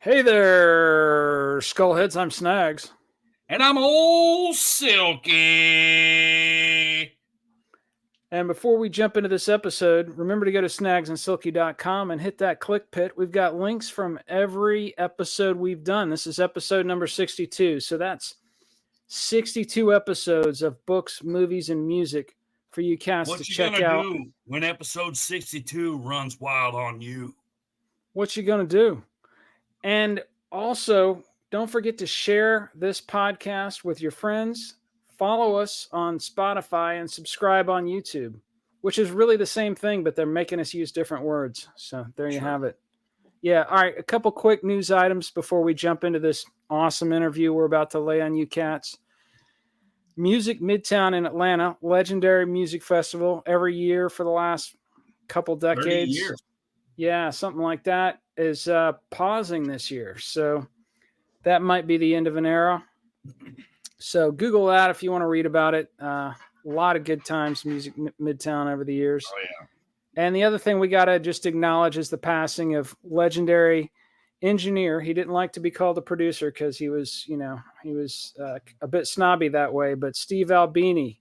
Hey there, Skullheads. I'm Snags. And I'm old Silky. And before we jump into this episode, remember to go to snagsandsilky.com and hit that click pit. We've got links from every episode we've done. This is episode number 62. So that's 62 episodes of books, movies, and music for you cats to check out. What you gonna do when episode 62 runs wild on you? What you gonna do? And also, don't forget to share this podcast with your friends. Follow us on Spotify and subscribe on YouTube, which is really the same thing, but they're making us use different words. So there you have it. Yeah. All right. A couple quick news items before we jump into this awesome interview we're about to lay on you cats. Music Midtown in Atlanta, legendary music festival every year for the last couple decades. 30 years. Yeah, something like that is pausing this year. So that might be the end of an era. So Google that if you want to read about it. A lot of good times, Music Midtown over the years. Oh, yeah. And the other thing we got to just acknowledge is the passing of legendary engineer. He didn't like to be called a producer because he was a bit snobby that way. But Steve Albini,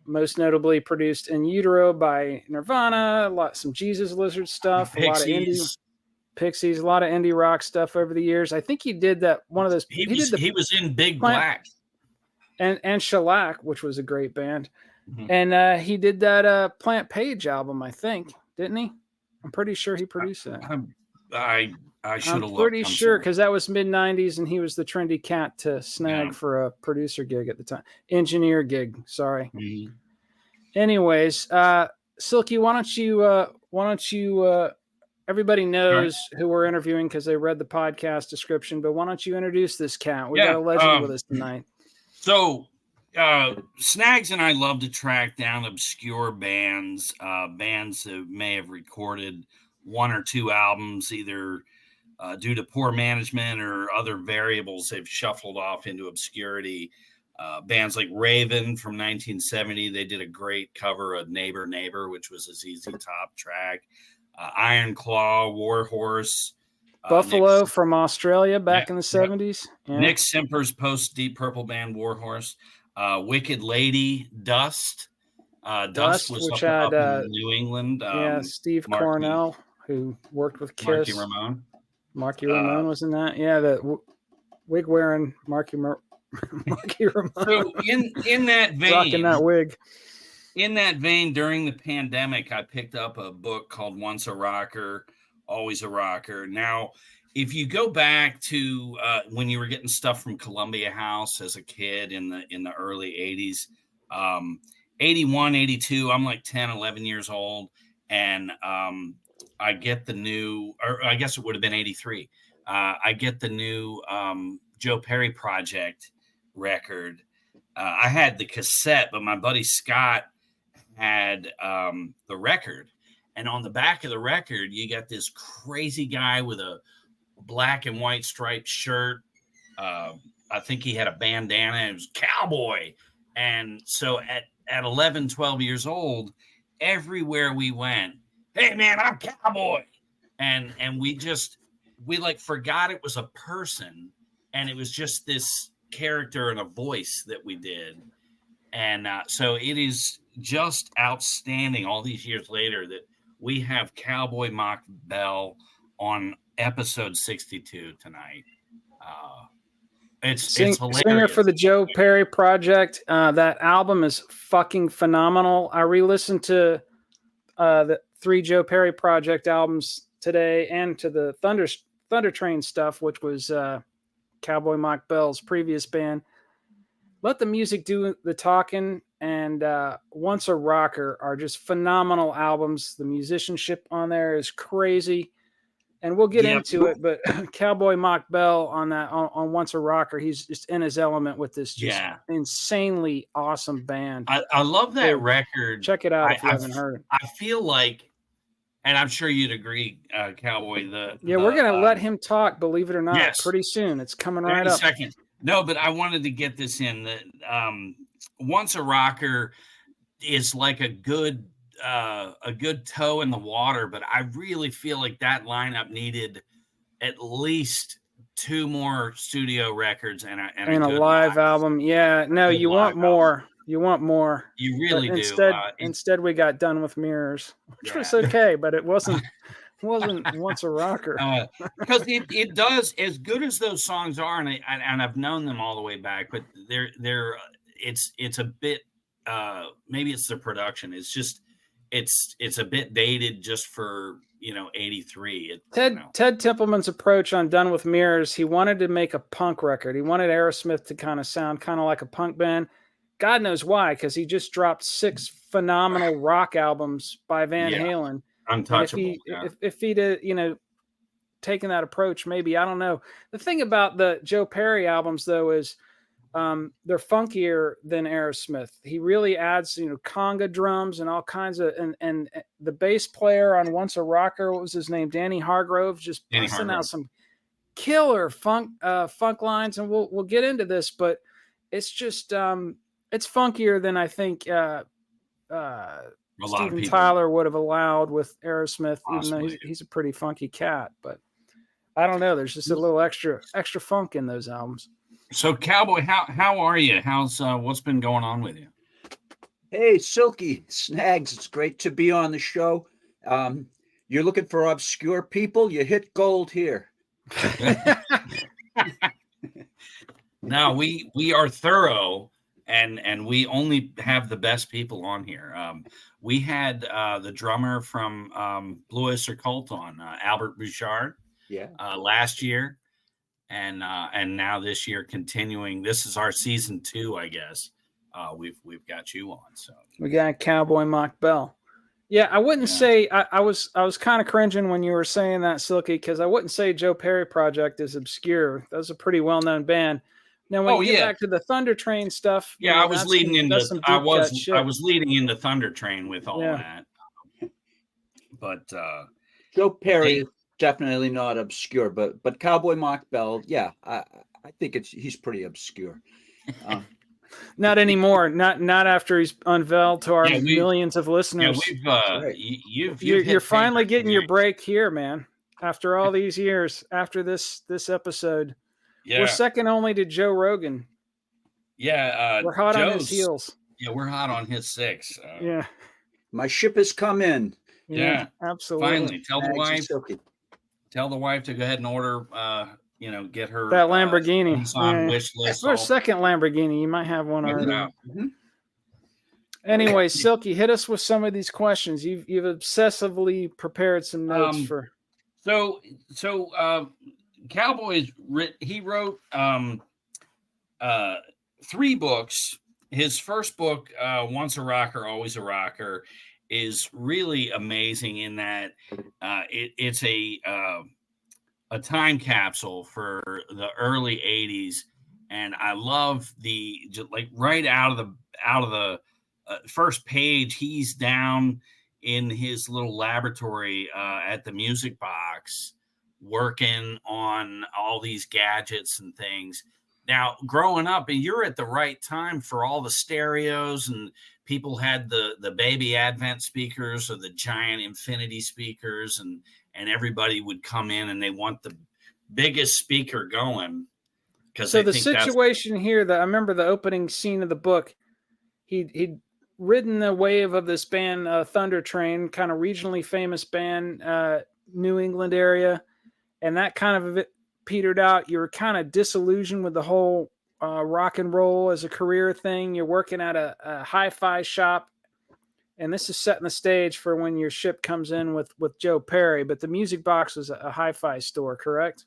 most notably produced In Utero by Nirvana, some Jesus Lizard stuff, a lot of indie Pixies, a lot of indie rock stuff over the years. I think he did that one of those. He was in Big Black and Shellac, which was a great band. Mm-hmm. And he did that Plant Page album, I think, didn't he? I'm pretty sure he produced that. I should have looked. I'm pretty sure because that was mid '90s, and he was the trendy cat to snag for a producer gig at the time, engineer gig. Sorry. Mm-hmm. Anyways, Silky, why don't you? Everybody knows who we're interviewing because they read the podcast description, but why don't you introduce this cat? We got a legend with us tonight. So, Snags and I love to track down obscure bands, bands that may have recorded one or two albums, either due to poor management or other variables they've shuffled off into obscurity. Bands like Raven from 1970, they did a great cover of Neighbor Neighbor, which was a ZZ Top track. Iron Claw, Warhorse, Buffalo from Australia back in the 70s. Yeah. Nick Simper's post Deep Purple band Warhorse, Wicked Lady, Dust. Dust was which up in New England. Steve Cornell, who worked with Kiss. Marky Ramone was in that. Yeah, the wig wearing Marky Ramone. So in that vein, rocking that wig. In that vein, during the pandemic, I picked up a book called Once a Rocker, Always a Rocker. Now, if you go back to when you were getting stuff from Columbia House as a kid in the early 80s, 81, 82, I'm like 10, 11 years old, and I get the new, or I guess it would have been 83. I get the new Joe Perry Project record. I had the cassette, but my buddy Scott had the record, and on the back of the record you got this crazy guy with a black and white striped shirt. I think he had a bandana. It was Cowboy. And so at 11, 12 years old, everywhere we went, hey man, I'm Cowboy. And we like forgot it was a person, and it was just this character and a voice that we did. And so it is just outstanding all these years later that we have Cowboy Mach Bell on episode 62 tonight. It's hilarious. Singer for the Joe Perry Project. That album is fucking phenomenal. I re-listened to the 3 Joe Perry Project albums today and to the Thunder Train stuff, which was Cowboy Mach Bell's previous band. Let the music do the talking, and Once a Rocker are just phenomenal albums. The musicianship on there is crazy, and we'll get into it. But Cowboy Mach Bell on Once a Rocker, he's just in his element with this just insanely awesome band. I love that record. Check it out if you haven't heard it. I feel like, and I'm sure you'd agree, Cowboy. We're gonna let him talk. Believe it or not, yes. Pretty soon it's coming right up. Second. No, but I wanted to get this in. That Once a Rocker is like a good toe in the water, but I really feel like that lineup needed at least 2 more studio records and a a good live album. Yeah, no, good you want live album. more. You want more. You But really do. instead we got Done with Mirrors, which was Yeah. okay, but it wasn't Once a Rocker. Because it does, as good as those songs are, and I've known them all the way back, but it's a bit maybe it's the production. It's just it's a bit dated just for 83. Ted Templeman's approach on Done with Mirrors, he wanted to make a punk record. He wanted Aerosmith to kind of sound kind of like a punk band. God knows why, because he just dropped 6 phenomenal rock albums by Van Halen. Untouchable. And if he'd taken that approach, maybe, I don't know. The thing about the Joe Perry albums, though, is they're funkier than Aerosmith. He really adds, conga drums and all kinds of, and the bass player on Once a Rocker, what was his name? Danny Hargrove, just busting out some killer funk lines. And we'll get into this, but it's just, it's funkier than I think Steven Tyler would have allowed with Aerosmith, even though he's a pretty funky cat. But I don't know. There's just a little extra funk in those albums. So, Cowboy, how are you? How's what's been going on with you? Hey, Silky Snags, it's great to be on the show. You're looking for obscure people? You hit gold here. No, we are thorough, and we only have the best people on here. We had the drummer from Blue Oyster Cult on, Albert Bouchard, last year. And now this year continuing. This is our season 2, I guess. We've got you on. So we got Cowboy Mach Bell. Yeah, I wouldn't say I was kind of cringing when you were saying that, Silky, because I wouldn't say Joe Perry Project is obscure. That was a pretty well known band. Now when you get back to the Thunder Train stuff, I was leading into Thunder Train with all that. But Joe Perry. Definitely not obscure, but Cowboy Mach Bell, I think he's pretty obscure. Not anymore. Not after he's unveiled to our millions of listeners. You're finally getting your break here, man. After all these years, after this episode, we're second only to Joe Rogan. Yeah, we're hot on his heels. Yeah, we're hot on his 6. My ship has come in. Yeah, absolutely. Finally, tell the wife to go ahead and order, get her that Lamborghini on wish list. For a second Lamborghini, you might have one already. Mm-hmm. Anyway, Silky, hit us with some of these questions. You've obsessively prepared some notes for. So Cowboy he wrote 3 books. His first book, Once a Rocker, Always a Rocker, is really amazing in that it's a time capsule for the early 80s, and I love right out of the first page, he's down in his little laboratory at the Music Box working on all these gadgets and things. Now, growing up, and you're at the right time for all the stereos, and people had the baby Advent speakers or the giant Infinity speakers, and everybody would come in and they want the biggest speaker going. So the situation here, that I remember the opening scene of the book, he'd ridden the wave of this band, Thunder Train, kind of regionally famous band, New England area, and that kind of petered out. You were kind of disillusioned with the whole rock and roll as a career thing. You're working at a hi-fi shop, and this is setting the stage for when your ship comes in with Joe Perry. But the Music Box was a hi-fi store, correct?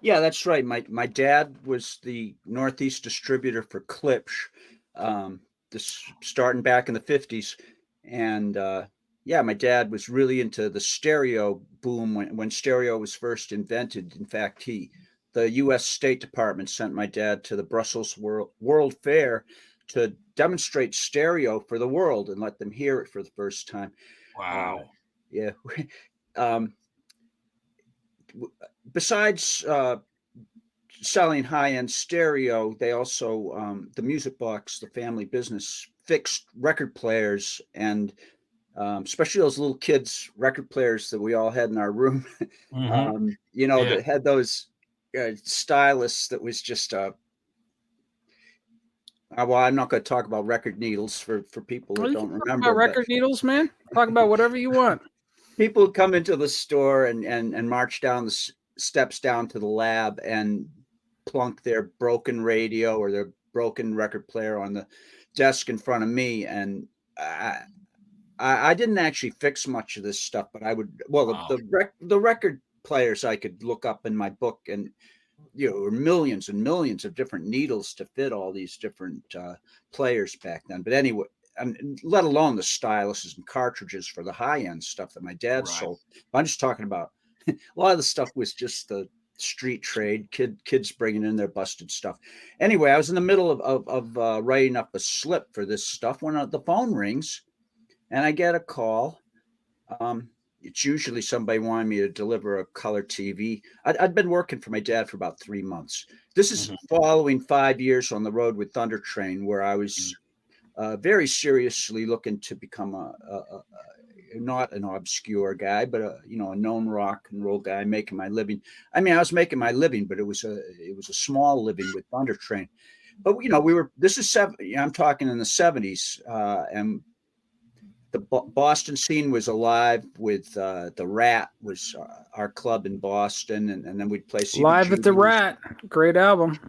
Yeah, that's right. My dad was the Northeast distributor for Klipsch, this starting back in the 50s, and my dad was really into the stereo boom when stereo was first invented. In fact, the U.S. State Department sent my dad to the Brussels World Fair to demonstrate stereo for the world and let them hear it for the first time. Wow. Besides selling high-end stereo, they also, the Music Box, the family business, fixed record players and especially those little kids record players that we all had in our room. That had those stylus that was just well, I'm not going to talk about record needles for people that don't remember. About record needles, man. Talk about whatever you want. People would come into the store and march down the steps down to the lab and plunk their broken radio or their broken record player on the desk in front of me. And I didn't actually fix much of this stuff, but I would. Well, the record players I could look up in my book, and were millions and millions of different needles to fit all these different players back then. But anyway, let alone the styluses and cartridges for the high end stuff that my dad sold. I'm just talking about a lot of the stuff was just the street trade, kids bringing in their busted stuff. Anyway, I was in the middle of writing up a slip for this stuff when the phone rings, and I get a call. It's usually somebody wanting me to deliver a color TV. I'd been working for my dad for about 3 months. This is following 5 years on the road with Thunder Train, where I was very seriously looking to become not an obscure guy, but a known rock and roll guy making my living. I mean, I was making my living, but it was a small living with Thunder Train. But I'm talking in the 70s, and the Boston scene was alive with the Rat was our club in Boston, and then we'd play CBGBs. Live at the Rat, great album.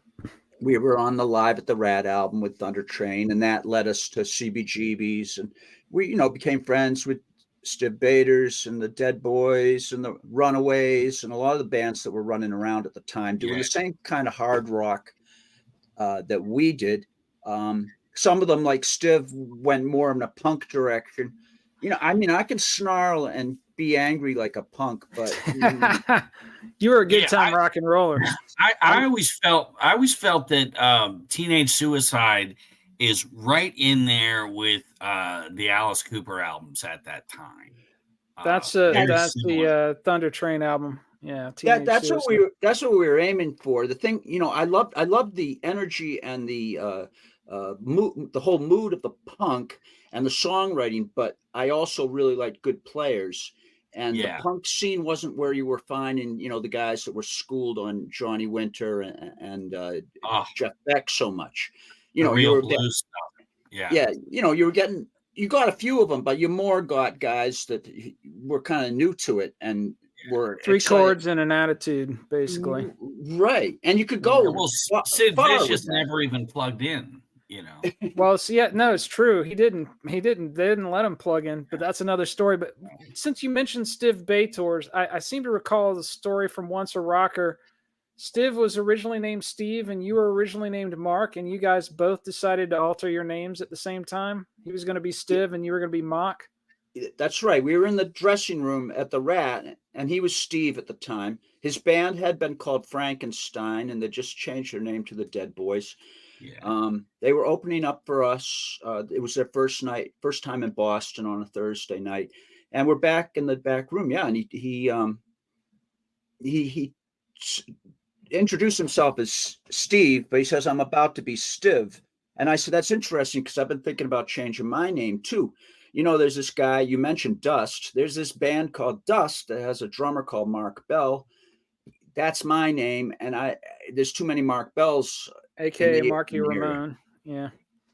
We were on the Live at the Rat album with Thunder Train, and that led us to CBGBs, and we became friends with Stiv Bators and the Dead Boys and the Runaways and a lot of the bands that were running around at the time doing the same kind of hard rock that we did. Some of them, like Stiv, went more in a punk direction. I can snarl and be angry like a punk, but you were a good time rock and roller. I always felt that Teenage Suicide is right in there with the Alice Cooper albums at that time. That's the Thunder Train album. Yeah, that's Suicide. What we were aiming for. The thing, I loved the energy and the whole mood of the punk and the songwriting, but I also really liked good players. And the punk scene wasn't where you were finding, the guys that were schooled on Johnny Winter and Jeff Beck so much. You were getting stuff. Yeah. You got a few of them, but you more got guys that were kind of new to it and were three chords and an attitude, basically. Right, and you could go. Sid Vicious never even plugged in. Well, it's true. They didn't let him plug in, but that's another story. But since you mentioned Stiv Bators, I seem to recall the story from Once a Rocker. Stiv was originally named Steve and you were originally named Mark, and you guys both decided to alter your names at the same time. He was going to be Stiv and you were going to be Mach. That's right. We were in the dressing room at the Rat, and he was Steve at the time. His band had been called Frankenstein, and they just changed their name to the Dead Boys. Yeah. They were opening up for us. It was their first time in Boston on a Thursday night, and we're back in the back room. Yeah, and he introduced himself as Steve, but he says, "I'm about to be Stiv," and I said, "That's interesting because I've been thinking about changing my name too." There's this guy you mentioned, Dust. There's this band called Dust that has a drummer called Mach Bell. That's my name, and there's too many Mach Bells. AKA Marky Ramone. Yeah.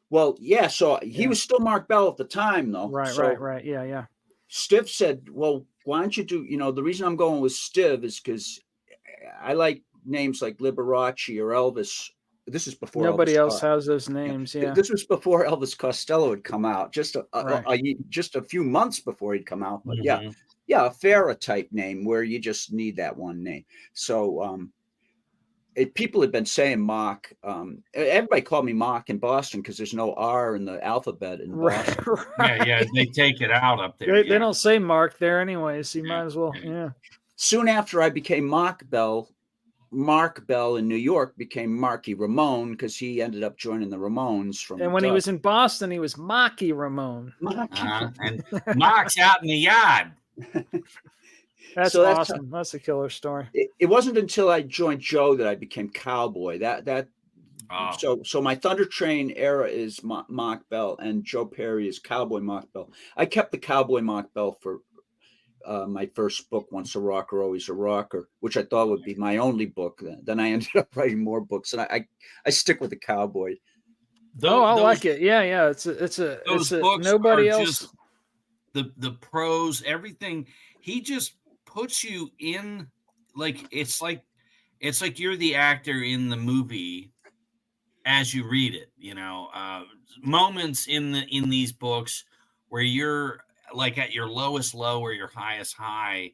Well, yeah. So he was still Mach Bell at the time, though. Right. Yeah. Stiv said, "Well, why don't you do? The reason I'm going with Stiv is because I like names like Liberace or Elvis." This is before nobody else has those names. Yeah. This was before Elvis Costello had come out, just a few months before he'd come out. But a Farrah type name where you just need that one name. So people had been saying Mach. Everybody called me Mach in Boston because there's no R in the alphabet in Boston. Yeah, they take it out up there. They don't say Mark there anyway, so you might as well. Yeah. Soon after I became Mach Bell, Mach Bell in New York became Marky Ramone because he ended up joining the Ramones And when he was in Boston, he was Marky Ramone. And Mach's out in the yard. That's awesome. That's a killer story. It wasn't until I joined Joe that I became Cowboy. That Oh, So my Thunder Train era is Mach Bell, and Joe Perry is Cowboy Mach Bell. I kept the Cowboy Mach Bell for my first book, Once a Rocker, Always a Rocker, which I thought would be my only book. Then I ended up writing more books, and I stick with the Cowboy. Oh, I those like it. Yeah, yeah. It's a books are nobody else. just the prose, everything. He just puts you in it's like you're the actor in the movie as you read it. Moments in these books where you're like at your lowest low or your highest high.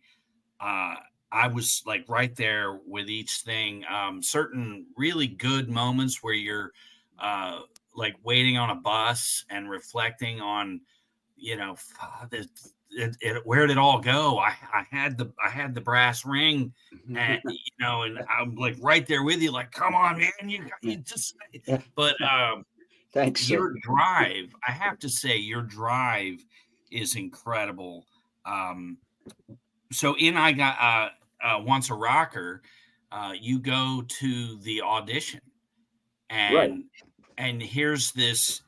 I was like right there with each thing. Certain really good moments where you're like waiting on a bus and reflecting on, where did it all go? I had the brass ring, and and I'm like right there with you, like, come on, man, you just. But Thanks, sir. your drive, I have to say, your drive is incredible. So in I got Once a Rocker, you go to the audition, Right. and here's this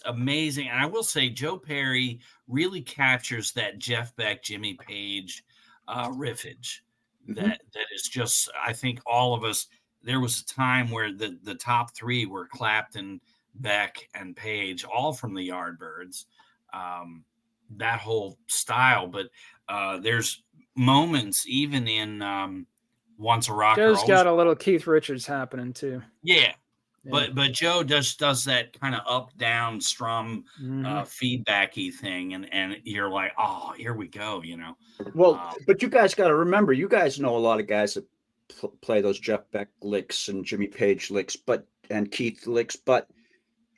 amazing, and I will say Joe Perry really captures that Jeff Beck, Jimmy Page riffage that is just, I think all of us, there was a time where the top three were Clapton, Beck, and Page, all from the Yardbirds. That whole style, but there's moments even in Once a Rocker. Joe's got a little Keith Richards happening too. Yeah. But Joe does that kind of up down strum feedbacky thing, and you're like, oh, here we go, Well, but you guys got to remember, you guys know a lot of guys that play those Jeff Beck licks and Jimmy Page licks, and Keith licks, but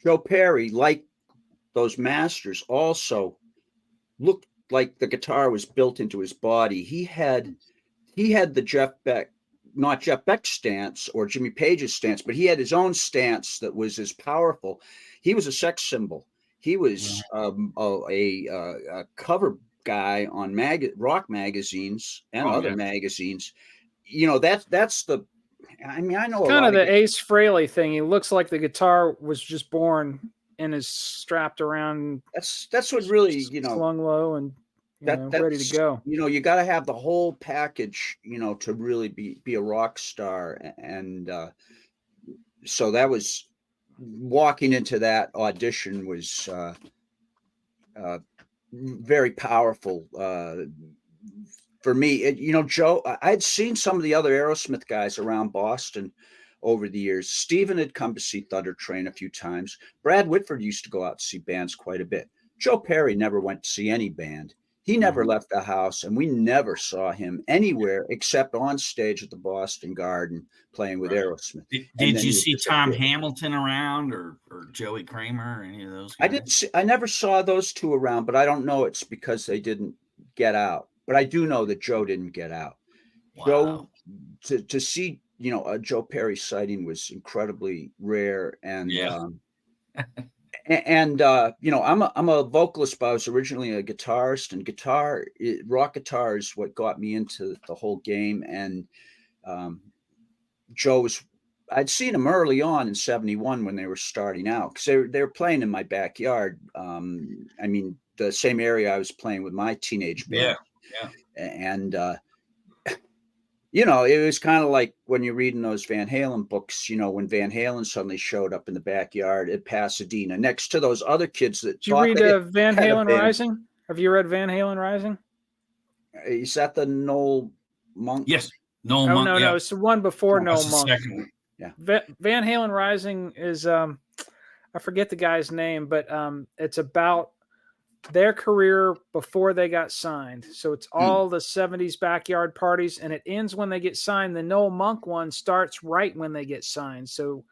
Joe Perry, like those masters, also looked like the guitar was built into his body. He had the Jeff Beck, not Jeff Beck's stance or Jimmy Page's stance, but he had his own stance that was as powerful. He was a sex symbol. He was a cover guy on rock magazines and other magazines. That's the. I mean, I know it's kind of the Ace Frehley thing. He looks like the guitar was just born and is strapped around. That's what really slung low and that's ready to go. You got to have the whole package, to really be a rock star. And so that was, walking into that audition was very powerful for me. Joe, I'd seen some of the other Aerosmith guys around Boston over the years. Steven had come to see Thunder Train a few times. Brad Whitford used to go out to see bands quite a bit. Joe Perry never went to see any band. He never left the house, and we never saw him anywhere except on stage at the Boston Garden playing with Aerosmith. Did you see Tom Hamilton around or Joey Kramer or any of those guys? I never saw those two around, but I don't know it's because they didn't get out. But I do know that Joe didn't get out. Wow. Joe, to see, a Joe Perry sighting was incredibly rare. And I'm a vocalist, but I was originally a guitarist, and rock guitar is what got me into the whole game. And I'd seen him early on in 71 when they were starting out, because they were playing in my backyard. I mean, the same area I was playing with my teenage band. Yeah. And it was kind of like when you're reading those Van Halen books, when Van Halen suddenly showed up in the backyard at Pasadena next to those other kids that. Did you read Van Halen Rising? Have you read Van Halen Rising? Is that the Noel Monk? Yes. Noel Monk. No. It's the one before Noel Monk. Second one. Yeah. Van Halen Rising is, I forget the guy's name, but it's about their career before they got signed. So it's all the 70s backyard parties, and it ends when they get signed. The Noel Monk one starts right when they get signed. So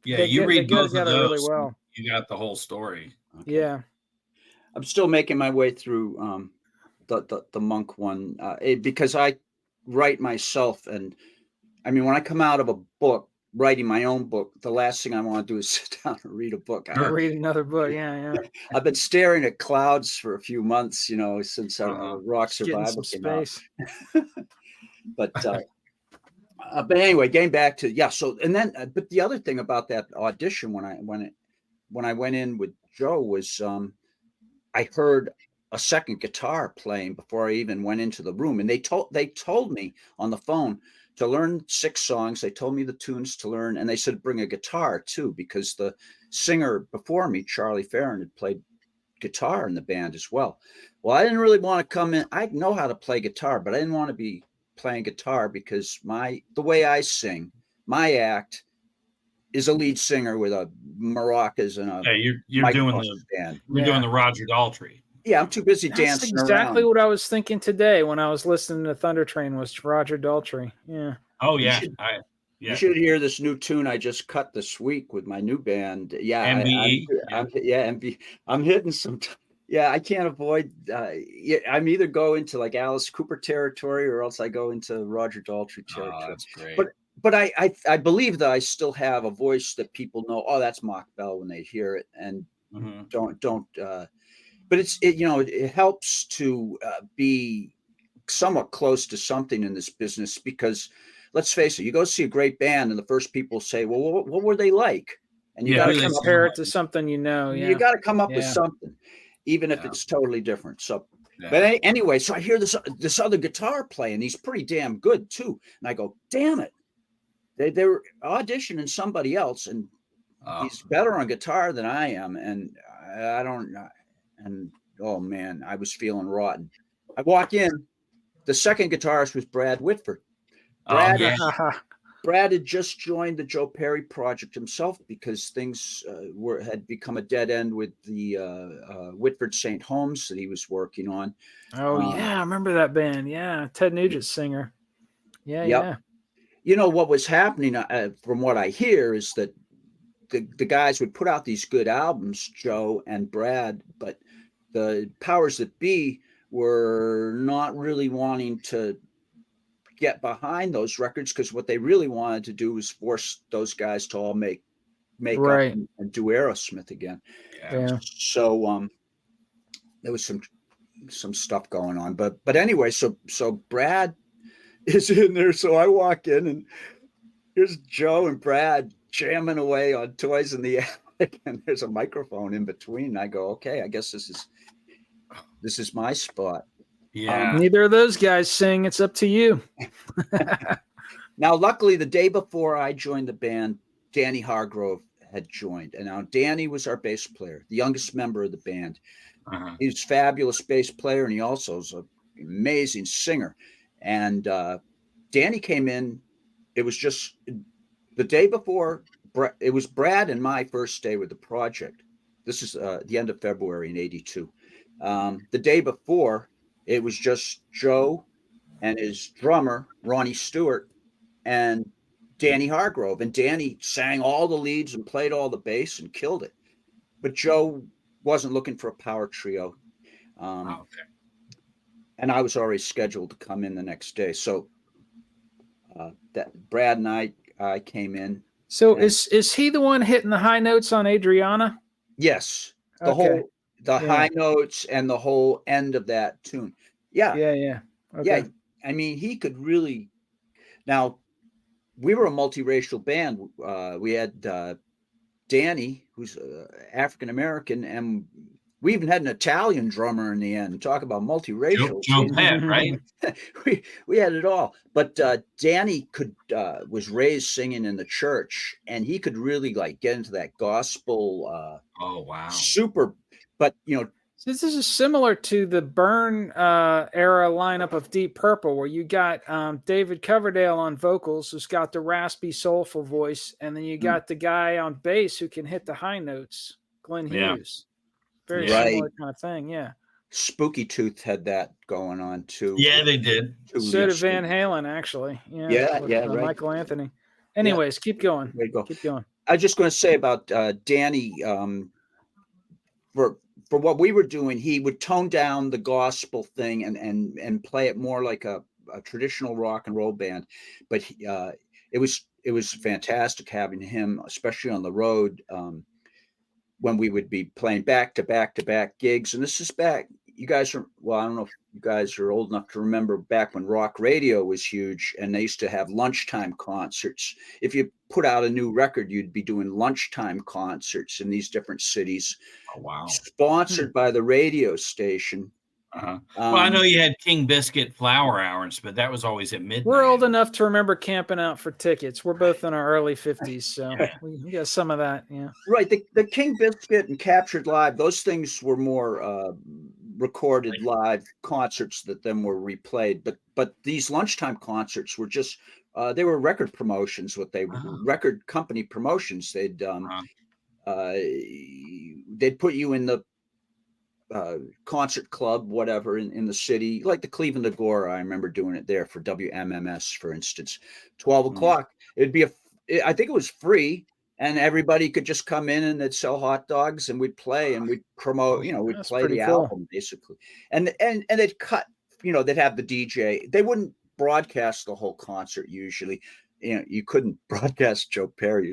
you read both of those, really well. You got the whole story. Okay. Yeah. I'm still making my way through the Monk one because I write myself. And I mean, when I come out of a book, writing my own book, the last thing I want to do is sit down and read a book. Read another book. Yeah. I've been staring at clouds for a few months, since Rock Survival came out. But But anyway, getting back to So and then, but the other thing about that audition when I went in with Joe was I heard a second guitar playing before I even went into the room, and they told me on the phone to learn 6 songs. They told me the tunes to learn, and they said bring a guitar too, because the singer before me, Charlie Farron, had played guitar in the band as well. Well, I didn't really want to come in. I know how to play guitar, but I didn't want to be playing guitar because the way I sing, my act is a lead singer with a maracas and a you're doing stand. doing the Roger Daltrey. Yeah, I'm too busy That's dancing exactly around. what I was thinking today when I was listening to Thunder Train was Roger Daltrey. Yeah. Oh yeah, you should hear this new tune I just cut this week with my new band. Yeah, MBE. I'm hitting some. I can't avoid. I'm either go into like Alice Cooper territory or else I go into Roger Daltrey territory. Oh, that's great. But I believe that I still have a voice that people know. Oh, that's Mach Bell when they hear it, and don't. But it helps to be somewhat close to something in this business, because let's face it, you go see a great band and the first people say, well, what were they like? And you got to compare it to something you know. You got to come up with something, even if it's totally different. So, but anyway, so I hear this other guitar playing. He's pretty damn good too. And I go, damn it. They were auditioning somebody else, and he's better on guitar than I am. And I don't know. And oh man, I was feeling rotten. I walk in. The second guitarist was Brad Whitford. Brad had just joined the Joe Perry project himself because things had become a dead end with the Whitford St. Holmes that he was working on. Oh I remember that band. Yeah, Ted Nugent's singer. Yeah. You know what was happening, from what I hear, is that the guys would put out these good albums, Joe and Brad, but the powers that be were not really wanting to get behind those records, because what they really wanted to do was force those guys to all make up and do Aerosmith again. So there was some stuff going on, but anyway, so Brad is in there. So I walk in and here's Joe and Brad jamming away on Toys in the Attic, and there's a microphone in between. I go, okay, I guess this is my spot. Yeah. Neither of those guys sing. It's up to you. Now, luckily, the day before I joined the band, Danny Hargrove had joined. And now Danny was our bass player, the youngest member of the band. He's a fabulous bass player, and he also is an amazing singer. And Danny came in. It was just the day before. It was Brad and my first day with the project. This is the end of February in '82. The day before, it was just Joe and his drummer, Ronnie Stewart, and Danny Hargrove. And Danny sang all the leads and played all the bass and killed it. But Joe wasn't looking for a power trio. And I was already scheduled to come in the next day. So that Brad and I came in. So is he the one hitting the high notes on Adriana? Yes. The high notes and the whole end of that tune. Yeah. Okay. Yeah. I mean, he could really. Now, we were a multiracial band. We had Danny, who's African American, and we even had an Italian drummer in the end. Talk about multiracial. Joe Pett, right? we had it all. But Danny was raised singing in the church, and he could really get into that gospel. Oh wow! Super. But this is similar to the Byrne era lineup of Deep Purple, where you got David Coverdale on vocals, who's got the raspy, soulful voice, and then you got the guy on bass who can hit the high notes, Glenn Hughes. Very similar kind of thing, yeah. Spooky Tooth had that going on too. Yeah, they did. So did Van Halen, actually. Right. Michael Anthony. Anyways, keep going. Keep going. I was just going to say about Danny. For what we were doing, he would tone down the gospel thing and play it more like a traditional rock and roll band. But it was fantastic having him, especially on the road, when we would be playing back to back gigs. And this is back, you guys are, well, I don't know if you guys are old enough to remember back when rock radio was huge and they used to have lunchtime concerts. If you put out a new record, you'd be doing lunchtime concerts in these different cities, Oh, wow. sponsored by the radio station. Uh-huh. Well, I know you had King Biscuit flower hours, but that was always at midnight. We're old enough to remember camping out for tickets. We're both in our early 50s, so we got some of that. Yeah. Right. The King Biscuit and Captured Live, those things were more recorded live concerts that then were replayed. But these lunchtime concerts were just they were record promotions, record company promotions. They'd put you in the concert club, whatever, in the city, like the Cleveland Agora. I remember doing it there for WMMS, for instance. 12 o'clock. It'd be I think it was free, and everybody could just come in and they'd sell hot dogs and we'd play and we'd promote, we'd That's play pretty the cool. album basically. And they'd cut, they'd have the DJ. They wouldn't broadcast the whole concert usually. You couldn't broadcast Joe Perry.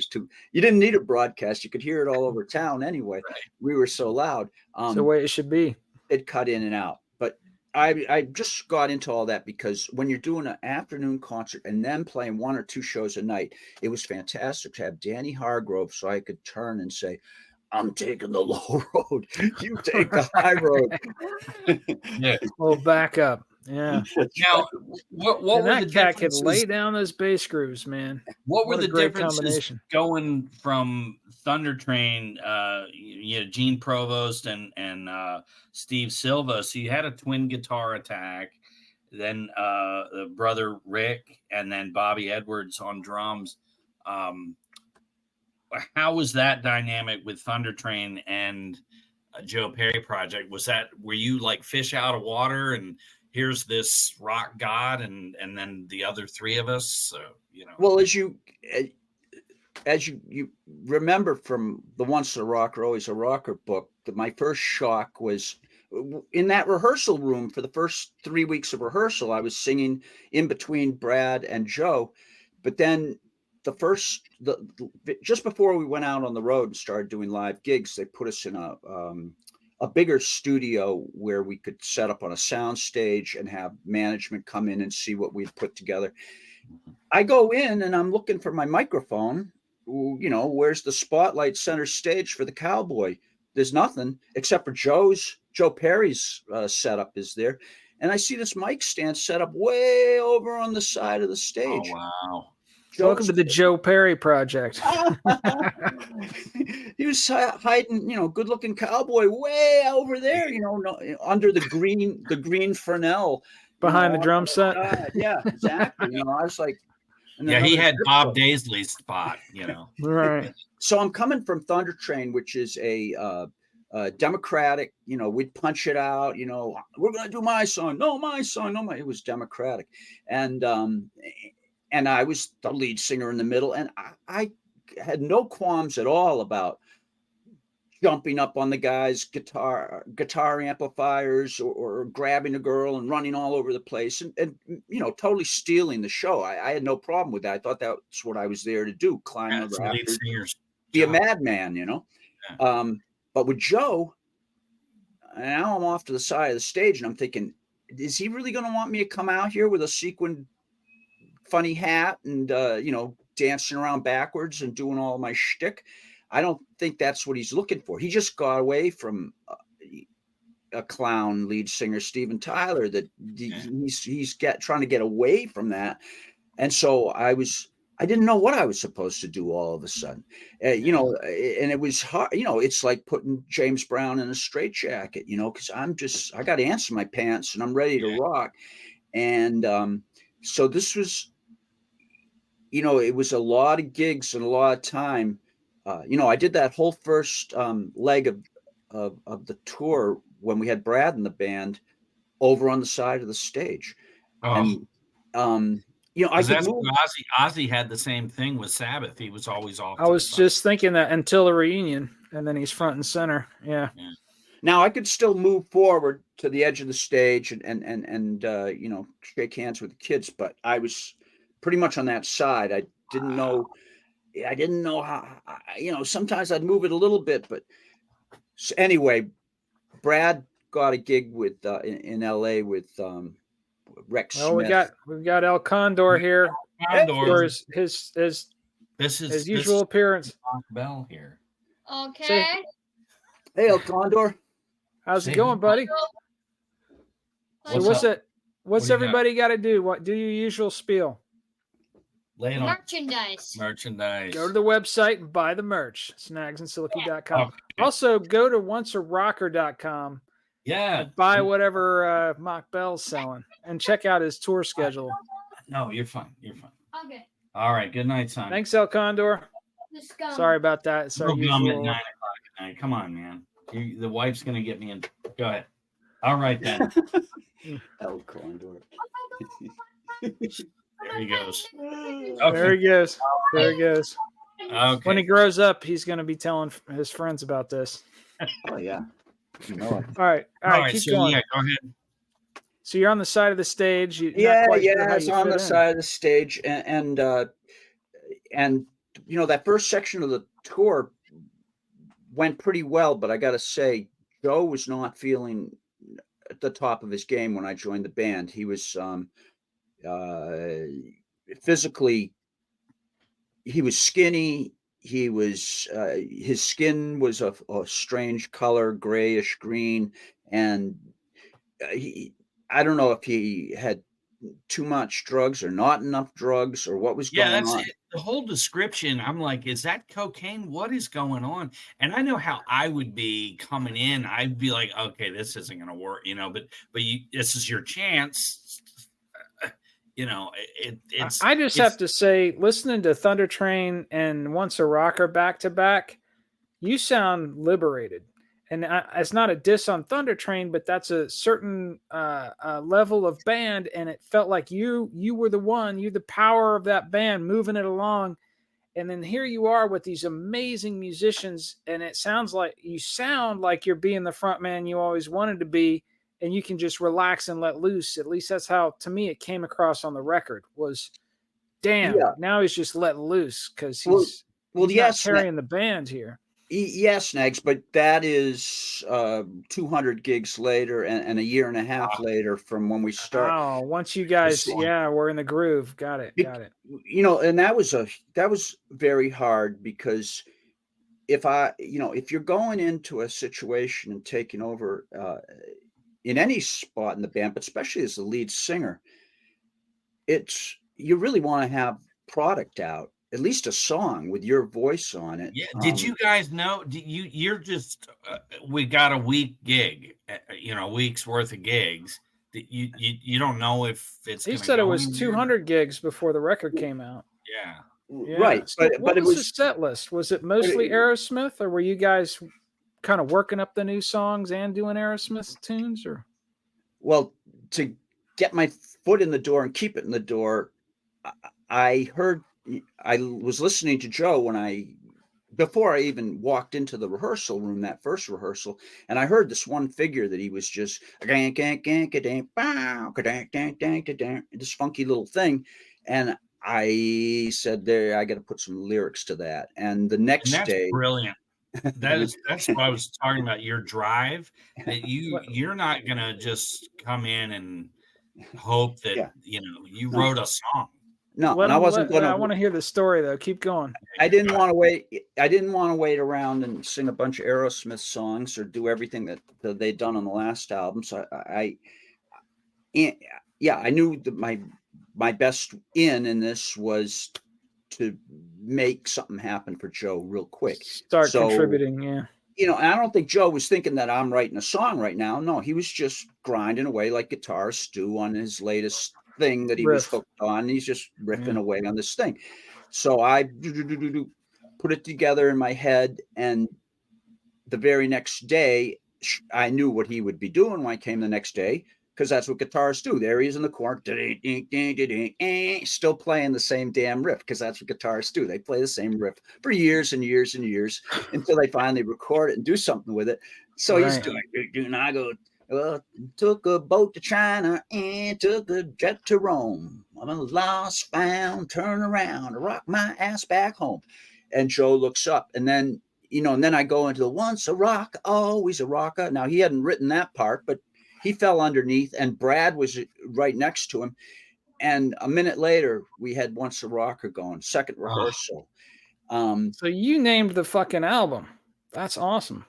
You didn't need a broadcast. You could hear it all over town anyway. Right. We were so loud. It's the way it should be. It cut in and out. But I just got into all that because when you're doing an afternoon concert and then playing 1 or 2 shows a night, it was fantastic to have Danny Hargrove so I could turn and say, I'm taking the low road. You take the high road. Yeah. Well, back up. Yeah. Now, what were that the cat could differences? lay down those bass grooves, man. What were the great differences combination. going from Thunder Train? Gene Provost and Steve Silva. So you had a twin guitar attack, then the brother Rick, and then Bobby Edwards on drums. How was that dynamic with Thunder Train and Joe Perry Project? Were you like fish out of water and here's this rock god and then the other 3 of us? So, Well, as you remember from the Once a Rocker, Always a Rocker book, that my first shock was in that rehearsal room. For the first 3 weeks of rehearsal, I was singing in between Brad and Joe, but then just before we went out on the road and started doing live gigs, they put us in a bigger studio where we could set up on a sound stage and have management come in and see what we'd put together. I go in and I'm looking for my microphone. Where's the spotlight center stage for the Cowboy? There's nothing except for Joe Perry's setup is there. And I see this mic stand set up way over on the side of the stage. Oh, wow. Welcome to the Joe Perry Project. He was hiding, good looking Cowboy way over there, under the green Fresnel. Behind the drum set. Yeah, exactly. I was like, yeah, he had Bob Daisley's spot, Right. So I'm coming from Thunder Train, which is a democratic, we'd punch it out, we're going to do my song. No, my song. No, it was democratic. And I was the lead singer in the middle. And I had no qualms at all about jumping up on the guy's guitar amplifiers or grabbing a girl and running all over the place and totally stealing the show. I had no problem with that. I thought that's what I was there to do. Climb over after, be a madman, Yeah. But with Joe, now I'm off to the side of the stage and I'm thinking, is he really going to want me to come out here with a sequined funny hat and dancing around backwards and doing all my shtick? I don't think that's what he's looking for. He just got away from a clown lead singer, Steven Tyler, that he's trying to get away from that. And so I didn't know what I was supposed to do all of a sudden, and it was hard. It's like putting James Brown in a straitjacket, because I got ants in my pants and I'm ready to rock. And so this was, it was a lot of gigs and a lot of time. I did that whole first leg of the tour when we had Brad in the band over on the side of the stage. Oh. And, Ozzy had the same thing with Sabbath. He was always off. I was just thinking that until the reunion, and then he's front and center. Yeah. Now I could still move forward to the edge of the stage and shake hands with the kids, but I was pretty much on that side. I didn't know how, sometimes I'd move it a little bit, but anyway, Brad got a gig with in LA with Rex Well, Smith. we've got El Condor here for Condor. his This is usual appearance. Mach Bell here. Okay. Hey, El Condor. How's Say it going, buddy? So What's up? what's What do you everybody got to do? What do your usual spiel? Lay it on. Merchandise. Go to the website and buy the merch. Snagsandsilky.com. Okay. Also, go to oncearocker.com Yeah. and buy whatever Mach Bell's selling and check out his tour schedule. No, you're fine. You're fine. Okay. All right. Good night, son. Thanks, El Condor. Sorry about that. It's our No gum at usual. 9 o'clock at night. Come on, man. The wife's gonna get me in. Go ahead. All right then. El Condor. There he goes. There he goes. There he goes. Okay. When he grows up, he's going to be telling his friends about this. Oh yeah. You know it. All right. All right. Keep so going. yeah, go ahead. So you're on the side of the stage. Yeah, Sure it's on the side of the stage, and you know, that first section of the tour went pretty well, but I got to say, Joe was not feeling at the top of his game when I joined the band. He was physically, he was skinny. He was his skin was a strange color, grayish green, and I don't know if he had too much drugs or not enough drugs or what was going on. It. The whole description, I'm like, is that cocaine? What is going on? And I know how I would be coming in. I'd be like, okay, this isn't going to work, you know, but this is your chance. You know, it's. I just have to say, listening to Thunder Train and Once a Rocker back to back, you sound liberated. And it's not a diss on Thunder Train, but that's a certain level of band, and it felt like you were the one, you the power of that band, moving it along. And then here you are with these amazing musicians, and it sounds like you sound like you're being the front man you always wanted to be, and you can just relax and let loose. At least that's how, to me, it came across on the record. Was damn. Yeah. Now he's just letting loose because he's not carrying the band here. Yes, Snags, but that is 200 gigs later and a year and a half later from when we started. Oh, once you guys, we're in the groove. Got it. You know, and that was very hard because if you're going into a situation and taking over in any spot in the band, but especially as the lead singer, you really want to have product out. At least a song with your voice on it. Yeah. Did you guys know? You're just we got a week gig, a week's worth of gigs. You don't know if it's. He said it was 200 gigs before the record came out. Yeah. Right. So but it was the set list. Was it mostly Aerosmith, or were you guys kind of working up the new songs and doing Aerosmith tunes? Or well, to get my foot in the door and keep it in the door, I was listening to Joe before I even walked into the rehearsal room, that first rehearsal, and I heard this one figure that he was just this funky little thing, and I said, I got to put some lyrics to that. And the next day, brilliant. That's what I was talking about. Your drive, that you're not gonna just come in and hope that you wrote a song. No, and I wasn't going to. I want to hear the story though. Keep going. I didn't want to wait. I didn't want to wait around and sing a bunch of Aerosmith songs or do everything that they'd done on the last album. So I knew that my best in this was to make something happen for Joe real quick. Start contributing, yeah. You know, and I don't think Joe was thinking that I'm writing a song right now. No, he was just grinding away like guitarists do on his latest thing that he was hooked on. He's just riffing away on this thing. So I put it together in my head, and the very next day I knew what he would be doing when I came the next day, because that's what guitarists do. There he is in the corner, still playing the same damn riff, because that's what guitarists do. They play the same riff for years and years and years until they finally record it and do something with it. So he's doing, and I go, took a boat to China and took a jet to Rome. I'm a lost, found, turn around, rock my ass back home. And Joe looks up, and then and then I go into the once a rock, always a rocker. Now he hadn't written that part, but he fell underneath, and Brad was right next to him. And a minute later, we had Once a Rocker going, second rehearsal. So you named the fucking album. That's awesome.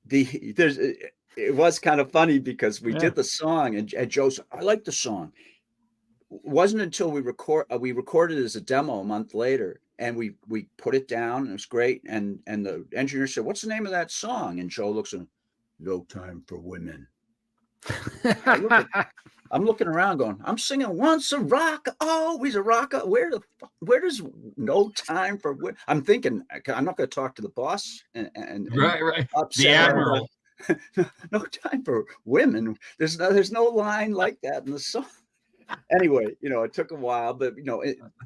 It was kind of funny because we did the song, and Joe said, I like the song. It wasn't until we recorded it as a demo a month later, and we put it down, and it was great. And the engineer said, what's the name of that song? And Joe looks at him, No Time for Women. I'm looking around going, I'm singing Once a Rock, always a rocker. Where does No Time for Women? I'm thinking, I'm not going to talk to the boss and right. Upset The Admiral. No Time for Women. There's no line like that in the song. Anyway, it took a while, but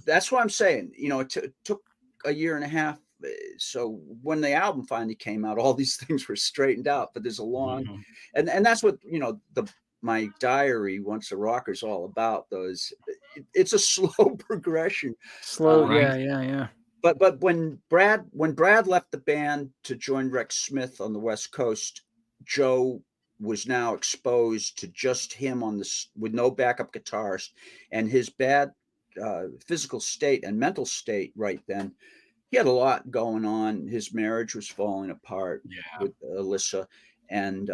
that's what I'm saying. It took a year and a half. So when the album finally came out, all these things were straightened out. But there's a long, and that's what my diary, Once a Rocker, is all about. Though it's a slow progression. Slow, yeah. But when Brad left the band to join Rex Smith on the West Coast, Joe was now exposed to just him with no backup guitarist, and his bad physical state and mental state right then. He had a lot going on. His marriage was falling apart with Alyssa, and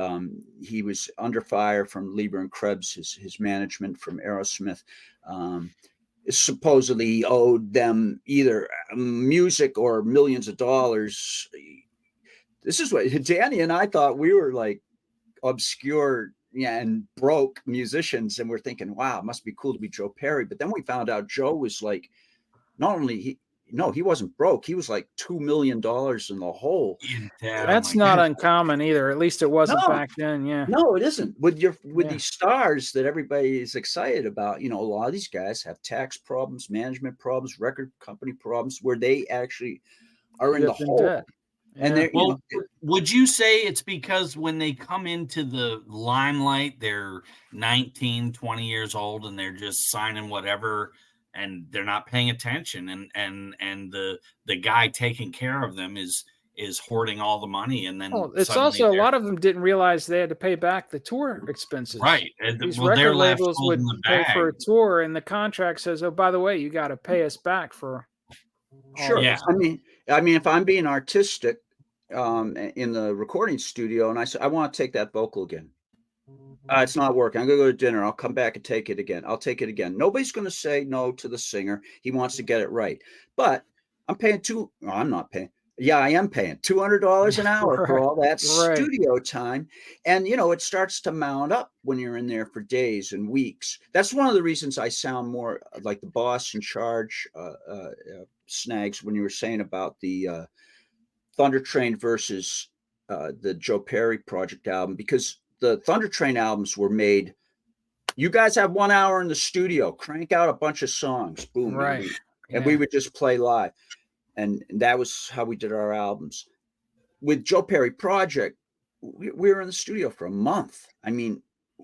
he was under fire from Lieber and Krebs, his management from Aerosmith. Supposedly he owed them either music or millions of dollars. This is what Danny and I thought. We were like obscure and broke musicians, and we're thinking, wow, it must be cool to be Joe Perry. But then we found out Joe was like, not only he wasn't broke, he was like $2 million in the hole. That's not uncommon either. At least it wasn't back then. No, it isn't. With these stars that everybody is excited about, a lot of these guys have tax problems, management problems, record company problems, where they actually are in the hole. And would you say it's because when they come into the limelight, they're 19, 20 years old, and they're just signing whatever, and they're not paying attention, and the guy taking care of them is hoarding all the money, and then it's also a lot of them didn't realize they had to pay back the tour expenses. Right. These record labels would pay for a tour, and the contract says, "Oh, by the way, you got to pay us back for." Sure. Yeah. I mean, if I'm being artistic in the recording studio, and I say I want to take that vocal again. It's not working. I'm going to go to dinner. I'll come back and take it again. I'll take it again. Nobody's going to say no to the singer. He wants to get it right. But I'm paying I'm not paying. Yeah, I am paying $200 an hour for all that studio time. And, it starts to mount up when you're in there for days and weeks. That's one of the reasons I sound more like the boss in charge, Snags, when you were saying about the Thunder Train versus the Joe Perry Project album, because the Thunder Train albums were made. You guys have 1 hour in the studio, crank out a bunch of songs, boom, and we would just play live, and that was how we did our albums. With Joe Perry Project, we were in the studio for a month. I mean,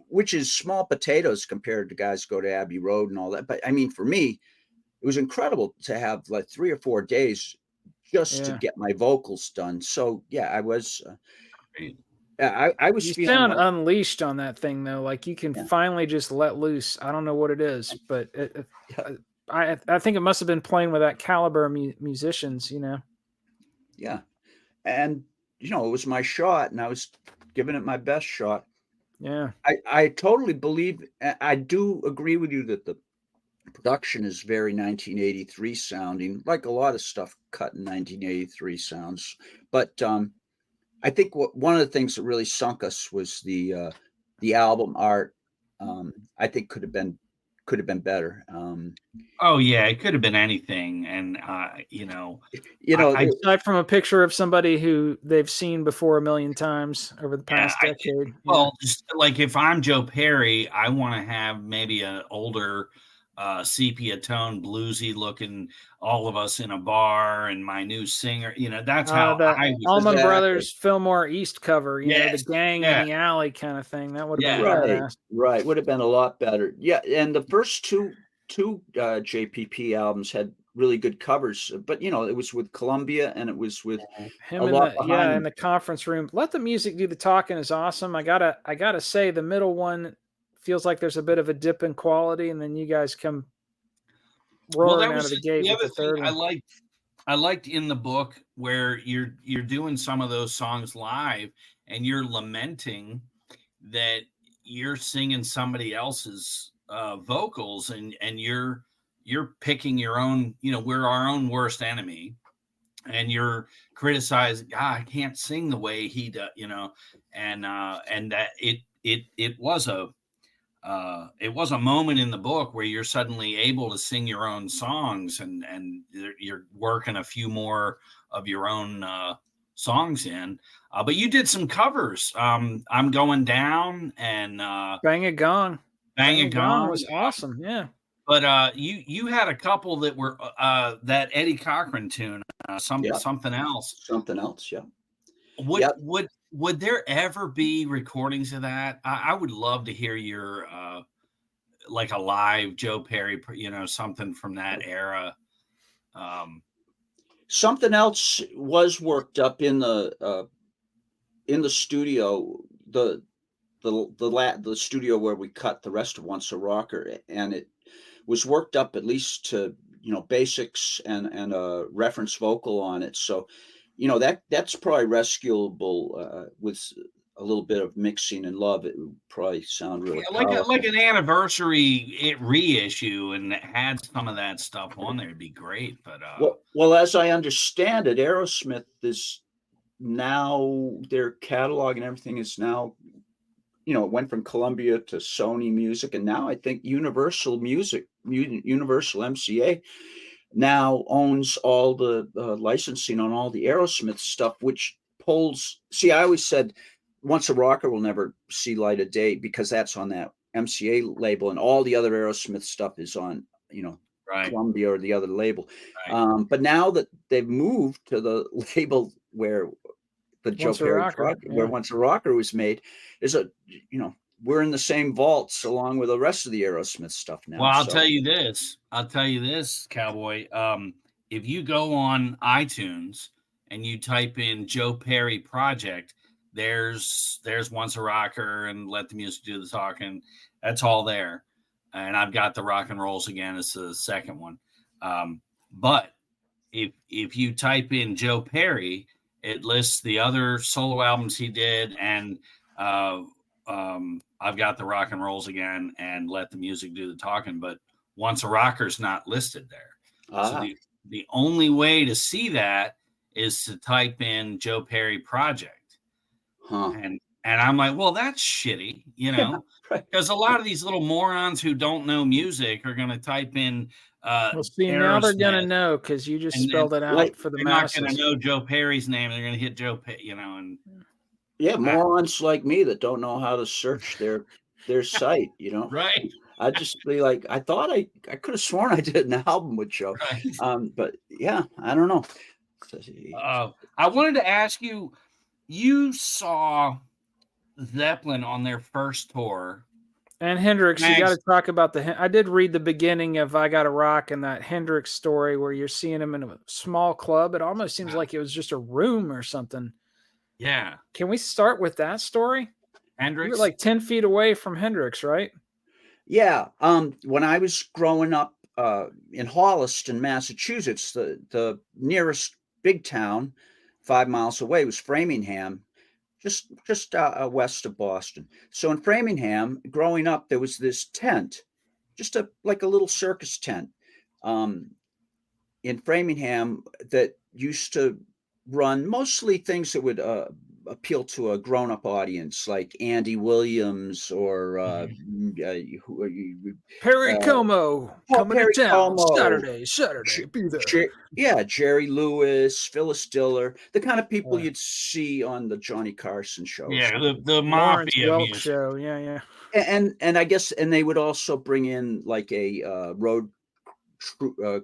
which is small potatoes compared to guys who go to Abbey Road and all that. But I mean, for me, it was incredible to have like 3 or 4 days just to get my vocals done. So I was. I was. You sound unleashed on that thing though. Like you can finally just let loose. I don't know what it is, but I think it must have been playing with that caliber of musicians. Yeah, and it was my shot, and I was giving it my best shot. Yeah, I totally believe. I do agree with you that the production is very 1983 sounding, like a lot of stuff cut in 1983 sounds, but. I think one of the things that really sunk us was the album art. I think could have been better. It could have been anything, and aside from a picture of somebody who they've seen before a million times over the past decade. Well, just like if I'm Joe Perry, I want to have maybe an older. Sepia tone, bluesy looking, all of us in a bar, and my new singer. That's how I was. Allman Brothers Fillmore East cover. The gang in the alley kind of thing. That would have been right. Would have been a lot better. Yeah, and the first two JPP albums had really good covers. But it was with Columbia, and it was with him a in lot the behind in him. the conference room. Let the music do the talking is awesome. I gotta say the middle one feels like there's a bit of a dip in quality, and then you guys come Well, roaring that out was of the gate the with other the thing third one. I liked in the book where you're doing some of those songs live and you're lamenting that you're singing somebody else's vocals and you're picking your own, we're our own worst enemy, and you're criticizing, I can't sing the way he does, and that it was a moment in the book where you're suddenly able to sing your own songs, and you're working a few more of your own songs in. But you did some covers. I'm Going Down and Bang It Gone. Bang It Gone was awesome. Yeah. But you had a couple that were that Eddie Cochran tune, something else. Something else, yeah. Would there ever be recordings of that? I would love to hear your like a live Joe Perry, something from that era. Something else was worked up in the studio, the studio where we cut the rest of Once a Rocker, and it was worked up at least to basics and a reference vocal on it. So that's probably rescuable with a little bit of mixing and love. It would probably sound really powerful. Like an anniversary reissue, and it had some of that stuff on there. It'd be great. But well, as I understand it, Aerosmith is now, their catalog and everything is now, it went from Columbia to Sony Music, and now I think Universal MCA now owns all the licensing on all the Aerosmith stuff, which pulls. See, I always said Once a Rocker will never see light of day because that's on that MCA label, and all the other Aerosmith stuff is on, right. Columbia or the other label. Right. But now that they've moved to the label where the Joe Perry project, where Once a Rocker was made, we're in the same vaults along with the rest of the Aerosmith stuff now. Well, I'll tell you this, Cowboy. If you go on iTunes and you type in Joe Perry Project, there's Once a Rocker and Let the Music Do the Talking. That's all there. And I've got the Rock and Rolls Again. It's the second one. But if you type in Joe Perry, it lists the other solo albums he did, and I've got the Rock and Rolls Again and Let the Music Do the Talking, but Once a Rocker's not listed there. So the only way to see that is to type in Joe Perry Project. And I'm like, well, that's shitty, because a lot of these little morons who don't know music are going to type in well, see, now they're going to know because you just spelled it out for the masses. They're not going to know Joe Perry's name. They're going to hit Joe Perry, and morons like me that don't know how to search their site, Right. I'd just be like, I thought I could have sworn I did an album with Joe. Right. But yeah, I don't know. I wanted to ask you, you saw Zeppelin on their first tour. And Hendrix, you got to talk about I did read the beginning of I Gotta Rock and that Hendrix story where you're seeing him in a small club. It almost seems like it was just a room or something. Yeah. Can we start with that story? Hendrix? You're like 10 feet away from Hendrix, right? Yeah. When I was growing up in Holliston, Massachusetts, the nearest big town 5 miles away was Framingham, just west of Boston. So in Framingham, growing up, there was this tent, just like a little circus tent in Framingham that used to run mostly things that would appeal to a grown-up audience, like Andy Williams or Perry Como coming to town Saturday. Be there. Jerry Lewis, Phyllis Diller, the kind of people you'd see on the Johnny Carson show. Yeah, the Mafia show. Yeah. And I guess, and they would also bring in like a road a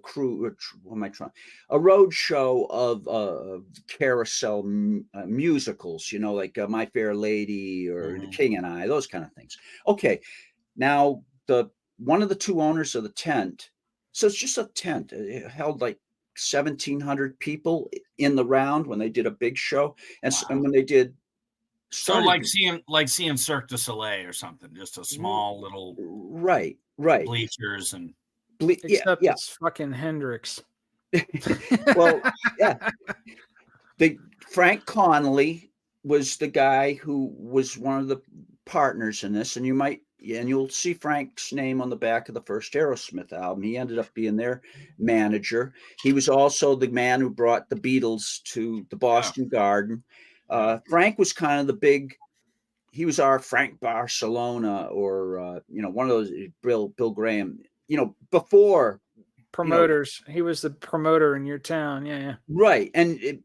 road show of carousel musicals, like My Fair Lady or The King and I, those kind of things. Okay, now one of the two owners of the tent So it's just a tent. It held like 1,700 people in the round when they did a big show, and when they did. So like seeing Cirque du Soleil or something, just a small little right bleachers and except it's fucking Hendrix. Well, yeah. Frank Connolly was the guy who was one of the partners in this, and you'll see Frank's name on the back of the first Aerosmith album. He ended up being their manager. He was also the man who brought the Beatles to the Boston Garden. Frank was kind of he was our Frank Barcelona, or one of those Bill Graham, before promoters. He was the promoter in your town. Yeah. Right.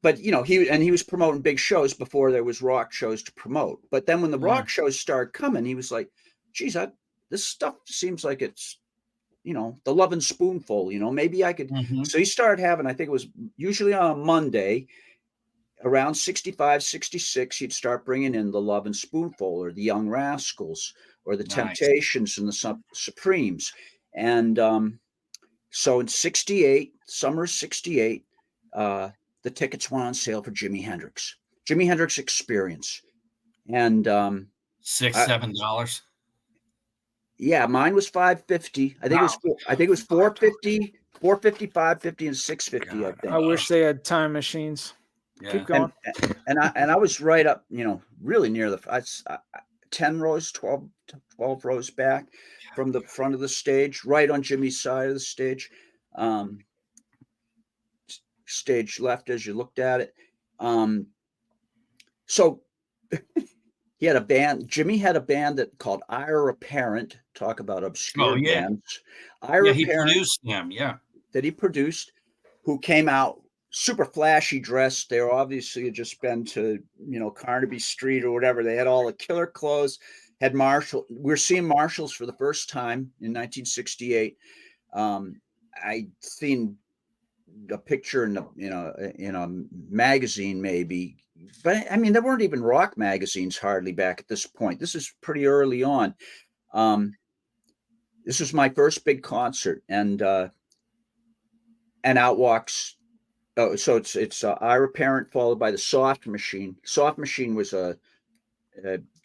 But he was promoting big shows before there was rock shows to promote. But then when the rock shows started coming, he was like, geez, this stuff seems like it's, the Lovin' Spoonful, maybe I could. So he started having, I think it was usually on a Monday around 65, 66, he'd start bringing in the Lovin' Spoonful or the Young Rascals or the Temptations and the Supremes. And, so in 68, summer of 68, the tickets went on sale for Jimi Hendrix Experience. And $6-7. Yeah, mine was $550. I think it was $450, $550, and $650. I think. I wish they had time machines. Yeah. Keep going. And I was right up, really near the 10 rows, 12 rows back from the front of the stage, right on Jimmy's side of the stage. Stage left as you looked at it. So he had a band. Jimmy had a band that called Ira Apparent. Talk about obscure bands. Ira Apparent, produced them. Yeah, that he produced. Who came out super flashy dressed. They were obviously just been to Carnaby Street or whatever. They had all the killer clothes. Had we're seeing Marshalls for the first time in 1968. I'd seen a picture in a magazine maybe, but I mean there weren't even rock magazines hardly back at this point. This is pretty early on. This was my first big concert, and out walks. Oh, so it's Ira Apparent followed by the Soft Machine. Soft Machine was a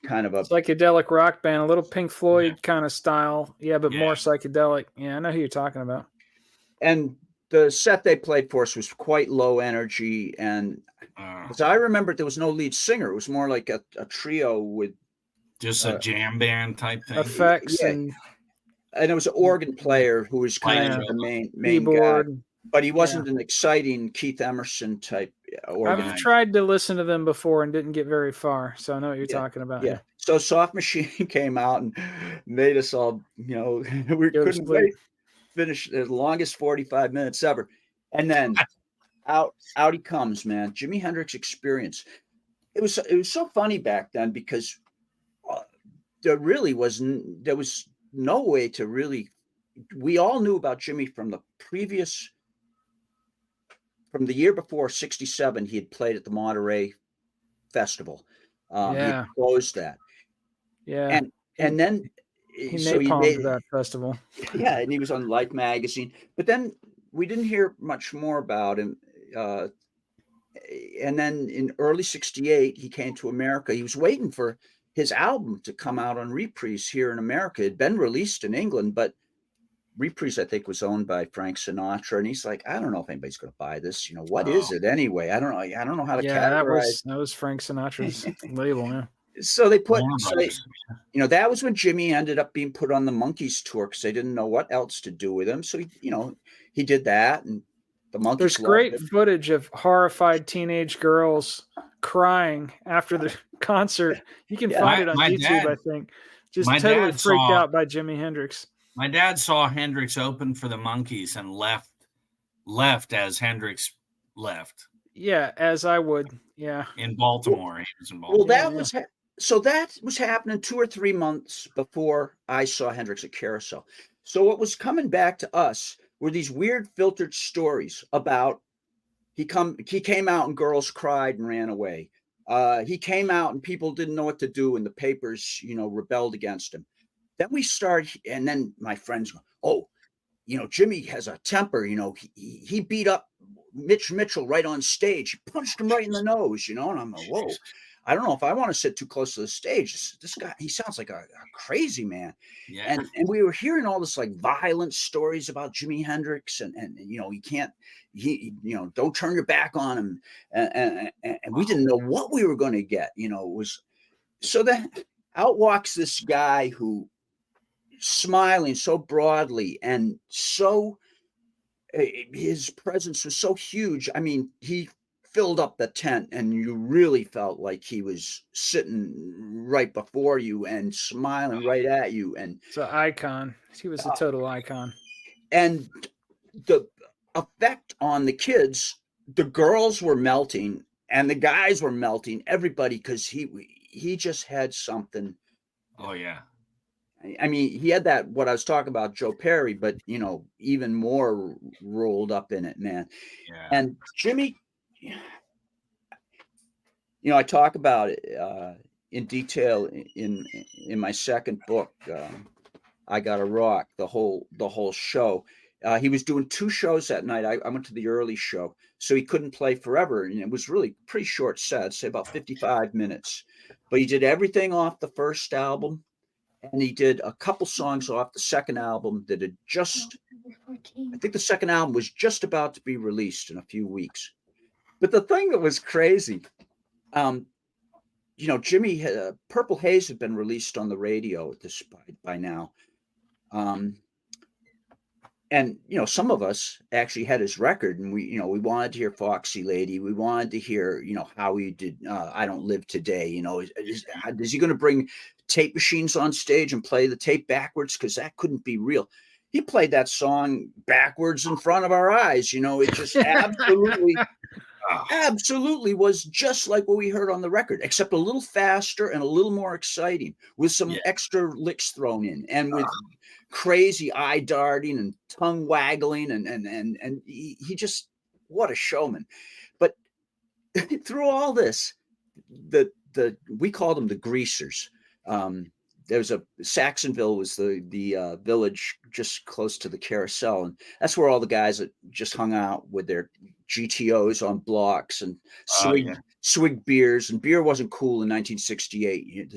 kind of a psychedelic rock band, a little Pink Floyd kind of style. Yeah, but more psychedelic. Yeah, I know who you're talking about. And the set they played for us was quite low energy. And as I remember, there was no lead singer. It was more like a trio with just a jam band type thing. Effects and it was an organ player who was kind of the main guy. But he wasn't an exciting Keith Emerson type organ. I've tried to listen to them before and didn't get very far, so I know what you're talking about. Yeah. So Soft Machine came out and made us all, we couldn't wait. Finish the longest 45 minutes ever. And then out he comes, man. Jimi Hendrix Experience. It was so funny back then because there was no way to really. We all knew about Jimmy from the year before, 67, he had played at the Monterey Festival. He had closed that. Yeah. And then he napalmed that festival. Yeah, and he was on Life magazine. But then we didn't hear much more about him. And then in early 68, he came to America. He was waiting for his album to come out on Reprise here in America. It had been released in England, but Reprise, I think, was owned by Frank Sinatra, and he's like, I don't know if anybody's going to buy this. What is it anyway? I don't know how to categorize. That was Frank Sinatra's label. Yeah. So they put, that was when Jimmy ended up being put on the Monkees tour because they didn't know what else to do with him. So he did that, and the Monkees. There's great footage of horrified teenage girls crying after the concert. You can find it on YouTube, I think. Just totally freaked out by Jimi Hendrix. My dad saw Hendrix open for the Monkees and left as Hendrix left. Yeah, as I would. Yeah. In Baltimore. He was in Baltimore. Well, that was happening 2 or 3 months before I saw Hendrix at Carousel. So what was coming back to us were these weird filtered stories about he came out and girls cried and ran away. He came out and people didn't know what to do and the papers, rebelled against him. Then we started, and then my friends go, oh, Jimmy has a temper. He beat up Mitch Mitchell right on stage. He punched him right in the nose, and I'm like, whoa. I don't know if I want to sit too close to the stage. This guy, he sounds like a crazy man. Yeah. And we were hearing all this like violent stories about Jimi Hendrix and don't turn your back on him. And we didn't know what we were going to get. It was so then out walks this guy who smiling so broadly and so his presence was so huge. I mean, he filled up the tent and you really felt like he was sitting right before you and smiling right at you. And it's an icon. He was a total icon. And the effect on the kids, the girls were melting and the guys were melting, everybody, because he just had something. Oh yeah. I mean, he had that, what I was talking about, Joe Perry, but even more rolled up in it, man. Yeah. And Jimmy, I talk about it in detail in my second book, I Gotta Rock, the whole show. He was doing 2 shows that night. I went to the early show, so he couldn't play forever, and it was really pretty short set, say about 55 minutes. But he did everything off the first album, and he did a couple songs off the second album that had I think the second album was just about to be released in a few weeks. But the thing that was crazy, Jimmy had Purple Haze had been released on the radio at this by now. And some of us actually had his record, and we wanted to hear Foxy Lady. We wanted to hear how he did I Don't Live Today. Is he going to bring tape machines on stage and play the tape backwards? Because that couldn't be real. He played that song backwards in front of our eyes. It just absolutely was just like what we heard on the record, except a little faster and a little more exciting, with some extra licks thrown in, and with crazy eye darting and tongue waggling, and he just, what a showman. But through all this, we called them the greasers. There's Saxonville was the village just close to the Carousel, and that's where all the guys that just hung out with their GTOs on blocks and swig beers. And beer wasn't cool in 1968.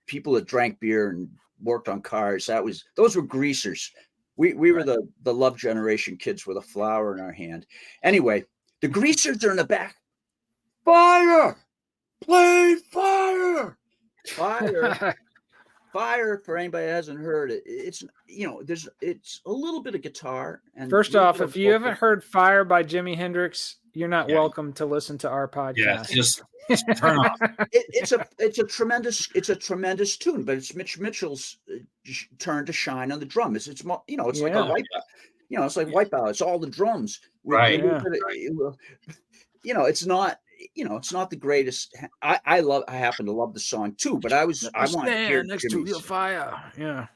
People that drank beer and worked on cars, those were greasers. We were the love generation kids with a flower in our hand. Anyway, the greasers are in the back. Fire! Play fire! Fire! Fire, for anybody that hasn't heard it, it's it's a little bit of guitar. And first off, if you haven't heard Fire by Jimi Hendrix, you're not welcome to listen to our podcast. Yeah, just turn off. It's a tremendous tune, but it's Mitch Mitchell's turn to shine on the drum. It's like a Wipeout. It's like Wipeout. It's all the drums. Right. It's not. It's not the greatest. I happen to love the song too, but I want to hear next to your fire. Yeah.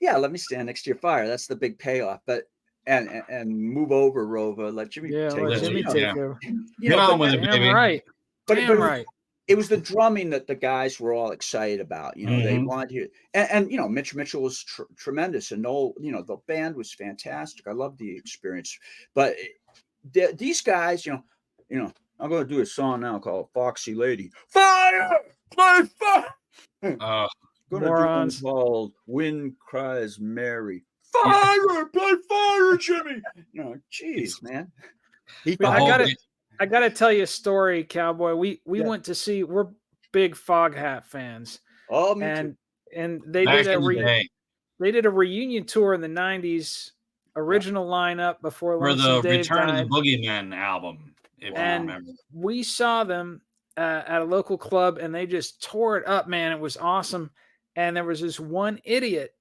Let me stand next to your fire. That's the big payoff. But and move over, Rova. Let Jimmy take over. Get on with it, baby. Right. But right. It was the drumming that the guys were all excited about. They wanted to hear, and Mitch Mitchell was tremendous, and the band was fantastic. I loved the experience. But these guys, I'm going to do a song now called Foxy Lady. Fire! Play fire! Morons. Do one called Wind Cries Mary. Fire! Play fire, Jimmy! Jeez, man. I gotta tell you a story, Cowboy. We went to see, we're big Fog Hat fans. Oh, me too. And they did a reunion tour in the 90s, original lineup before for Lonesome the Dave Return died. of the Boogeyman album. And we saw them at a local club, and they just tore it up, man. It was awesome. And there was this one idiot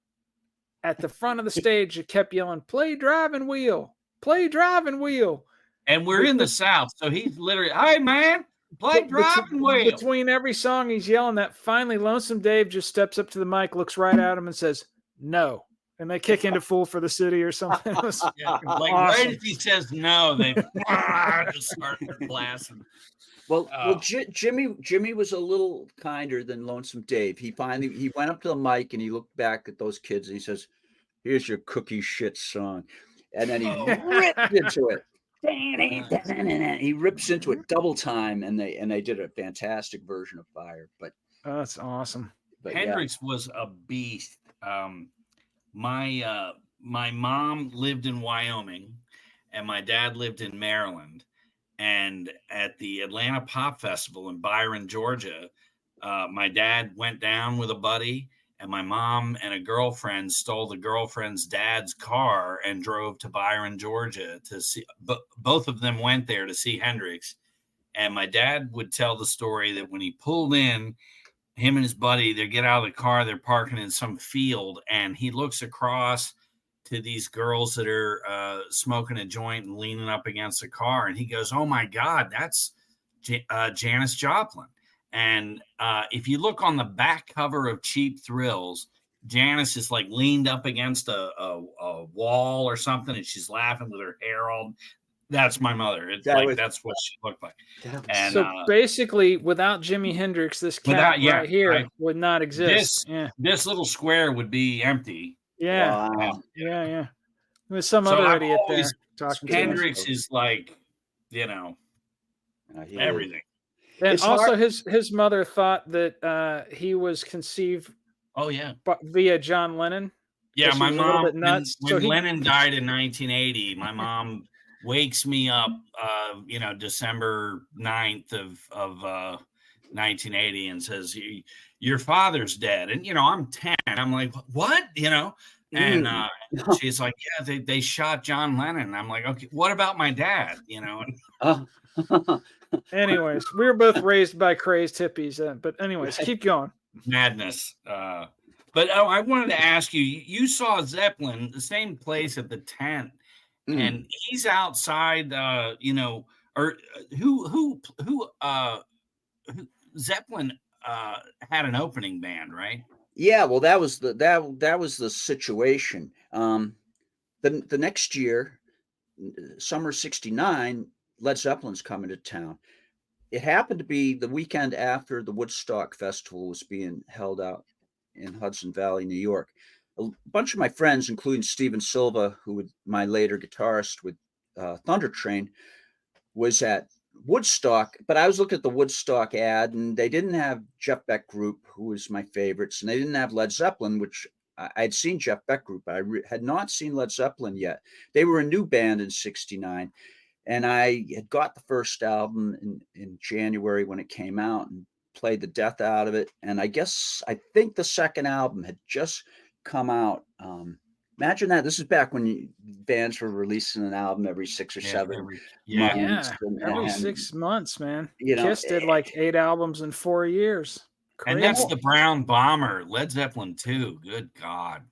at the front of the stage that kept yelling, "Play Driving Wheel, play Driving Wheel." And we're in the South, so he's literally, "Hey, man, play Driving Wheel." Between every song, he's yelling that. Finally, Lonesome Dave just steps up to the mic, looks right at him, and says, "No." And they kick into Fool for the City or something. Awesome. Right as he says no, they just start blasting. Well, Jimmy was a little kinder than Lonesome Dave. He went up to the mic and he looked back at those kids and he says, here's your cookie shit song. And then he ripped into it. He rips into it double time, and they did a fantastic version of Fire. But that's awesome. But Hendrix was a beast. My mom lived in Wyoming, and my dad lived in Maryland. And at the Atlanta Pop Festival in Byron, Georgia, my dad went down with a buddy, and my mom and a girlfriend stole the girlfriend's dad's car and drove to Byron, Georgia to see. But both of them went there to see Hendrix. And my dad would tell the story that when he pulled in, him and his buddy, they get out of the car, they're parking in some field, and he looks across to these girls that are smoking a joint and leaning up against the car, and he goes, "Oh my God, that's Janis Joplin." And if you look on the back cover of Cheap Thrills, Janis is like leaned up against a wall or something, and she's laughing with her hair all. That's my mother. It's that's what she looked like. And so basically, without Jimi Hendrix, this cat right here would not exist. This little square would be empty. Yeah. Wow. Yeah. There's some other idiot there talking. Hendrix is like, everything. And it's also his mother thought that he was conceived. Oh yeah. Via John Lennon. Yeah, my mom. When Lennon died in 1980, my mom wakes me up, December 9th of 1980 and says, "Your father's dead." And, I'm 10. I'm like, "What?" And she's like, "Yeah, they shot John Lennon." And I'm like, "Okay, what about my dad?" Anyways, we were both raised by crazed hippies. But anyways, keep going. Madness. But I wanted to ask you, you saw Zeppelin, the same place at the tent. And he's outside, or who Zeppelin had an opening band, right? Yeah, well, that was the situation. The next year, summer '69, Led Zeppelin's coming to town. It happened to be the weekend after the Woodstock Festival was being held out in Hudson Valley, New York. A bunch of my friends, including Steven Silva, who was my later guitarist with Thunder Train, was at Woodstock. But I was looking at the Woodstock ad, and they didn't have Jeff Beck Group, who was my favorites, and they didn't have Led Zeppelin, which I'd seen Jeff Beck Group, but I had not seen Led Zeppelin yet. They were a new band in '69, and I had got the first album in January when it came out and played the death out of it. And I think the second album had just come out. Imagine that. This is back when bands were releasing an album every 6 or 7 months. Yeah, every 6 months, man. Kiss did like 8 albums in 4 years. Crazy. And that's the Brown Bomber, Led Zeppelin 2. Good God.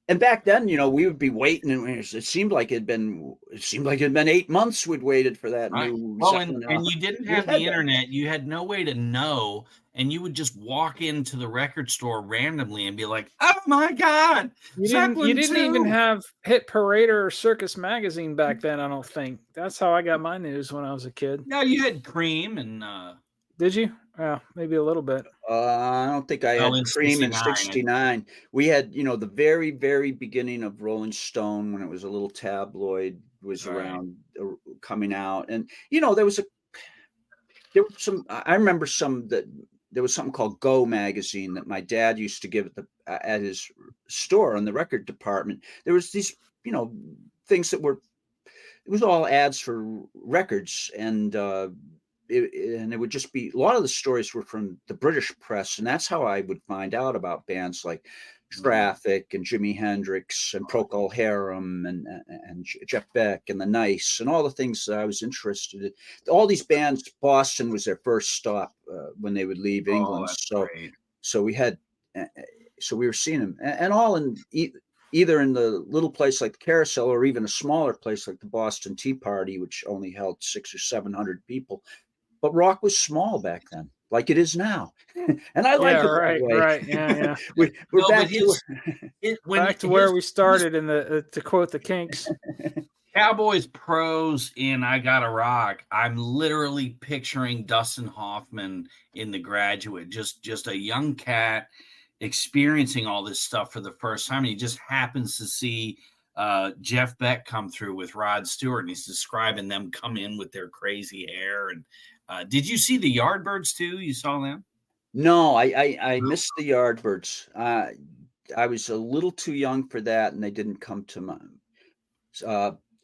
And back then, we would be waiting, and it seemed like it'd been 8 months we'd waited for that new. Well, and you didn't have the internet. You had no way to know, and you would just walk into the record store randomly and be like, "Oh my God!" You didn't even have Hit Parader or Circus Magazine back then. I don't think that's how I got my news when I was a kid. No, you had Cream and. Did you? Well, maybe a little bit. I don't think I had Cream in '69. We had, the very, very beginning of Rolling Stone, when it was a little tabloid, was around coming out. And, there was some, I remember there was something called Go magazine that my dad used to give at his store on the record department. There was these, things that it was all ads for records, and it would just be, a lot of the stories were from the British press, and that's how I would find out about bands like Traffic and Jimi Hendrix and Procol Harum and Jeff Beck and the Nice and all the things that I was interested in. All these bands, Boston was their first stop when they would leave England. So we were seeing them, and all in either in the little place like the Carousel, or even a smaller place like the Boston Tea Party, which only held 600 or 700 people. But rock was small back then, like it is now, and I like it that way. Right, yeah. We're back to where we started in to quote the Kinks. Cowboys pros in I Gotta Rock. I'm literally picturing Dustin Hoffman in The Graduate, just a young cat, experiencing all this stuff for the first time. And he just happens to see Jeff Beck come through with Rod Stewart, and he's describing them come in with their crazy hair. And did you see the Yardbirds too? You saw them? No, I missed the Yardbirds. I was a little too young for that, and they didn't come to mind.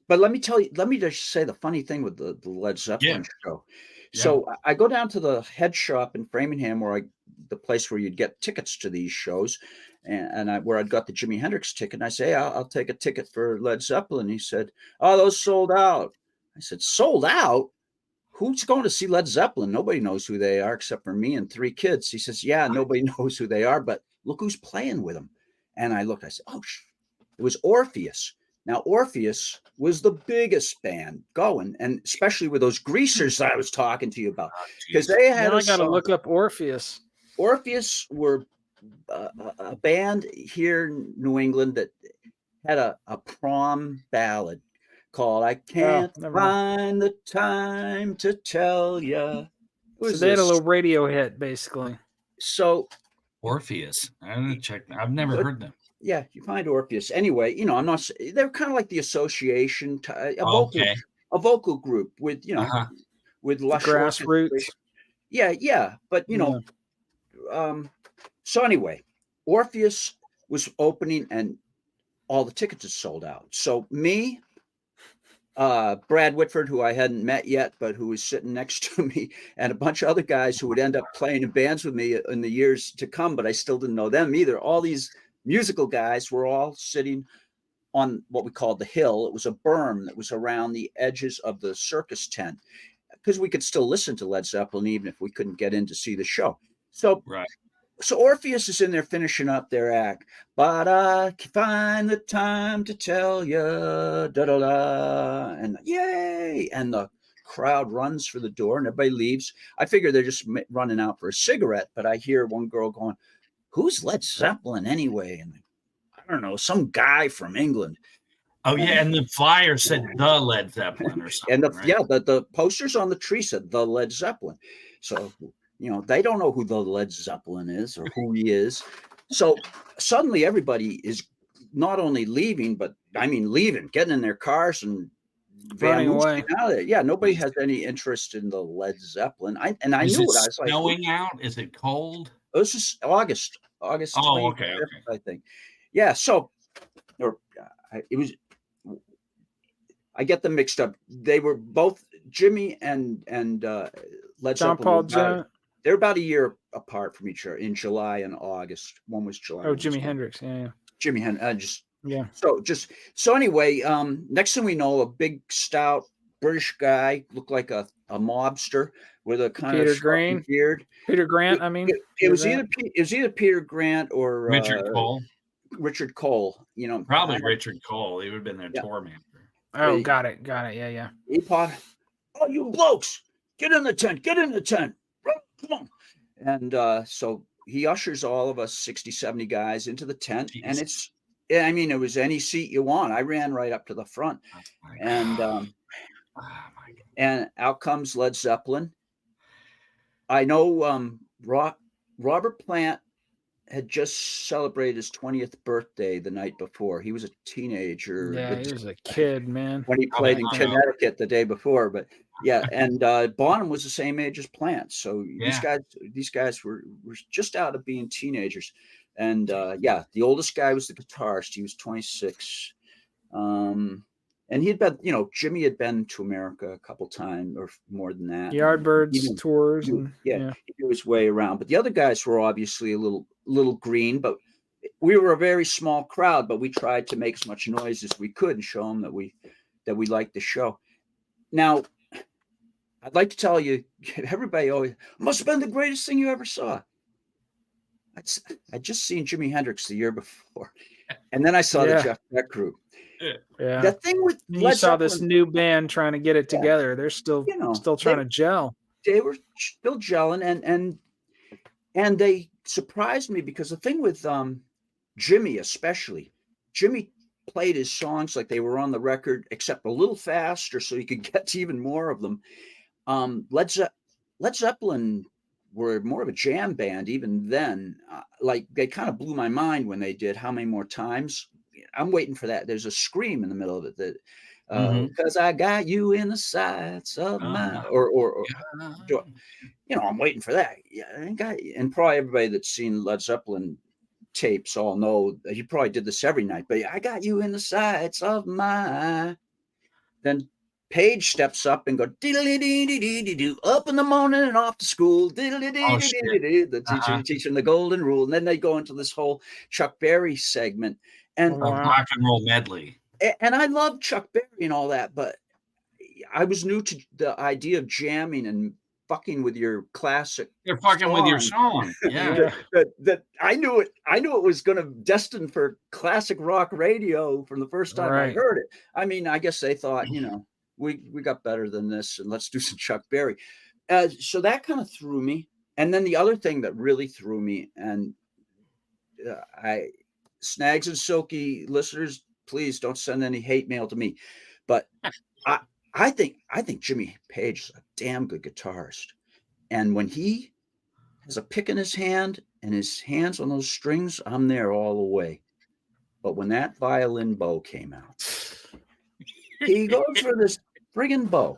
But let me just say the funny thing with the Led Zeppelin show. Yeah. So I go down to the head shop in Framingham, the place where you'd get tickets to these shows, where I'd got the Jimi Hendrix ticket. And I say, I'll take a ticket for Led Zeppelin. He said, oh, those sold out. I said, sold out? Who's going to see Led Zeppelin? Nobody knows who they are except for me and 3 kids. He says, yeah, nobody knows who they are, but look who's playing with them. And I looked, I said, oh, it was Orpheus. Now, Orpheus was the biggest band going, and especially with those greasers that I was talking to you about, because they had. Now I got to look up Orpheus. Orpheus were a band here in New England that had a prom ballad called "I Can't Find the Time to Tell Ya." So they had a little radio hit, basically. So Orpheus, I'm gonna check. I've never heard them. Yeah, you find Orpheus. Anyway, I'm not. They're kind of like the Association, a vocal group with with lush grassroots. Yeah, but so anyway, Orpheus was opening, and all the tickets had sold out. So me, Brad Whitford, who I hadn't met yet, but who was sitting next to me, and a bunch of other guys who would end up playing in bands with me in the years to come, but I still didn't know them either. All these musical guys were all sitting on what we called the hill. It was a berm that was around the edges of the circus tent, because we could still listen to Led Zeppelin even if we couldn't get in to see the show. So Orpheus is in there finishing up their act. But I can find the time to tell you, da da da, and yay! And the crowd runs for the door, and everybody leaves. I figure they're just running out for a cigarette, but I hear one girl going, "Who's Led Zeppelin anyway?" And I don't know, some guy from England. Oh yeah, and the flyer said the Led Zeppelin or something. And the posters on the tree said the Led Zeppelin. So they don't know who the Led Zeppelin is or who he is. So suddenly everybody is not only leaving, but leaving, getting in their cars and running away out of there. Yeah, nobody has any interest in the Led Zeppelin. I knew it. I was like, snowing out? Is it cold? It was just August. Oh, okay. I think. Yeah. So, it was. I get them mixed up. They were both Jimmy and Led Zeppelin. They're about a year apart from each other in July and August. One was July. Oh, Jimi Hendrix. Yeah. Jimi Hendrix. So anyway, next thing we know, a big stout British guy looked like a mobster with a kind of beard. Peter Grant. It was either Peter Grant or Richard Cole. Richard Cole. Probably Richard Cole. He would have been their tour manager. Oh, got it. Yeah. He oh, you blokes, get in the tent. Come on. And so he ushers all of us 60, 70 guys into the tent. Jeez. And it was any seat you want. I ran right up to the front. And out comes Led Zeppelin. I know Robert Plant had just celebrated his 20th birthday the night before. He was a teenager. Yeah, he was a kid, man. When he played in Connecticut the day before. But yeah, and Bonham was the same age as Plant. So these guys were just out of being teenagers. And the oldest guy was the guitarist. He was 26. And he had been, Jimmy had been to America a couple times or more than that. Yardbirds tours. He knew his way around. But the other guys were obviously a little green, but we were a very small crowd, but we tried to make as much noise as we could and show them that we liked the show. Now, I'd like to tell you, everybody always must have been the greatest thing you ever saw. I'd just seen Jimi Hendrix the year before. And then I saw the Jeff Beck group. Yeah. The thing with you saw this new band trying to get it together. They're still trying to gel. They were still gelling, and they surprised me because the thing with Jimmy especially, Jimmy played his songs like they were on the record, except a little faster so you could get to even more of them. Led Zeppelin were more of a jam band even then. Like they kind of blew my mind when they did How Many More Times. I'm waiting for that. There's a scream in the middle of it that because I got you in the sights of my or I'm waiting for that. Yeah, and probably everybody that's seen Led Zeppelin tapes all know that he probably did this every night. But I got you in the sights of my. Then Page steps up and go diddly dee dee dee doo up in the morning and off to school. Diddly dee dee dee. The teacher teaching the golden rule, and then they go into this whole Chuck Berry segment and rock and roll medley. And I love Chuck Berry and all that, but I was new to the idea of jamming and fucking with your classic. You're fucking with your song. Yeah. that I knew it. I knew it was going to destined for classic rock radio from the first time I heard it. I mean, I guess they thought, we got better than this, and let's do some Chuck Berry. So that kind of threw me. And then the other thing that really threw me, and Snags and Silky listeners, please don't send any hate mail to me, but I think Jimmy Page is a damn good guitarist. And when he has a pick in his hand and his hands on those strings, I'm there all the way. But when that violin bow came out, he goes for this friggin' bow.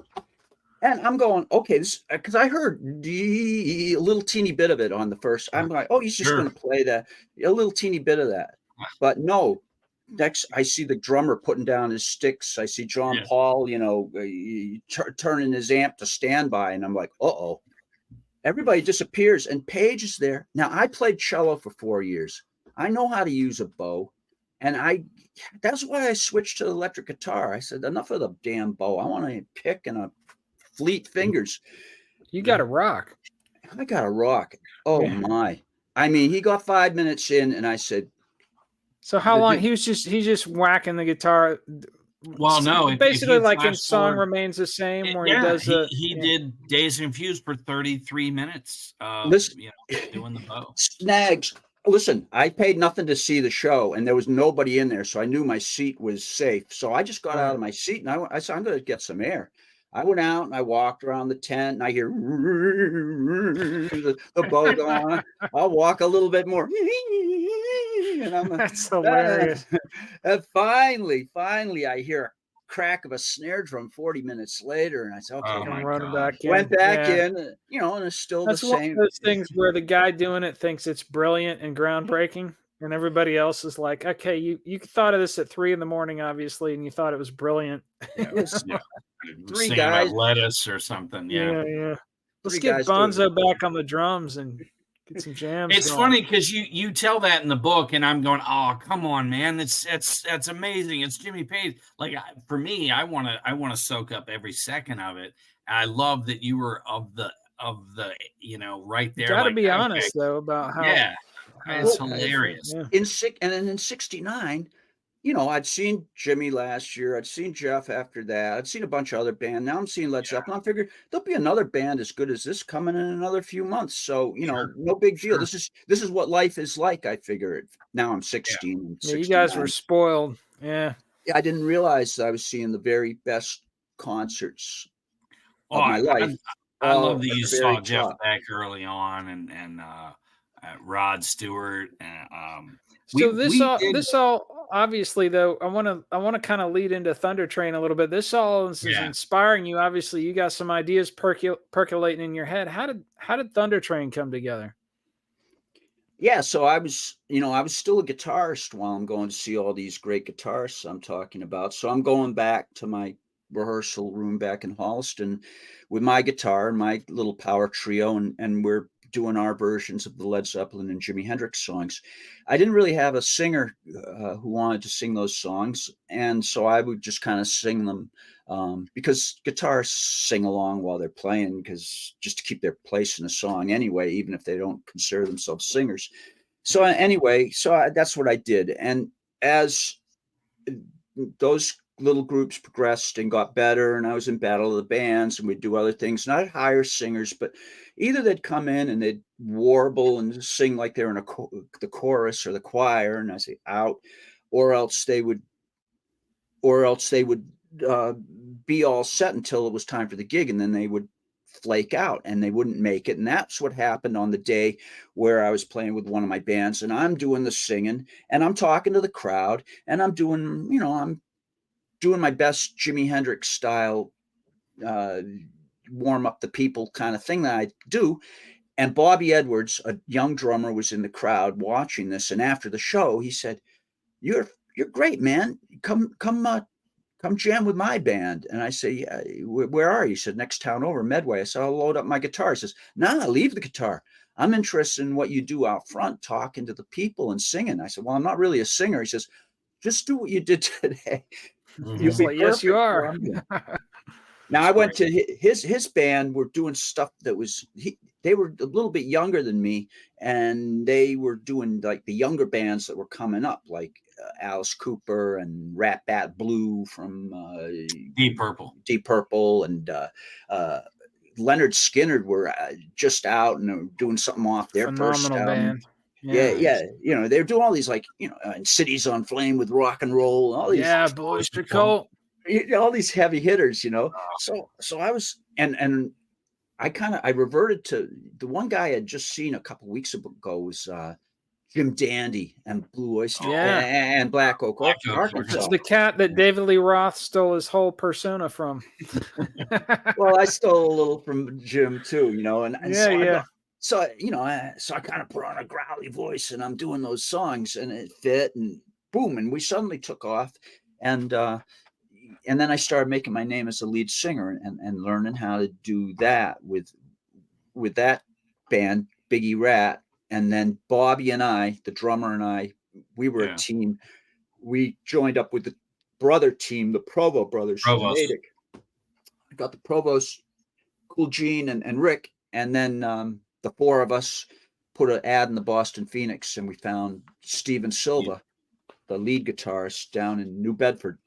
And I'm going, okay, this because I heard a little teeny bit of it on the first. I'm like, oh, he's just going to play that, a little teeny bit of that. But no, next I see the drummer putting down his sticks. I see John Paul, turning his amp to standby, and I'm like, uh-oh. Everybody disappears, and Page is there. Now, I played cello for 4 years. I know how to use a bow, and that's why I switched to electric guitar. I said, enough of the damn bow. I want to pick and a fleet fingers. You got to rock. I got to rock. Oh, my. I mean, he got 5 minutes in, and I said, so how long he's just whacking the guitar? Well, no, basically like in Song Remains the Same, where he does he did Dazed and Confused for 33 minutes. Doing the bow. Snags. Listen, I paid nothing to see the show, and there was nobody in there, so I knew my seat was safe. So I just got out of my seat, and I said, I'm going to get some air. I went out and I walked around the tent, and I hear the bow go on. I'll walk a little bit more. And that's hilarious. And finally, I hear a crack of a snare drum 40 minutes later, and I said, okay, I'm running back in. Went back in, and it's still that's the same. One of those things where the guy doing it thinks it's brilliant and groundbreaking, and everybody else is like, okay, you thought of this at 3 a.m, obviously, and you thought it was brilliant. Three guys, lettuce or something. Yeah. Let's get Bonzo back on the drums and get some jams. It's funny because you tell that in the book, and I'm going, oh, come on, man, that's amazing. It's Jimmy Page. Like for me, I want to soak up every second of it. I love that you were of the right there. You got to be honest though about how. Yeah, it's hilarious. Yeah. In '69. I'd seen Jimmy last year. I'd seen Jeff after that. I'd seen a bunch of other bands. Now I'm seeing Led Zeppelin. I figured there'll be another band as good as this coming in another few months. So, no big deal. This is what life is like. I figured. Now I'm 16. Yeah, you guys were spoiled. Yeah. Yeah, I didn't realize that I was seeing the very best concerts of my life. I love that you saw Jeff Beck early on and Rod Stewart. So this all obviously though I want to kind of lead into Thunder Train a little bit. This all is inspiring you. Obviously, you got some ideas percolating in your head. How did Thunder Train come together? Yeah, so I was still a guitarist while I'm going to see all these great guitarists I'm talking about. So I'm going back to my rehearsal room back in Holliston with my guitar and my little power trio, and we're doing our versions of the Led Zeppelin and Jimi Hendrix songs. I didn't really have a singer who wanted to sing those songs, and so I would just kind of sing them because guitarists sing along while they're playing, because just to keep their place in a song anyway, even if they don't consider themselves singers. So anyway, that's what I did, and as those little groups progressed and got better, and I was in Battle of the Bands, and we'd do other things, and I'd hire singers, but either they'd come in and they'd warble and sing like they're in the chorus or the choir, and I say out, or else they would be all set until it was time for the gig, and then they would flake out and they wouldn't make it. And that's what happened on the day where I was playing with one of my bands, and I'm doing the singing and I'm talking to the crowd and I'm doing my best Jimi Hendrix style warm up the people kind of thing that I do. And Bobby Edwards, a young drummer, was in the crowd watching this. And after the show, he said, You're great, man. Come jam with my band. And I say, yeah, where are you? He said, next town over, Medway. I said, I'll load up my guitar. He says, nah, leave the guitar. I'm interested in what you do out front, talking to the people and singing. I said, well, I'm not really a singer. He says, just do what you did today. You'll be like, yes, you are. Now I went to his band. Were doing stuff that was they were a little bit younger than me, and they were doing like the younger bands that were coming up, like Alice Cooper and Rat Bat Blue from Deep Purple, and Leonard Skinner were just out and doing something off their first album. Band. Yeah. You know, they're doing all these and Cities on Flame with Rock and Roll, all these Oyster Cult. All these heavy hitters, So I was, and I reverted to the one guy I had just seen a couple of weeks ago was Jim Dandy and Blue Oyster and Black Oak, Arkansas. It's the cat that David Lee Roth stole his whole persona from. Well, I stole a little from Jim too, So I kind of put on a growly voice and I'm doing those songs and it fit and boom, and we suddenly took off, and then I started making my name as a lead singer and learning how to do that with that band, Biggie Rat. And then Bobby and I, the drummer and I, we were a team. We joined up with the brother team, the Provo brothers. I got the Provost, Cool Gene and Rick. And then the four of us put an ad in the Boston Phoenix, and we found Steven Silva, the lead guitarist, down in New Bedford.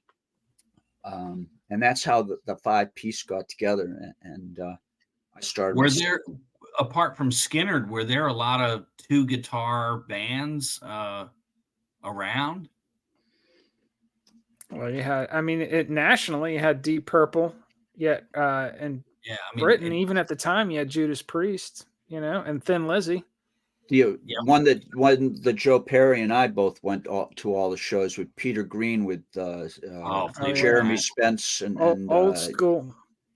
And that's how the 5-piece got together. And I started. Apart from Skinner, were there a lot of 2-guitar bands around? Well, nationally, you had Deep Purple, and Britain, even at the time, you had Judas Priest, and Thin Lizzy. One that Joe Perry and I both went to all the shows with Peter Green, with Jeremy Spence and old school.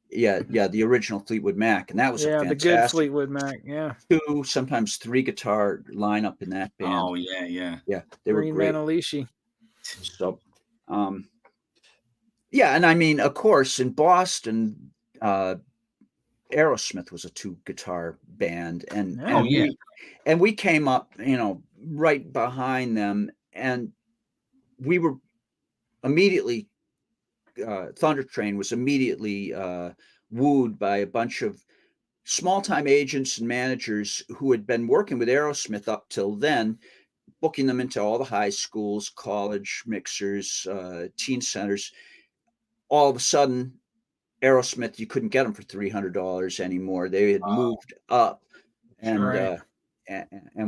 Yeah, the original Fleetwood Mac, and that was a fantastic, the good Fleetwood Mac, 2, sometimes 3 guitar lineup in that band. Oh yeah, they were great. Manalishi. So, and I mean, of course, in Boston, Aerosmith was a 2-guitar band, and we came up, right behind them, and we were immediately. Thunder Train was immediately wooed by a bunch of small-time agents and managers who had been working with Aerosmith up till then, booking them into all the high schools, college mixers, teen centers. All of a sudden, Aerosmith, you couldn't get them for $300 anymore. They had moved up and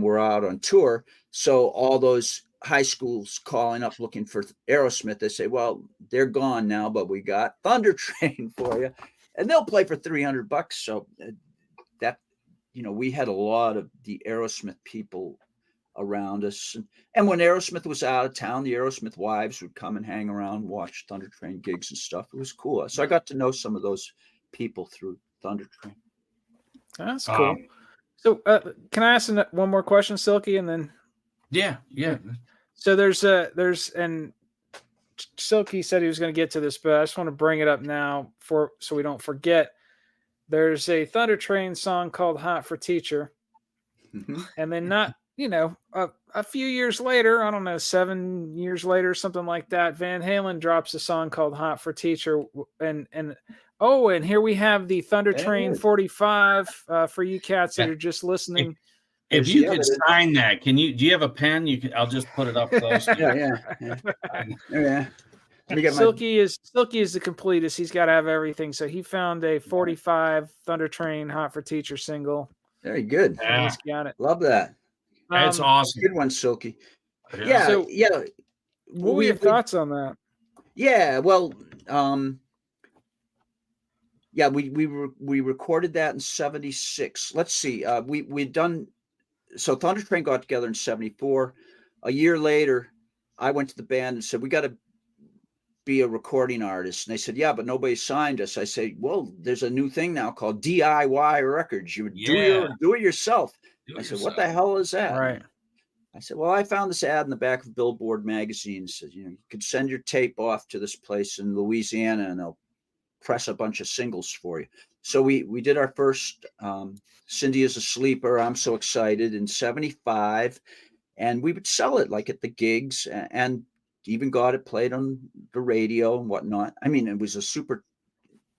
were out on tour. So all those high schools calling up looking for Aerosmith, they say, well, they're gone now, but we got Thunder Train for you, and they'll play for $300. So that, we had a lot of the Aerosmith people around us, and when Aerosmith was out of town, the Aerosmith wives would come and hang around, watch Thunder Train gigs and stuff. It was cool. So I got to know some of those people through Thunder Train. That's cool. So can I ask one more question, Silky, and then yeah. So and Silky said he was going to get to this, but I just want to bring it up now so we don't forget. There's a Thunder Train song called "Hot for Teacher," and then a few years later, I don't know, 7 years later, something like that, Van Halen drops a song called "Hot for Teacher," and here we have the Thunder Train 45 for you cats that are just listening. If you could sign that, do you have a pen? I'll just put it up close. Yeah. Silky is the completest. He's got to have everything. So he found a 45 Thunder Train Hot for Teacher single. Very good. He's got it. Love that. That's awesome. Good one, Silky. Yeah. So, what were your thoughts on that? Yeah. Well, Yeah, we recorded that in 76. Let's see. We'd done, so Thunder Train got together in 74. A year later, I went to the band and said, we got to be a recording artist. And they said, yeah, but nobody signed us. I said, well, there's a new thing now called DIY records. You would do it yourself. I said, what the hell is that? Right. I said, well, I found this ad in the back of Billboard magazine. It said, you could send your tape off to this place in Louisiana and they'll press a bunch of singles for you. So we did our first Cindy is a Sleeper, I'm So Excited in 75. And we would sell it like at the gigs and even got it played on the radio and whatnot. I mean, it was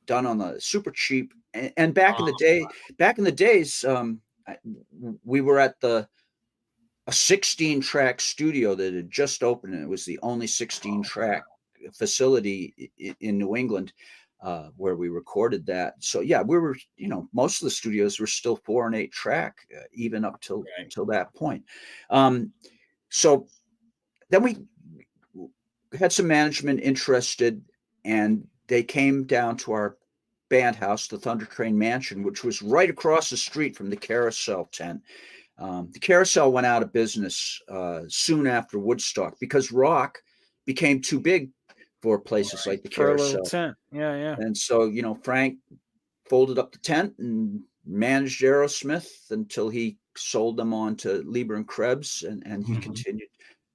done on the super cheap. And back in the days, we were at a 16-track studio that had just opened, and it was the only 16-track facility in New England where we recorded that. So yeah, we were, most of the studios were still 4 and 8 track, even up till that point. So then we had some management interested, and they came down to our band house, the Thunder Train Mansion, which was right across the street from the Carousel tent. The Carousel went out of business soon after Woodstock because rock became too big for places like the Carousel. For a little tent. Yeah. And so, Frank folded up the tent and managed Aerosmith until he sold them on to Lieber and Krebs, and he continued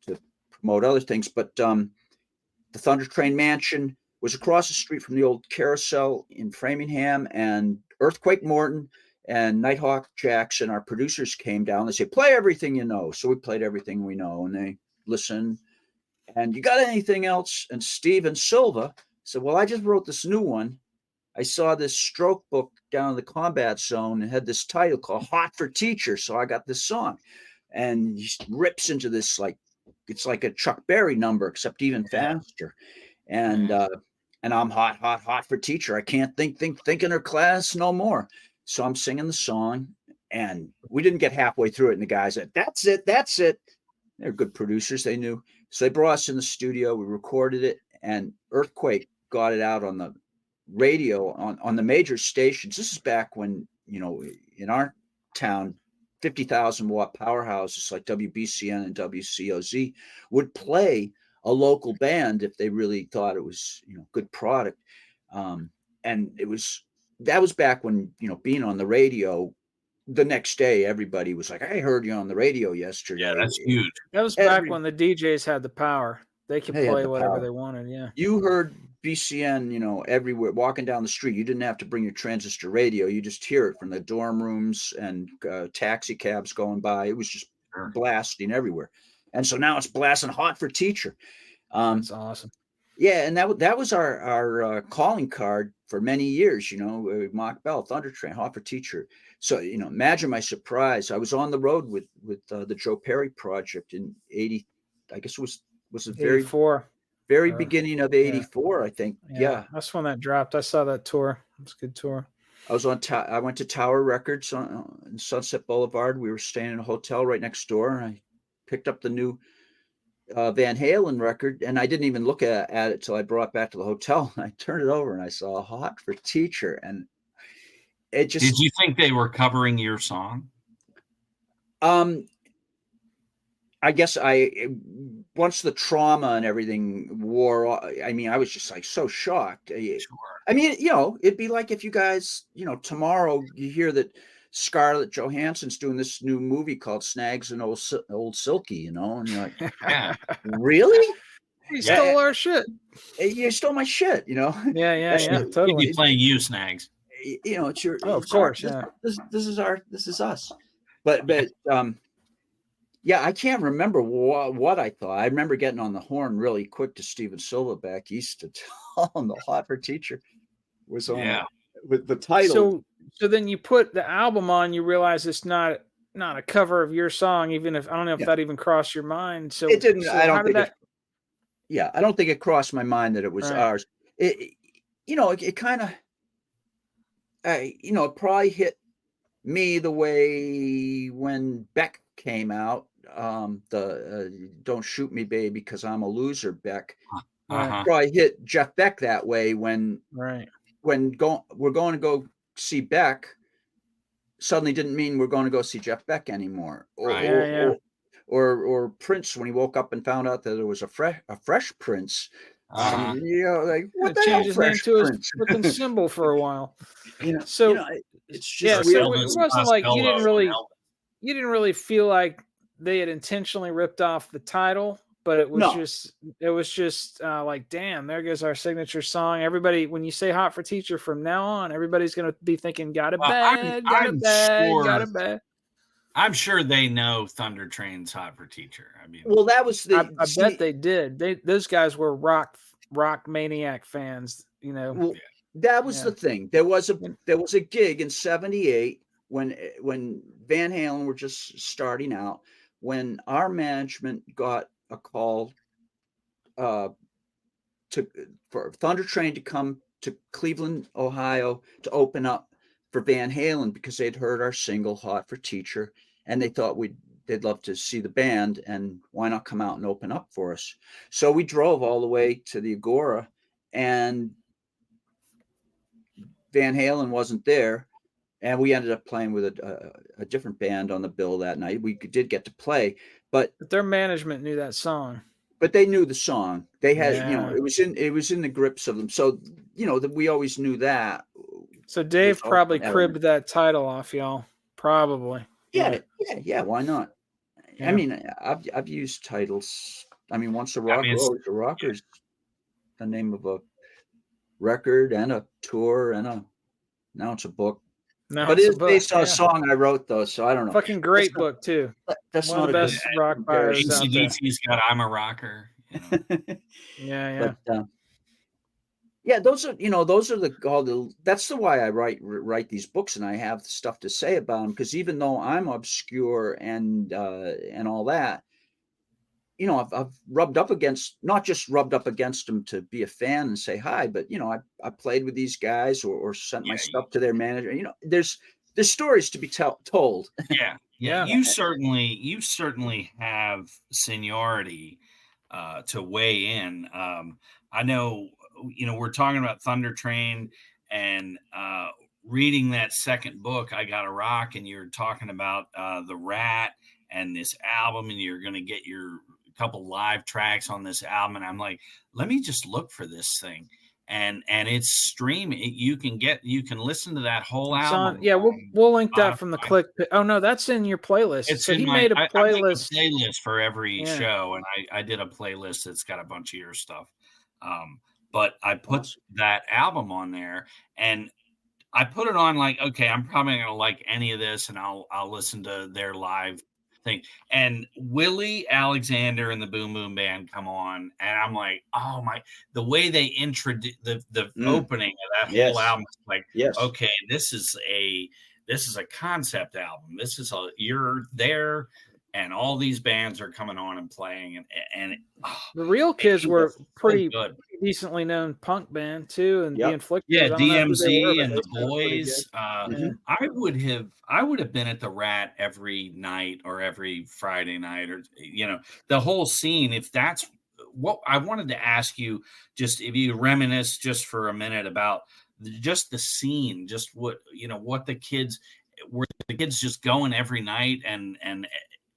to promote other things. But the Thunder Train Mansion was across the street from the old Carousel in Framingham, and Earthquake Morton and Nighthawk Jackson, our producers, came down. They said, play everything you know. So we played everything we know, and they listened. And you got anything else? And Steven Silva said, well, I just wrote this new one. I saw this stroke book down in the combat zone and had this title called Hot for Teacher. So I got this song. And he rips into this, it's like a Chuck Berry number, except even faster. And I'm hot for teacher. I can't think in her class no more. So I'm singing the song, and we didn't get halfway through it. And the guys said, that's it. They're good producers. They knew. So they brought us in the studio. We recorded it, and Earthquake got it out on the radio on the major stations. This is back when, in our town, 50,000 watt powerhouses like WBCN and WCOZ would play a local band if they really thought it was, good product. And that was back when, being on the radio, the next day, everybody was like, I heard you on the radio yesterday. Yeah, that's huge. That was back when the DJs had the power. They could play whatever they wanted. Yeah. You heard BCN, everywhere, walking down the street. You didn't have to bring your transistor radio. You just hear it from the dorm rooms and taxi cabs going by. It was just blasting everywhere. And so now it's blasting Hot for Teacher. That's awesome. Yeah, and that was our calling card for many years, Mach Bell, Thunder Train, Hot for Teacher. So, imagine my surprise. I was on the road with the Joe Perry project in 80, I guess it was the very beginning of 84, I think. Yeah. That's when that dropped. I saw that tour. It was a good tour. I went to Tower Records on Sunset Boulevard. We were staying in a hotel right next door, and I picked up the new Van Halen record, and I didn't even look at it till I brought it back to the hotel. I turned it over and I saw Hot for Teacher, and it just. Did you think they were covering your song? I guess once the trauma and everything wore off, I was just so shocked. Sure. It'd be like if you guys, tomorrow you hear that Scarlett Johansson's doing this new movie called Snags and Old Silky, and you're like, yeah, really? You stole our shit. You stole my shit, Yeah, totally. He'd be playing you, Snags. It's your. Oh, of course, yeah. This is us, but yeah, I can't remember what I thought. I remember getting on the horn really quick to Steven Silva back east to tell him the Hot for Teacher was on with the title. So then you put the album on, you realize it's not a cover of your song, even if I don't know if that even crossed your mind. So it didn't. I don't think it crossed my mind that it was ours. It kind of, it probably hit me the way when Beck came out. The Don't Shoot Me Baby Because I'm a Loser, Beck. Probably hit Jeff Beck that way when we're going to go see Beck suddenly didn't mean we're going to go see Jeff Beck anymore. Right. Or Prince when he woke up and found out that there was a fresh Prince. Like what the hell, change his name to his Prince? freaking symbol for a while. So it's just so weird. it wasn't like you didn't really feel like they had intentionally ripped off the title, but it was just like, damn, there goes our signature song. Everybody, when you say "Hot for Teacher" from now on, everybody's gonna be thinking, "Got it bad, got it bad." I'm sure they know Thunder Train's "Hot for Teacher." I mean, well, that was I bet they did. Those guys were rock maniac fans, Well, that was the thing. There was a gig in '78 when Van Halen were just starting out, when our management got a call for Thunder Train to come to Cleveland, Ohio to open up for Van Halen because they'd heard our single "Hot for Teacher" and they thought they'd love to see the band, and why not come out and open up for us? So we drove all the way to the Agora, and Van Halen wasn't there, and we ended up playing with a different band on the bill that night. We did get to play, but their management knew that song. But they knew the song. They had, it was in the grips of them. So, that we always knew that. So Dave probably cribbed that title off y'all. Probably. Yeah. Why not? Yeah. I mean, I've used titles. I mean, Once a Rocker, Always a Rocker is the name of a record and a tour and now it's a book. But it's based on a song I wrote, though, so I don't know. Fucking great book too. That's one of the best rock bios out there. ACDC's got "I'm a Rocker." Yeah. But, those are that's the why I write these books, and I have stuff to say about them, because even though I'm obscure and all that, I've not just rubbed up against them to be a fan and say hi, but I played with these guys or sent my stuff to their manager. There's stories to be told. Yeah. You certainly have seniority to weigh in. I know, we're talking about Thunder Train and reading that second book, I Got a Rock, and you're talking about the Rat and this album, and you're going to get your couple live tracks on this album. And I'm like, let me just look for this thing. And it's streaming. You can listen to that whole album. We'll link that from the click. Oh no, that's in your playlist. So he made a playlist. I make a playlist for every show, and I did a playlist that's got a bunch of your stuff. But I put that album on there, and I put it on like, okay, I'm probably not gonna like any of this, and I'll listen to their live thing. And Willie Alexander and the Boom Boom Band come on, and I'm like, oh my! The way they introduce the opening of that whole album, like, okay, this is a concept album. This is you're there, and all these bands are coming on and playing, and the Real Kids were pretty decently known punk band too, and the Inflictors. DMZ and the Boys. I would have been at the Rat every night or every Friday night, or the whole scene. If that's what I wanted to ask you, just if you reminisce just for a minute about just the scene, just what the kids were. The kids just going every night, and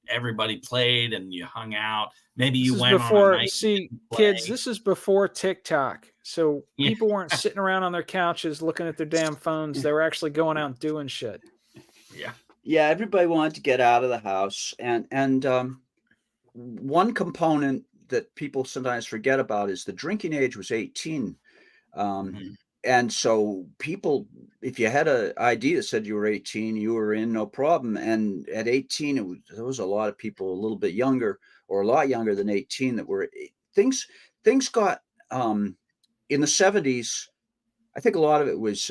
everybody played, and you hung out. Maybe you went on a night. See, kids, this is before TikTok. So people weren't sitting around on their couches looking at their damn phones. They were actually going out and doing shit. Yeah, everybody wanted to get out of the house. And one component that people sometimes forget about is the drinking age was 18. And so people, if you had an ID that said you were 18, you were in, no problem. And at 18, there was a lot of people a little bit younger or a lot younger than 18 that were things got in the 70s. I think a lot of it was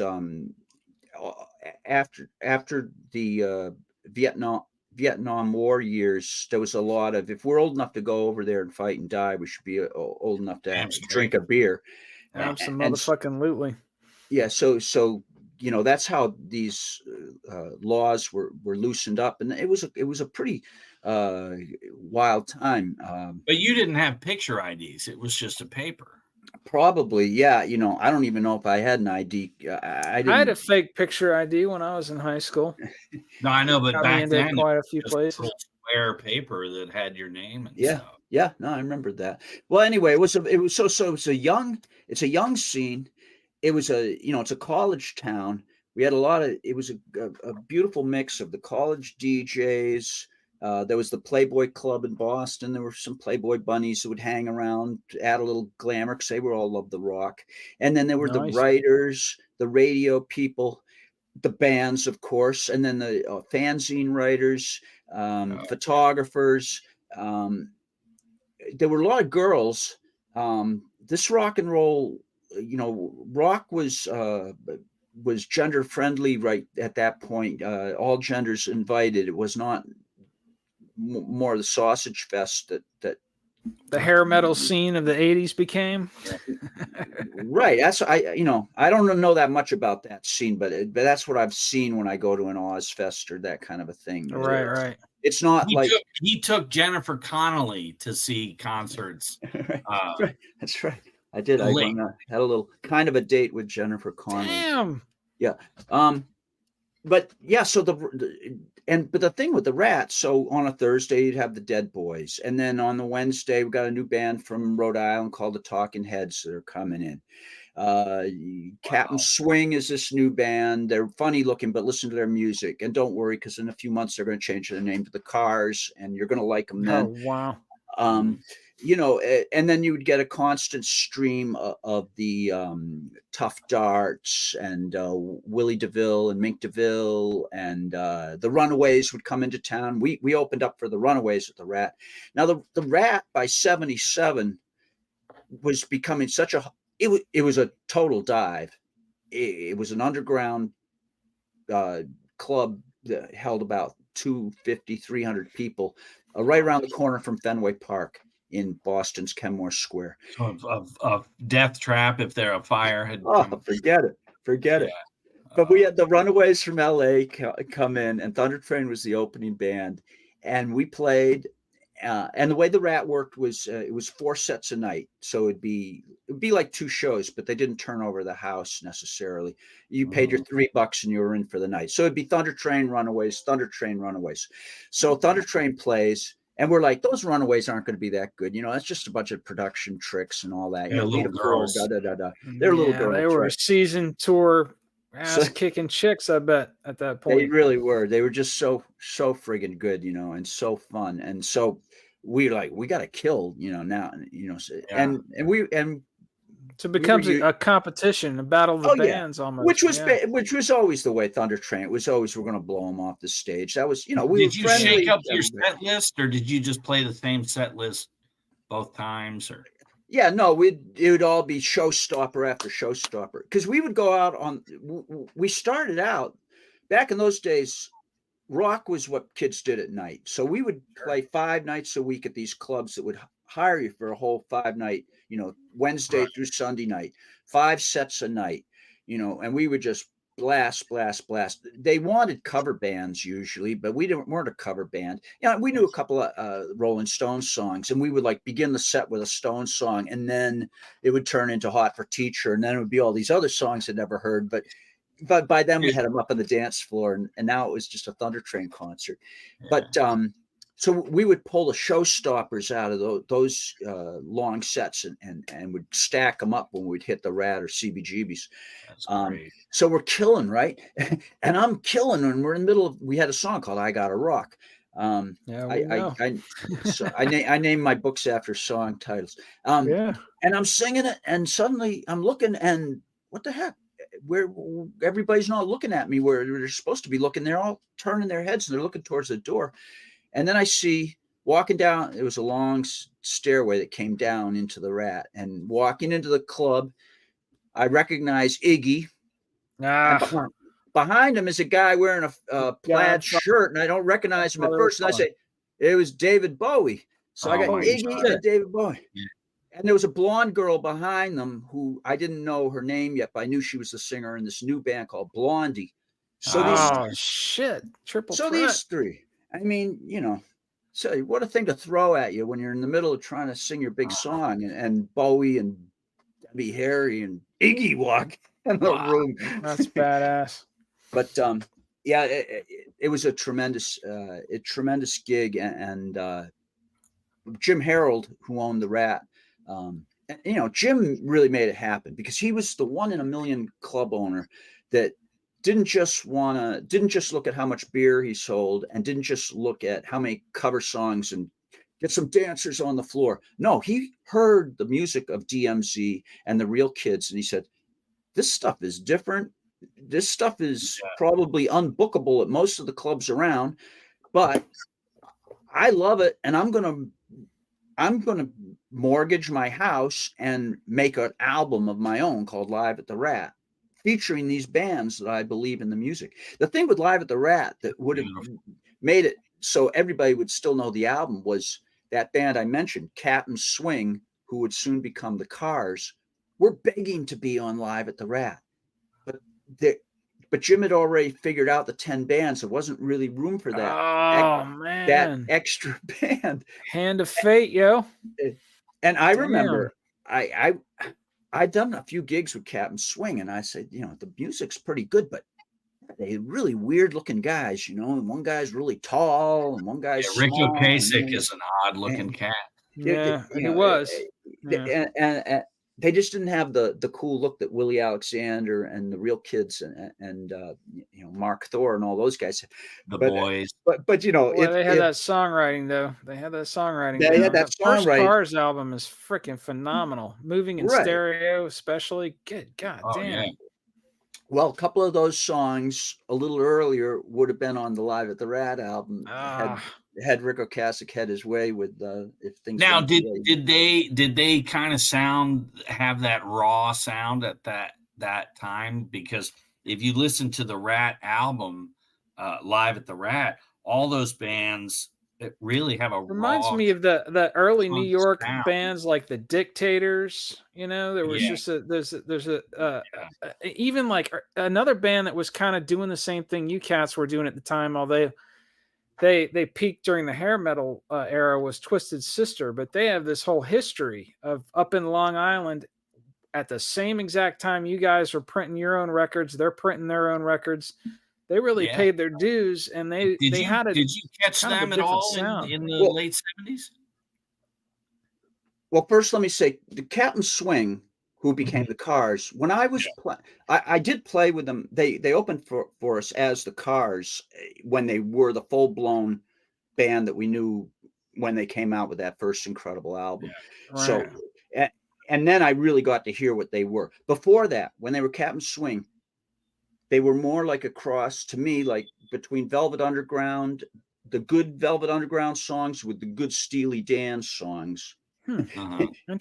after the Vietnam War years. There was a lot of, if we're old enough to go over there and fight and die, we should be old enough to drink a beer. Absolutely. Yeah. So that's how these laws were loosened up, and it was a pretty wild time. But you didn't have picture IDs; it was just a paper. Probably, yeah. You know, I don't even know if I had an ID. I I had a didn't. fake picture ID when I was in high school. No, I know, but Got me back into then it quite a few was just a places. little square paper that had your name and Yeah, stuff. yeah. No, I remember that. Well, anyway, it was so it's a young scene. It was it's a college town. We had a lot of. It was a beautiful mix of the college DJs. There was the Playboy Club in Boston. There were some Playboy bunnies that would hang around to add a little glamour because they were all loved the rock. And then there were the Nice. writers, the radio people, the bands, of course, and then the fanzine writers, photographers. Um, there were a lot of girls. This rock and roll, rock was gender friendly right at that point. All genders invited. It was not more the sausage fest that The hair metal scene of the 80s became. right. That's I don't know that much about that scene, but that's what I've seen when I go to an Ozfest or that kind of a thing. Right. It's not He took Jennifer Connelly to see concerts. Right. That's right. I did. I had a little kind of a date with Jennifer Connelly. Damn. Yeah. But yeah, so but the thing with the Rats, so on a Thursday you'd have the Dead Boys, and then on the Wednesday we got a new band from Rhode Island called the Talking Heads that are coming in. Captain Swing is this new band. They're funny looking, but listen to their music, and don't worry because in a few months they're going to change their name to the Cars, and you're going to like them then. Oh wow. And then you would get a constant stream of the Tough Darts and Willie DeVille and Mink DeVille, and the Runaways would come into town. We opened up for the Runaways at the Rat. Now the Rat by '77 was becoming such a it was a total dive. It was an underground club that held about 250, 300 people, right around the corner from Fenway Park in Boston's Kenmore Square. Of death trap if there a fire had come. Forget it. But we had the Runaways from LA come in, and Thunder Train was the opening band, and we played. And the way the Rat worked was it was 4 sets a night, so it'd be like 2 shows, but they didn't turn over the house necessarily. You paid your $3 and you were in for the night. So it'd be Thunder Train, Runaways, Thunder Train, Runaways. So Thunder Train plays, and we're like, those Runaways aren't going to be that good, that's just a bunch of production tricks and all that. Little girls. They're little girls. They were right? season tour ass kicking chicks, I bet, at that point. They really were. They were just so friggin' good, and so fun. And so we got to kill, now, and so it becomes a competition, a battle of the bands almost. Which was always the way Thunder Train. It was always, we're going to blow them off the stage. That was, we did you shake up your set list, or did you just play the same set list both times, or? Yeah, no, it would all be showstopper after showstopper, because we would go out we started out back in those days. Rock was what kids did at night. So we would play 5 nights a week at these clubs that would hire you for a whole 5-night, Wednesday through Sunday night, 5 sets a night, and we would just blast. They wanted cover bands usually, but we weren't a cover band. We knew a couple of Rolling Stones songs, and we would begin the set with a Stones song, and then it would turn into Hot for Teacher, and then it would be all these other songs I'd never heard, but by then we had them up on the dance floor, and now it was just a Thunder Train concert. But so we would pull the showstoppers out of those long sets and would stack them up when we'd hit the Rat or CBGBs. That's great. So we're killing, right? And I'm killing, and we're in the middle of. We had a song called "I Gotta Rock." I named my books after song titles. And I'm singing it, and suddenly I'm looking, and what the heck? Where everybody's not looking at me where they're supposed to be looking. They're all turning their heads and they're looking towards the door. And then I see walking down, it was a long stairway that came down into the Rat, and walking into the club, I recognize Iggy. Behind him is a guy wearing a plaid shirt, and I don't recognize him at first. And I say, it was David Bowie. So I got Iggy and David Bowie. Yeah. And there was a blonde girl behind them who I didn't know her name yet, but I knew she was the singer in this new band called Blondie. So triple threat. These 3, I mean, so what a thing to throw at you when you're in the middle of trying to sing your big song, and Bowie and Debbie Harry and Iggy walk in the room. That's badass. But yeah, it was a tremendous gig, and Jim Harold, who owned the Rat, Jim really made it happen because he was the one in a million club owner that didn't just look at how much beer he sold and didn't just look at how many cover songs and get some dancers on the floor. No, he heard the music of DMZ and the Real Kids, and he said, this stuff is different. This stuff is probably unbookable at most of the clubs around, but I love it, and I'm gonna mortgage my house and make an album of my own called Live at the Rat, featuring these bands that I believe in the music. The thing with Live at the Rat that would have made it so everybody would still know the album was that band I mentioned, Captain Swing, who would soon become the Cars, were begging to be on Live at the Rat. But Jim had already figured out the 10 bands. There wasn't really room for that. Oh, man. That extra band. Hand of fate, yo. And I remember I'd done a few gigs with Captain Swing, and I said, the music's pretty good, but they're really weird looking guys, and one guy's really tall and one guy's Rick small. Ocasek is an odd looking cat. Yeah, he was. And they just didn't have the cool look that Willie Alexander and the Real Kids and Mark Thor and all those guys. The Boys. But they had that songwriting though. They had that songwriting. They had that songwriting. First Cars album is freaking phenomenal. Moving in stereo, especially. Good God damn. Yeah. Well, a couple of those songs a little earlier would have been on the Live at the Rat album. Had Rick Ocasek had his way with if things. Now, did they kind of have that raw sound at that time? Because if you listen to the Rat album, Live at the Rat, all those bands really have a reminds me of the early New York bands like the Dictators. There was just there's even like another band that was kind of doing the same thing you cats were doing at the time, although they peaked during the hair metal era, was Twisted Sister, but they have this whole history of up in Long Island at the same exact time you guys were printing your own records. They're printing their own records. They really paid their dues, and did you catch them at all in the late 70s? Well, first let me say the Captain Swing, who became the Cars. When I was I did play with them. They opened for us as the Cars when they were the full blown band that we knew when they came out with that first incredible album. Yeah. Right. So, and then I really got to hear what they were. Before that, when they were Captain Swing, they were more like a cross to me, like between Velvet Underground, the good Velvet Underground songs with the good Steely Dan songs.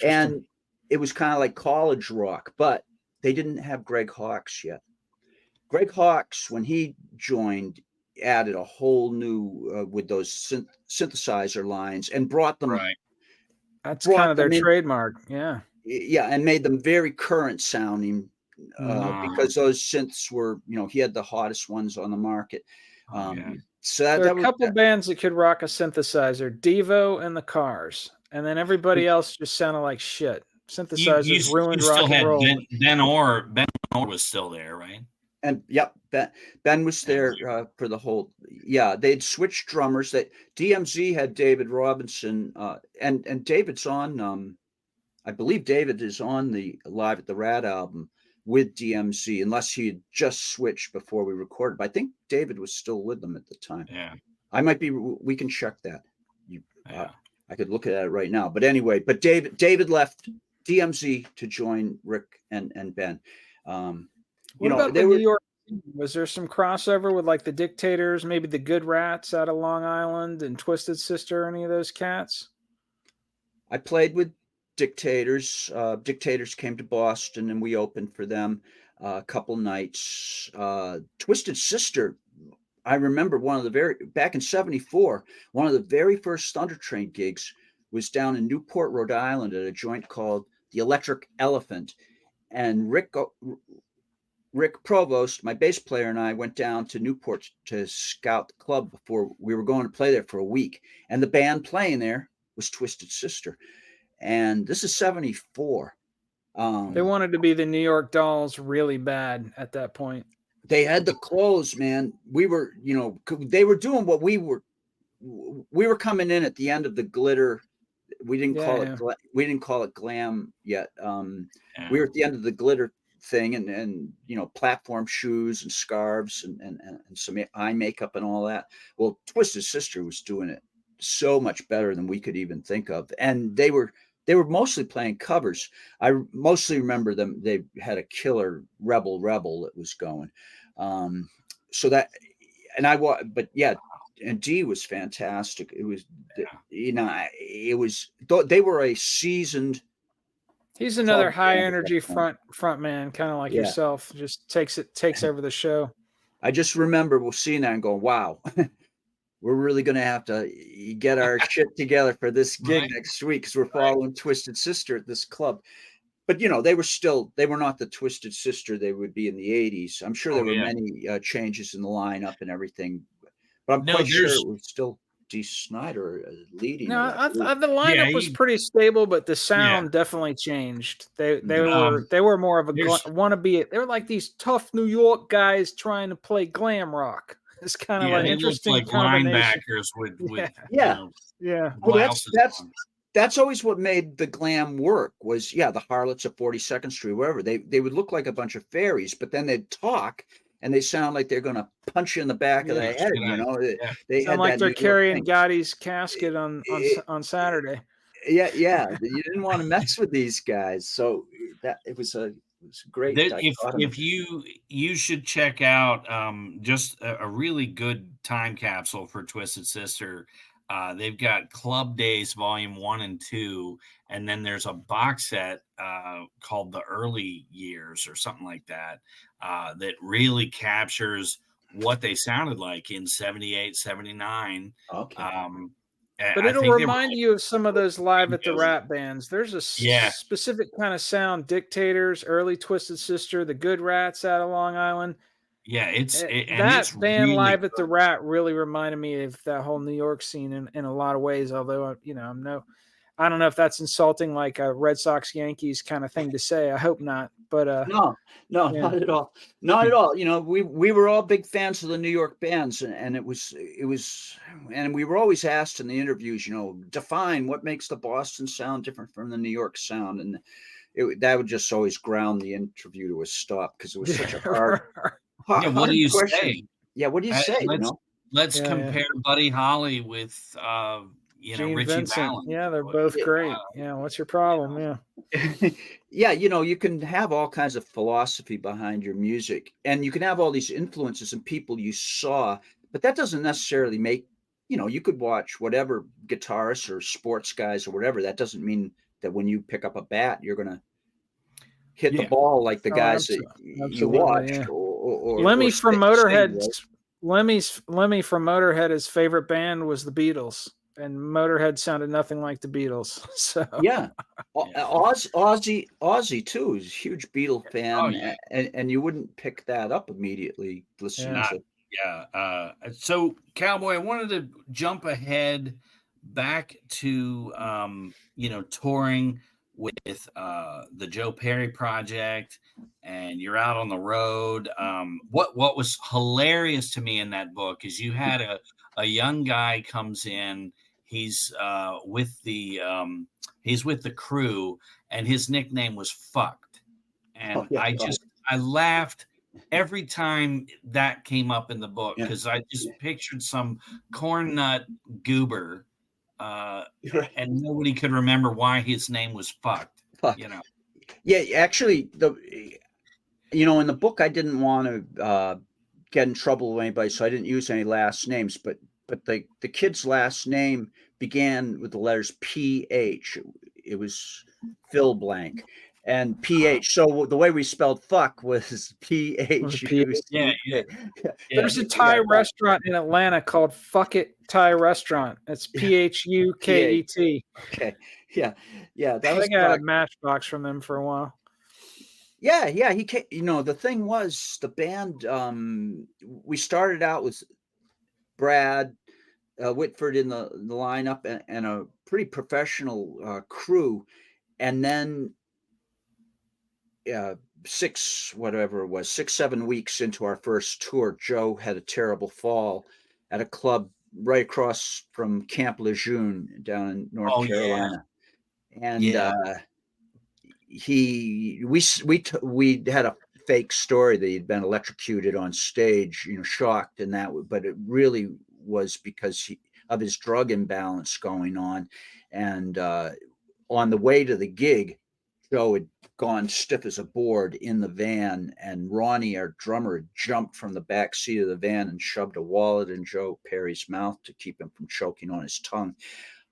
And it was kind of like college rock, but they didn't have Greg Hawkes yet. Greg Hawkes, when he joined, added a whole new with those synthesizer lines and brought them. Right. That's kind of their trademark. Yeah. Yeah. And made them very current sounding because those synths were, he had the hottest ones on the market. So there are a couple bands that could rock a synthesizer, Devo and the Cars. And then everybody else just sounded like shit. Synthesizers ruined rock and roll. Ben Orr was still there, right? And Ben was there for the whole. Yeah, they'd switched drummers. That DMZ had David Robinson, and David's on. I believe David is on the Live at the Rat album with DMZ, unless he had just switched before we recorded. But I think David was still with them at the time. Yeah, I might be. We can check that. I could look at it right now. But anyway, David left DMZ to join Rick and Ben. What about the New York? Was there some crossover with like the Dictators, maybe the Good Rats out of Long Island and Twisted Sister, any of those cats? I played with Dictators. Dictators came to Boston and we opened for them a couple nights. Twisted Sister, I remember back in '74, one of the very first Thunder Train gigs was down in Newport, Rhode Island at a joint called the Electric Elephant. And Rick Provost, my bass player, and I went down to Newport to scout the club before we were going to play there for a week. And the band playing there was Twisted Sister. And this is '74. They wanted to be the New York Dolls really bad at that point. They had the clothes, man. We were, they were doing what we were coming in at the end of the glitter. We didn't call it we didn't call it glam yet. We were at the end of the glitter thing, and platform shoes and scarves and some eye makeup and all that. Well, Twisted Sister was doing it so much better than we could even think of, and they were mostly playing covers. I mostly remember them. They had a killer Rebel that was going. So that, but yeah, and D was fantastic. It was, it was, they were a seasoned. He's another high energy front man, kind of like yourself. Just takes over the show. I just remember seeing that and going, wow, we're really going to have to get our shit together for this gig next week, because we're following Twisted Sister at this club. But they were not the Twisted Sister they would be in the 80s. I'm sure there were many changes in the lineup and everything, but I'm quite sure it was still D. Snyder leading. No, the lineup was pretty stable, but the sound definitely changed. They were more of a wannabe. They were like these tough New York guys trying to play glam rock. It's kind of an interesting like linebackers with Well, that's always what made the glam work. Was the Harlots of 42nd Street, wherever they would look like a bunch of fairies, but then they'd talk and they sound like they're going to punch you in the back of the head. They sound like they're carrying Gotti's casket on Saturday. Yeah, you didn't want to mess with these guys, so that it was great. If you should check out just a really good time capsule for Twisted Sister. They've got Club Days Volume 1 and 2, and then there's a box set called The Early Years or something like that that really captures what they sounded like in 78, 79. Okay. But it'll remind you of some of those live at the Rat bands. There's a specific kind of sound. Dictators, early Twisted Sister, the Good Rats out of Long Island. Yeah, that band really live at the Rat really reminded me of that whole New York scene in a lot of ways. Although I don't know if that's insulting, like a Red Sox Yankees kind of thing to say. I hope not. But no, not at all, not at all. We were all big fans of the New York bands, and it was, and we were always asked in the interviews, define what makes the Boston sound different from the New York sound, and that would just always ground the interview to a stop, because it was such a hard. What do you say? Yeah, what do you say? Let's compare Buddy Holly with Gene Richie Vincent. Valens. Yeah, they're both great. What's your problem? Yeah, you can have all kinds of philosophy behind your music, and you can have all these influences and people you saw, but that doesn't necessarily make, you could watch whatever guitarists or sports guys or whatever. That doesn't mean that when you pick up a bat, you're going to hit the ball like the guys that you watched. Or Lemmy from Motorhead. Lemmy from Motorhead, his favorite band was the Beatles, and Motorhead sounded nothing like the Beatles. So Ozzy too is a huge Beatle fan, and you wouldn't pick that up immediately listening to. So Cowboy, I wanted to jump ahead back to touring with the Joe Perry Project, and you're out on the road. What was hilarious to me in that book is you had a young guy comes in. He's with the crew, and his nickname was Fucked, and I laughed every time that came up in the book, because I just pictured some corn nut goober. And nobody could remember why his name was Fucked. Yeah, actually, in the book, I didn't want to get in trouble with anybody, so I didn't use any last names. But the kid's last name began with the letters PH. It was Phil Blank. And PH. So the way we spelled fuck was PH. There's a Thai restaurant in Atlanta called Fuck It Thai Restaurant. It's PHUKET. Okay. Yeah. I think I had a Matchbox from them for a while. Yeah. He came, the thing was, the band, we started out with Brad Whitford in the lineup, and a pretty professional crew. And then six, 7 weeks into our first tour, Joe had a terrible fall at a club right across from Camp Lejeune down in North Oh yeah, Carolina. And yeah, we had a fake story that he'd been electrocuted on stage, shocked, but it really was because of his drug imbalance going on. And on the way to the gig, Joe had gone stiff as a board in the van, and Ronnie, our drummer, had jumped from the back seat of the van and shoved a wallet in Joe Perry's mouth to keep him from choking on his tongue.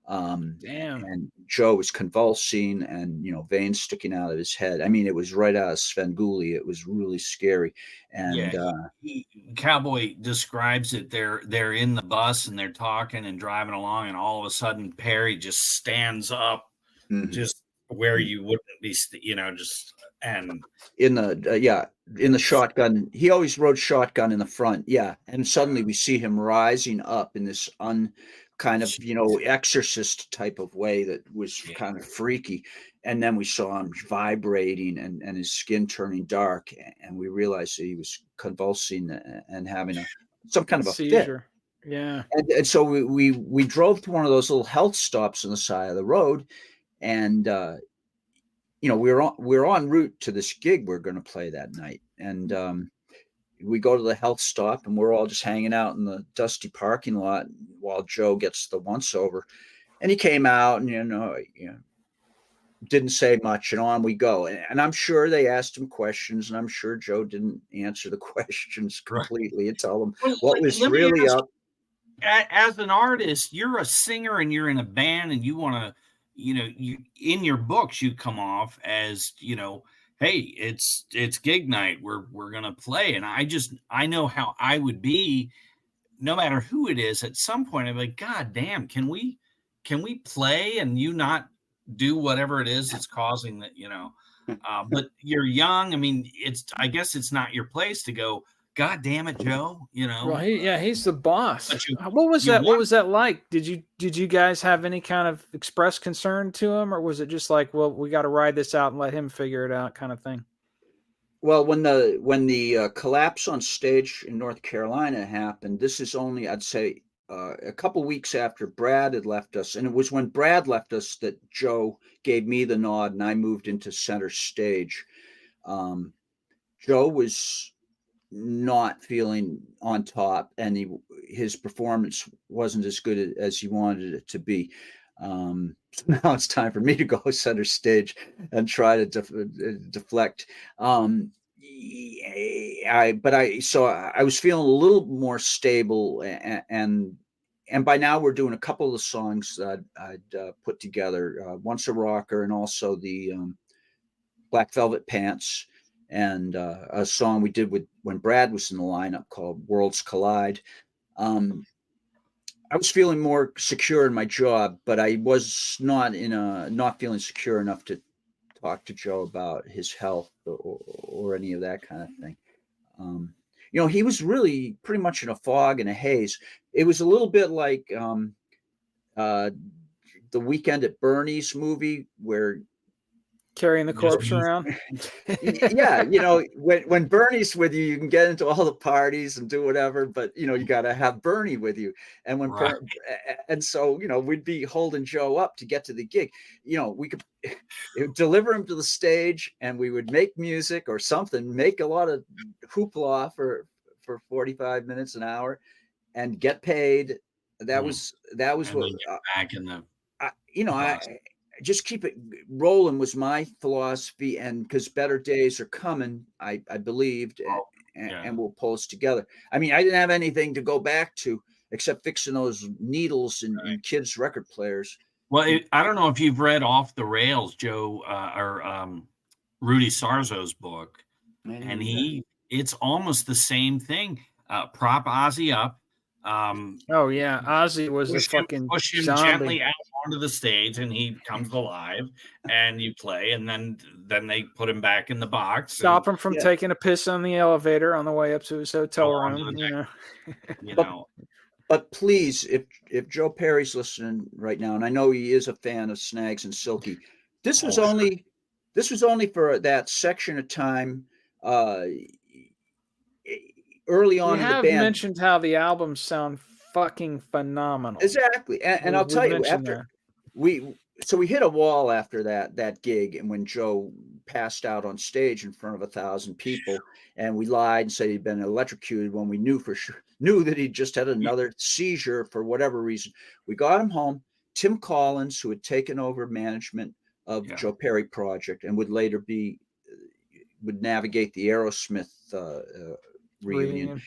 Damn. And Joe was convulsing and, veins sticking out of his head. I mean, it was right out of Svengoolie. It was really scary. And yeah. Cowboy describes it. They're in the bus and they're talking and driving along, and all of a sudden Perry just stands up, just where you wouldn't be, just and in the shotgun. He always rode shotgun in the front. Yeah. And suddenly we see him rising up in this kind of, exorcist type of way that was kind of freaky. And then we saw him vibrating and his skin turning dark. And we realized that he was convulsing and having some kind of a seizure. fit. Yeah. And so we drove to one of those little health stops on the side of the road. And, we're en route to this gig we're going to play that night. And we go to the health stop, and we're all just hanging out in the dusty parking lot while Joe gets the once over. And he came out and, didn't say much, and on we go. And I'm sure they asked him questions, and I'm sure Joe didn't answer the questions completely and tell them what was really up. As an artist, you're a singer and you're in a band, and you want to, you in your books, you come off as, hey, it's gig night. We're going to play. And I know how I would be, no matter who it is. At some point, I'm like, God damn, can we play and you not do whatever it is that's causing that, but you're young. I mean, I guess it's not your place to go, God damn it, Joe, Well, he's the boss. What was that? What was that like? Did you guys have any kind of express concern to him, or was it just like, well, we got to ride this out and let him figure it out kind of thing? Well, when the collapse on stage in North Carolina happened, this is only, I'd say, a couple weeks after Brad had left us. And it was when Brad left us that Joe gave me the nod and I moved into center stage. Joe was not feeling on top, and his performance wasn't as good as he wanted it to be. So now it's time for me to go center stage and try to deflect. I was feeling a little more stable, and by now we're doing a couple of the songs that I'd put together, Once a Rocker, and also the Black Velvet Pants, and a song we did when Brad was in the lineup called Worlds Collide. I was feeling more secure in my job, but I was not feeling secure enough to talk to Joe about his health or any of that kind of thing. He was really pretty much in a fog and a haze. It was a little bit like the Weekend at Bernie's movie where carrying the corpse around. Yeah, when Bernie's with you, you can get into all the parties and do whatever, but you got to have Bernie with you. And so we'd be holding Joe up to get to the gig. We could deliver him to the stage, and we would make music or something, make a lot of hoopla for 45 minutes, an hour, and get paid. That was what back in the just keep it rolling was my philosophy, and because better days are coming, I believed, and we'll pull us together. I mean, I didn't have anything to go back to except fixing those needles in kids' record players. Well, I don't know if you've read Off the Rails, Joe, or Rudy Sarzo's book, and it's almost the same thing. Prop Ozzy up. Oh yeah, Ozzy was push him zombie. Gently out onto the stage, and he comes alive, and you play, and then they put him back in the box. Stop him from taking a piss on the elevator on the way up to his hotel room. But please, if Joe Perry's listening right now, and I know he is a fan of Snags and Silky, this was only This was only for that section of time early on We in the have band. mentioned how the albums sound fucking phenomenal. Exactly. And I'll tell you, after we hit a wall after that gig, and when Joe passed out on stage in front of 1,000 people, and we lied and said he'd been electrocuted when we knew that he just had another seizure for whatever reason. We got him home. Tim Collins, who had taken over management of Joe Perry Project and would later would navigate the Aerosmith reunion.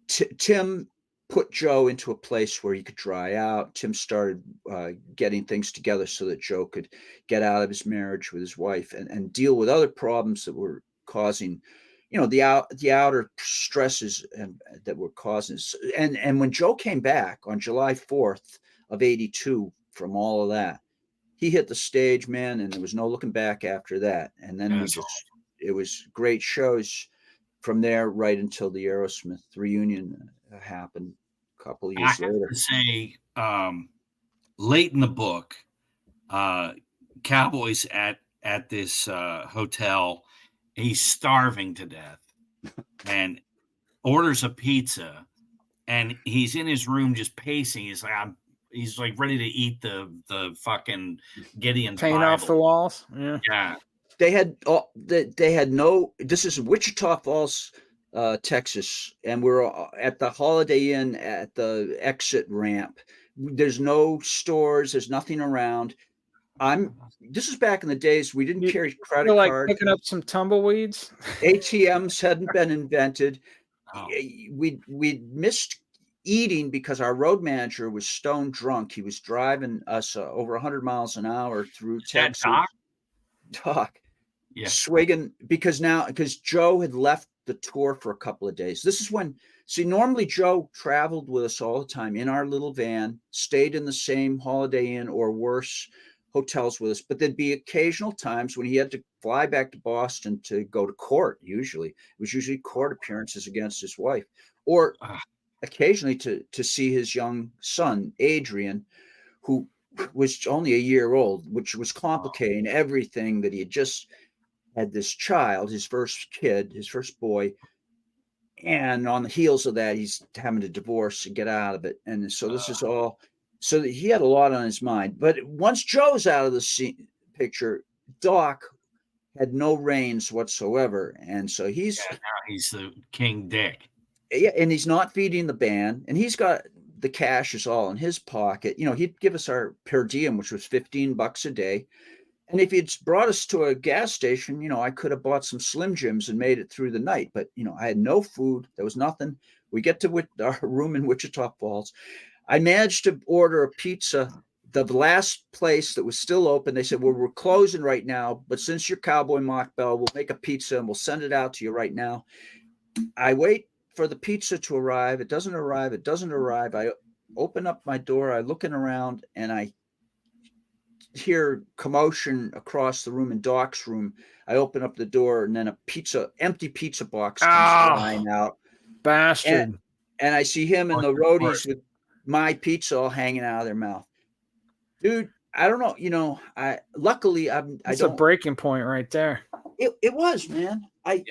Tim put Joe into a place where he could dry out. Tim started getting things together so that Joe could get out of his marriage with his wife and deal with other problems that were causing, the outer stresses and that were causing. And when Joe came back on July 4th of '82 from all of that, he hit the stage, man, and there was no looking back after that. And then it was great shows from there right until the Aerosmith reunion happened a couple of years later. To say, late in the book, Cowboy's at this hotel. He's starving to death and orders a pizza, and he's in his room just pacing. He's like ready to eat the fucking Gideon's paint Bible. off the walls. Yeah. They had no. This is Wichita Falls, Texas, and we're at the Holiday Inn at the exit ramp. There's no stores. There's nothing around. This is back in the days we didn't carry credit cards. Picking up some tumbleweeds. ATMs hadn't been invented. We missed eating because our road manager was stone drunk. He was driving us over 100 miles an hour through Texas. Doc. Yeah. Swigging because Joe had left the tour for a couple of days. This is when, normally Joe traveled with us all the time in our little van, stayed in the same Holiday Inn or worse hotels with us, but there'd be occasional times when he had to fly back to Boston to go to court. It was usually court appearances against his wife, or occasionally to see his young son, Adrian, who was only a year old, which was complicating everything that he had just had this child, his first kid, his first boy. And on the heels of that, he's having to divorce and get out of it. And so this is all, so that he had a lot on his mind. But once Joe's out of the picture, Doc had no reins whatsoever. And so he's the King Dick. Yeah. And he's not feeding the band, and he's got the cash is all in his pocket. He'd give us our per diem, which was $15 a day. And if he'd brought us to a gas station, I could have bought some Slim Jims and made it through the night. But, I had no food. There was nothing. We get to our room in Wichita Falls. I managed to order a pizza. The last place that was still open, they said, well, we're closing right now, but since you're Cowboy Mach Bell, we'll make a pizza and we'll send it out to you right now. I wait for the pizza to arrive. It doesn't arrive. I open up my door. I looking around, and I hear commotion across the room in Doc's room. I open up the door, and then empty pizza box comes flying out. Bastard. And I see him and the roadies with my pizza all hanging out of their mouth. Dude, I don't know. Luckily it's a breaking point right there. It was, man. I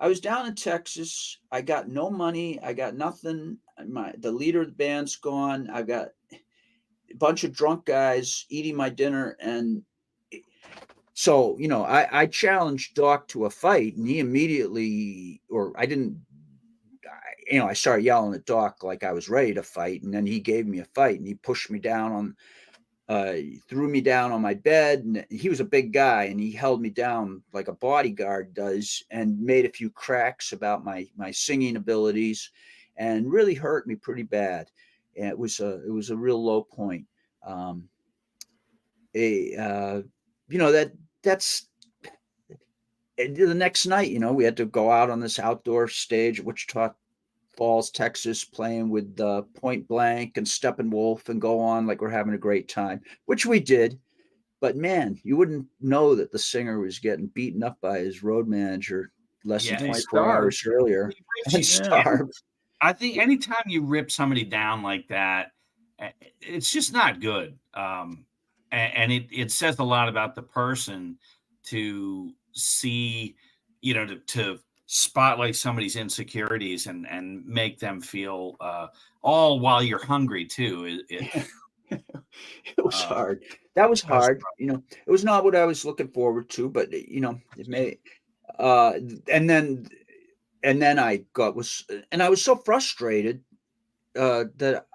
was down in Texas. I got no money. I got nothing. The leader of the band's gone. I've got a bunch of drunk guys eating my dinner. And so, I challenged Doc to a fight, and he immediately, I started yelling at Doc like I was ready to fight. And then he gave me a fight, and he pushed me down threw me down on my bed. And he was a big guy, and he held me down like a bodyguard does, and made a few cracks about my singing abilities, and really hurt me pretty bad. And it was a real low point. That's the next night, we had to go out on this outdoor stage at Wichita Falls, Texas, playing with Point Blank and Steppenwolf, and go on like we're having a great time, which we did. But man, you wouldn't know that the singer was getting beaten up by his road manager less than 24 hours earlier. And starved. I think anytime you rip somebody down like that, it's just not good. and it says a lot about the person to see, to spotlight somebody's insecurities and make them feel all while you're hungry too. It was hard. That was hard. It was not what I was looking forward to, but it may. And then I was so frustrated that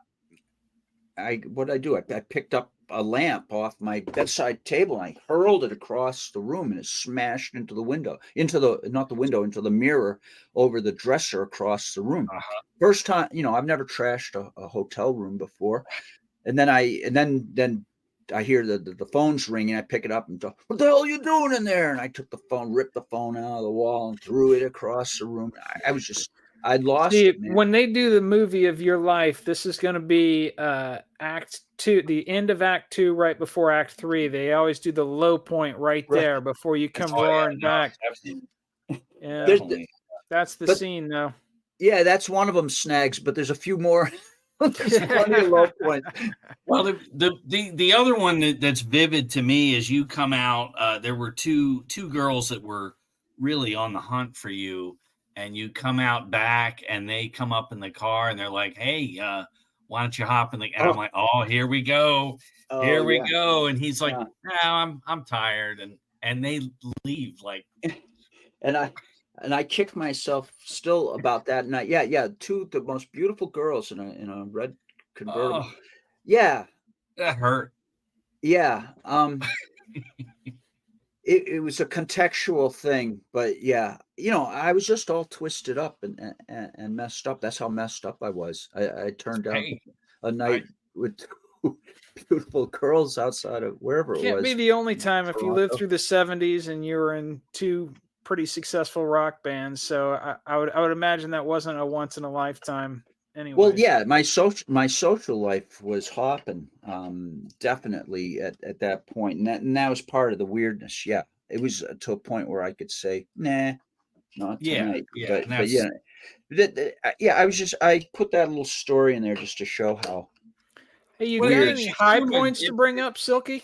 what I do? I picked up a lamp off my bedside table and I hurled it across the room, and it smashed into the window, into the mirror over the dresser across the room. First time, I've never trashed a hotel room before. And then I hear the phone's ringing. I pick it up and go, "What the hell are you doing in there?" And I took the phone, ripped the phone out of the wall, and threw it across the room. I'd lost it, man. When they do the movie of your life, this is going to be Act 2, the end of Act 2, right before Act 3. They always do the low point right there before you come roaring back. Yeah, that's the scene, though. Yeah, that's one of them, Snags. But there's a few more. There's plenty of low points. Well, the other one that's vivid to me is you come out. There were two girls that were really on the hunt for you, and you come out back, and they come up in the car, and they're like, "Hey, why don't you hop in the?" And I'm like, "Oh, here we go, here we go." And he's like, "No, I'm tired," and they leave like. And I kicked myself still about that night. Yeah, two of the most beautiful girls in a red convertible. Oh, yeah, that hurt. Yeah, it was a contextual thing, but yeah, I was just all twisted up and messed up. That's how messed up I was. I turned out a night with two beautiful girls outside of wherever it was. Can't be the only time if you lived through the 70s and you were in two pretty successful rock bands. So I would imagine that wasn't a once in a lifetime anyway. Well, yeah, my social life was hopping, definitely at that point. And that was part of the weirdness. Yeah. It was to a point where I could say, nah, not tonight. Yeah. But I put that little story in there just to show how. Hey, you got any high points to bring up, Silky?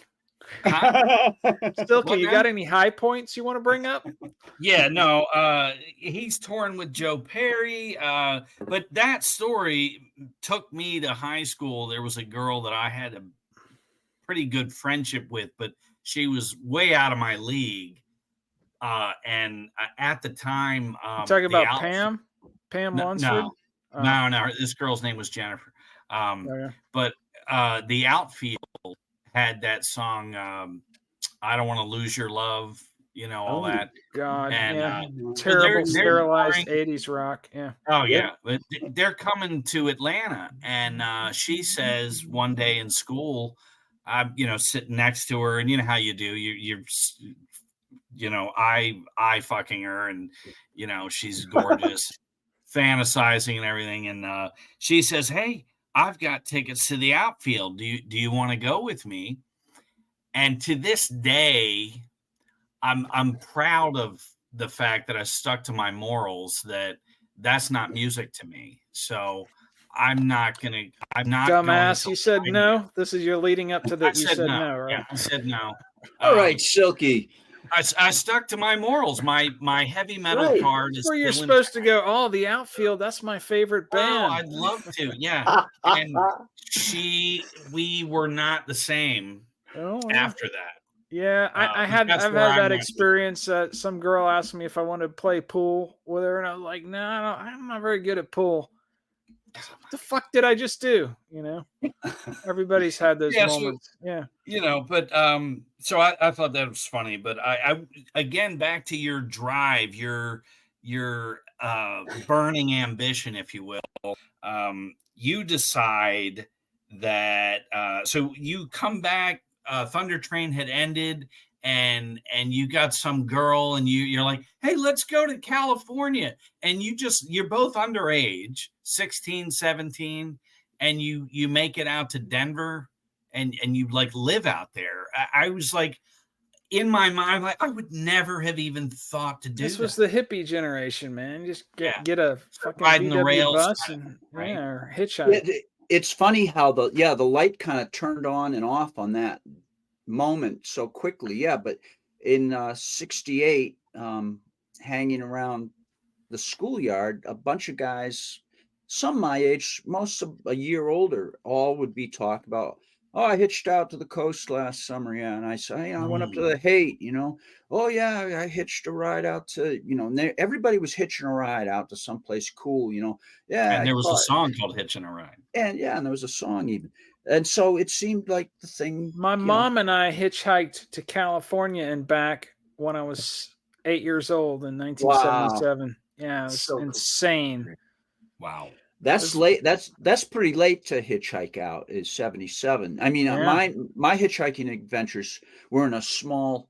Silky, you got any high points you want to bring up? Yeah, no, he's touring with Joe Perry, but that story took me to high school. There was a girl that I had a pretty good friendship with, but she was way out of my league. And at the time, you talking about Pam Lunsford? No, this girl's name was Jennifer. But the outfield had that song, I Don't Want to Lose Your Love, all that. God, and, terrible sterilized 80s rock. Yeah. Oh, yeah. But they're coming to Atlanta, and she says one day in school, I'm, sitting next to her, and you know how you do. You're I fucking her, and, she's gorgeous, fantasizing and everything. And she says, "Hey, I've got tickets to the outfield. Do you want to go with me?" And to this day, I'm proud of the fact that I stuck to my morals. That's not music to me. So I'm not dumbass. You said no. This is your leading up to that. You said no, right? Yeah, I said no. All right, Silky. I stuck to my morals. My heavy metal card is. Where you're supposed to go. Oh, the outfield. That's my favorite band. Oh, I'd love to. Yeah. And we were not the same after that. Yeah, I've had that experience. Some girl asked me if I wanted to play pool with her, and I was like, "No, I'm not very good at pool." What the fuck did I just do? Everybody's had those moments. But so I thought that was funny. But I again, back to your drive, your burning ambition, if you will. You decide that. So you come back. Thunder Train had ended, and you got some girl, and you're like, "Hey, let's go to California." And you're both underage, 16, 17, and you make it out to Denver, and you like live out there. I was like, in my mind, like, I would never have even thought to do this. Was the hippie generation, man. Just get a fucking riding VW the rails bus and or hitchhike. It's funny how the light kind of turned on and off on that moment so quickly. Yeah, but in 68, hanging around the schoolyard, a bunch of guys, some my age, most of a year older, all would be talking about, oh, I hitched out to the coast last summer. Yeah. And I said, hey, I went up to the Haight, Oh, yeah, I hitched a ride out to, and everybody was hitching a ride out to someplace cool, Yeah. And there was a song called Hitching a Ride. And there was a song even. And so it seemed like the thing. My mom and I hitchhiked to California and back when I was 8 years old in 1977. Wow. Yeah, it was so insane. Cool. Wow. That's late. That's pretty late to hitchhike out, is 77. I mean, my hitchhiking adventures were in a small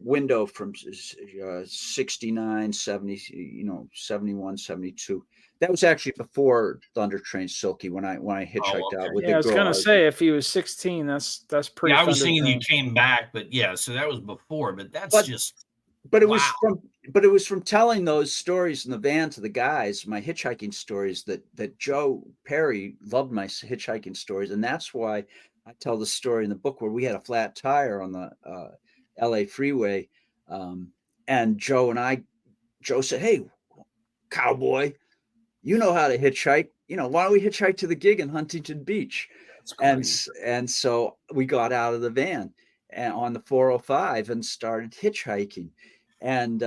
window from 69, 70, 71, 72. That was actually before Thunder Train Silky when I hitchhiked out with the girl. I was gonna say, if he was 16, that's pretty. Yeah, I was thinking you came back, but yeah, so that was before. But But it was from telling those stories in the van to the guys, my hitchhiking stories, that Joe Perry loved my hitchhiking stories, and that's why I tell the story in the book where we had a flat tire on the LA freeway, and Joe said, "Hey, Cowboy, you know how to hitchhike. Why don't we hitchhike to the gig in Huntington Beach?" And so we got out of the van and on the 405 and started hitchhiking. And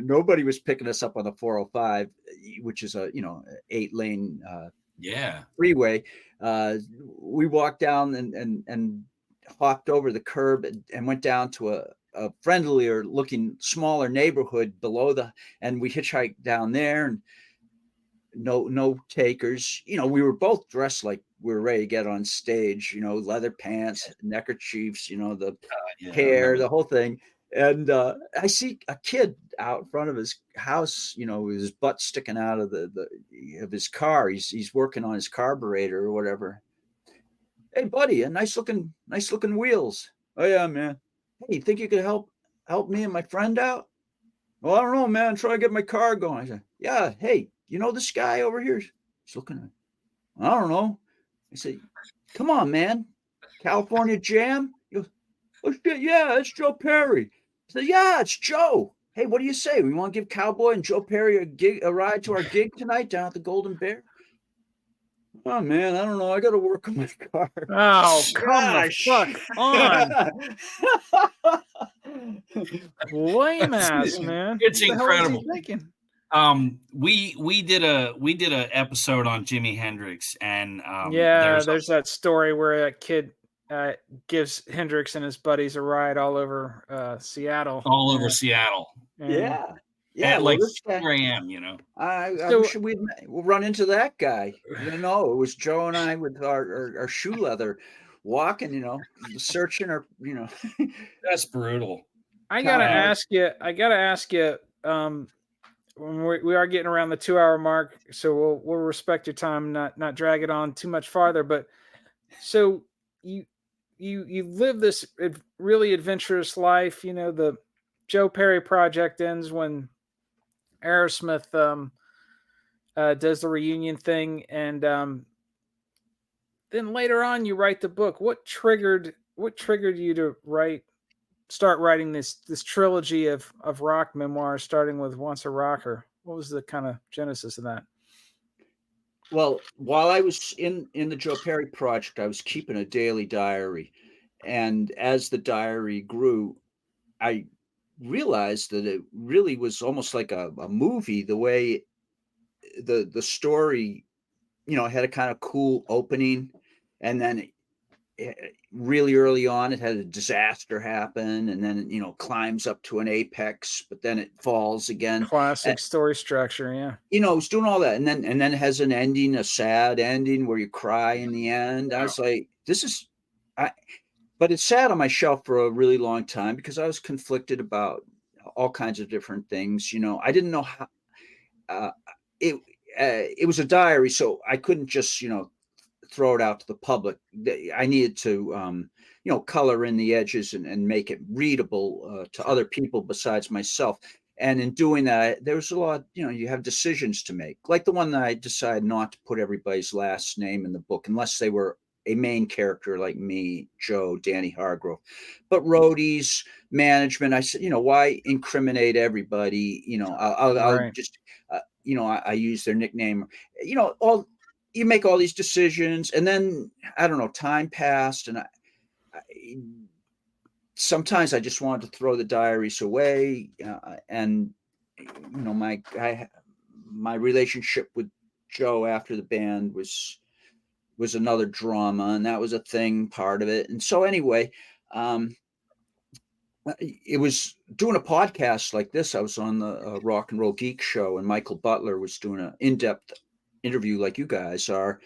nobody was picking us up on the 405, which is a 8-lane freeway. We walked down and hopped over the curb and went down to a friendlier looking smaller neighborhood and we hitchhiked down there, and no takers. We were both dressed like we were ready to get on stage, leather pants, neckerchiefs, the hair, the whole thing. And I see a kid out front of his house, with his butt sticking out of of his car. He's working on his carburetor or whatever. Hey, buddy, a nice looking wheels. Oh yeah, man. Hey, you think you could help me and my friend out? Well, I don't know, man. Try to get my car going. I said, yeah. Hey, this guy over here? He's looking at me. I don't know. I said, come on, man. California Jam? He goes, oh shit, yeah, it's Joe Perry. I said, yeah, it's Joe. Hey, what do you say? We want to give Cowboy and Joe Perry a ride to our gig tonight down at the Golden Bear? Oh man, I don't know. I got to work on my car. Oh, come the fuck on! Lame ass, man. It's incredible. We did a episode on Jimi Hendrix, and there's that story where that kid gives Hendrix and his buddies a ride all over Seattle. Yeah. At like 4 a.m., I wish we'll run into that guy. It was Joe and I with our shoe leather walking, searching our, That's brutal. I gotta ask you, when we are getting around the 2-hour mark, so we'll respect your time, not drag it on too much farther. But so you live this really adventurous life. The Joe Perry project ends when Aerosmith does the reunion thing, and then later on you write the book. What triggered you to start writing this trilogy of rock memoirs, starting with Once a Rocker? What was the kind of genesis of that? Well, while I was in the Joe Perry project, I was keeping a daily diary, and as the diary grew, I realized that it really was almost like a movie, the way the story had a kind of cool opening, and then really early on it had a disaster happen, and then climbs up to an apex, but then it falls again. Classic story structure. Yeah, it's doing all that, and then it has an ending, a sad ending where you cry in the end. I was like, but it sat on my shelf for a really long time because I was conflicted about all kinds of different things. I didn't know how. It was a diary, so I couldn't just throw it out to the public. I needed to color in the edges and make it readable to other people besides myself. And in doing that, there was a lot. You have decisions to make, like the one that I decided not to put everybody's last name in the book unless they were a main character like me, Joe, Danny Hargrove, but roadies, management. I said, why incriminate everybody? I'll just, I use their nickname. All you make all these decisions, and then I don't know. Time passed, and sometimes I just wanted to throw the diaries away, and my relationship with Joe after the band was another drama, and that was a thing, part of it. And so anyway, it was doing a podcast like this. I was on the Rock and Roll Geek show, and Michael Butler was doing an in-depth interview like you guys are,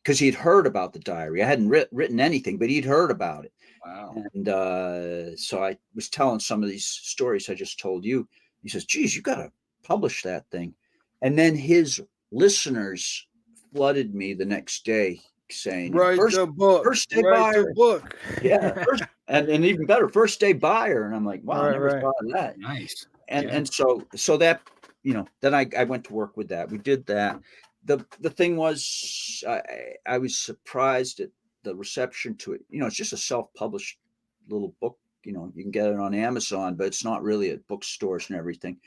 because he'd heard about the diary. I hadn't written anything, but he'd heard about it. Wow. And so I was telling some of these stories I just told you. He says, geez, you got to publish that thing. And then his listeners flooded me the next day saying, write the book. First day write buyer. the book. Yeah. And even better, first day buyer. And I'm like, wow, I never thought of that. Nice. And so that, then I went to work with that. We did that. The thing was, I was surprised at the reception to it. It's just a self-published little book. You can get it on Amazon, but it's not really at bookstores and everything.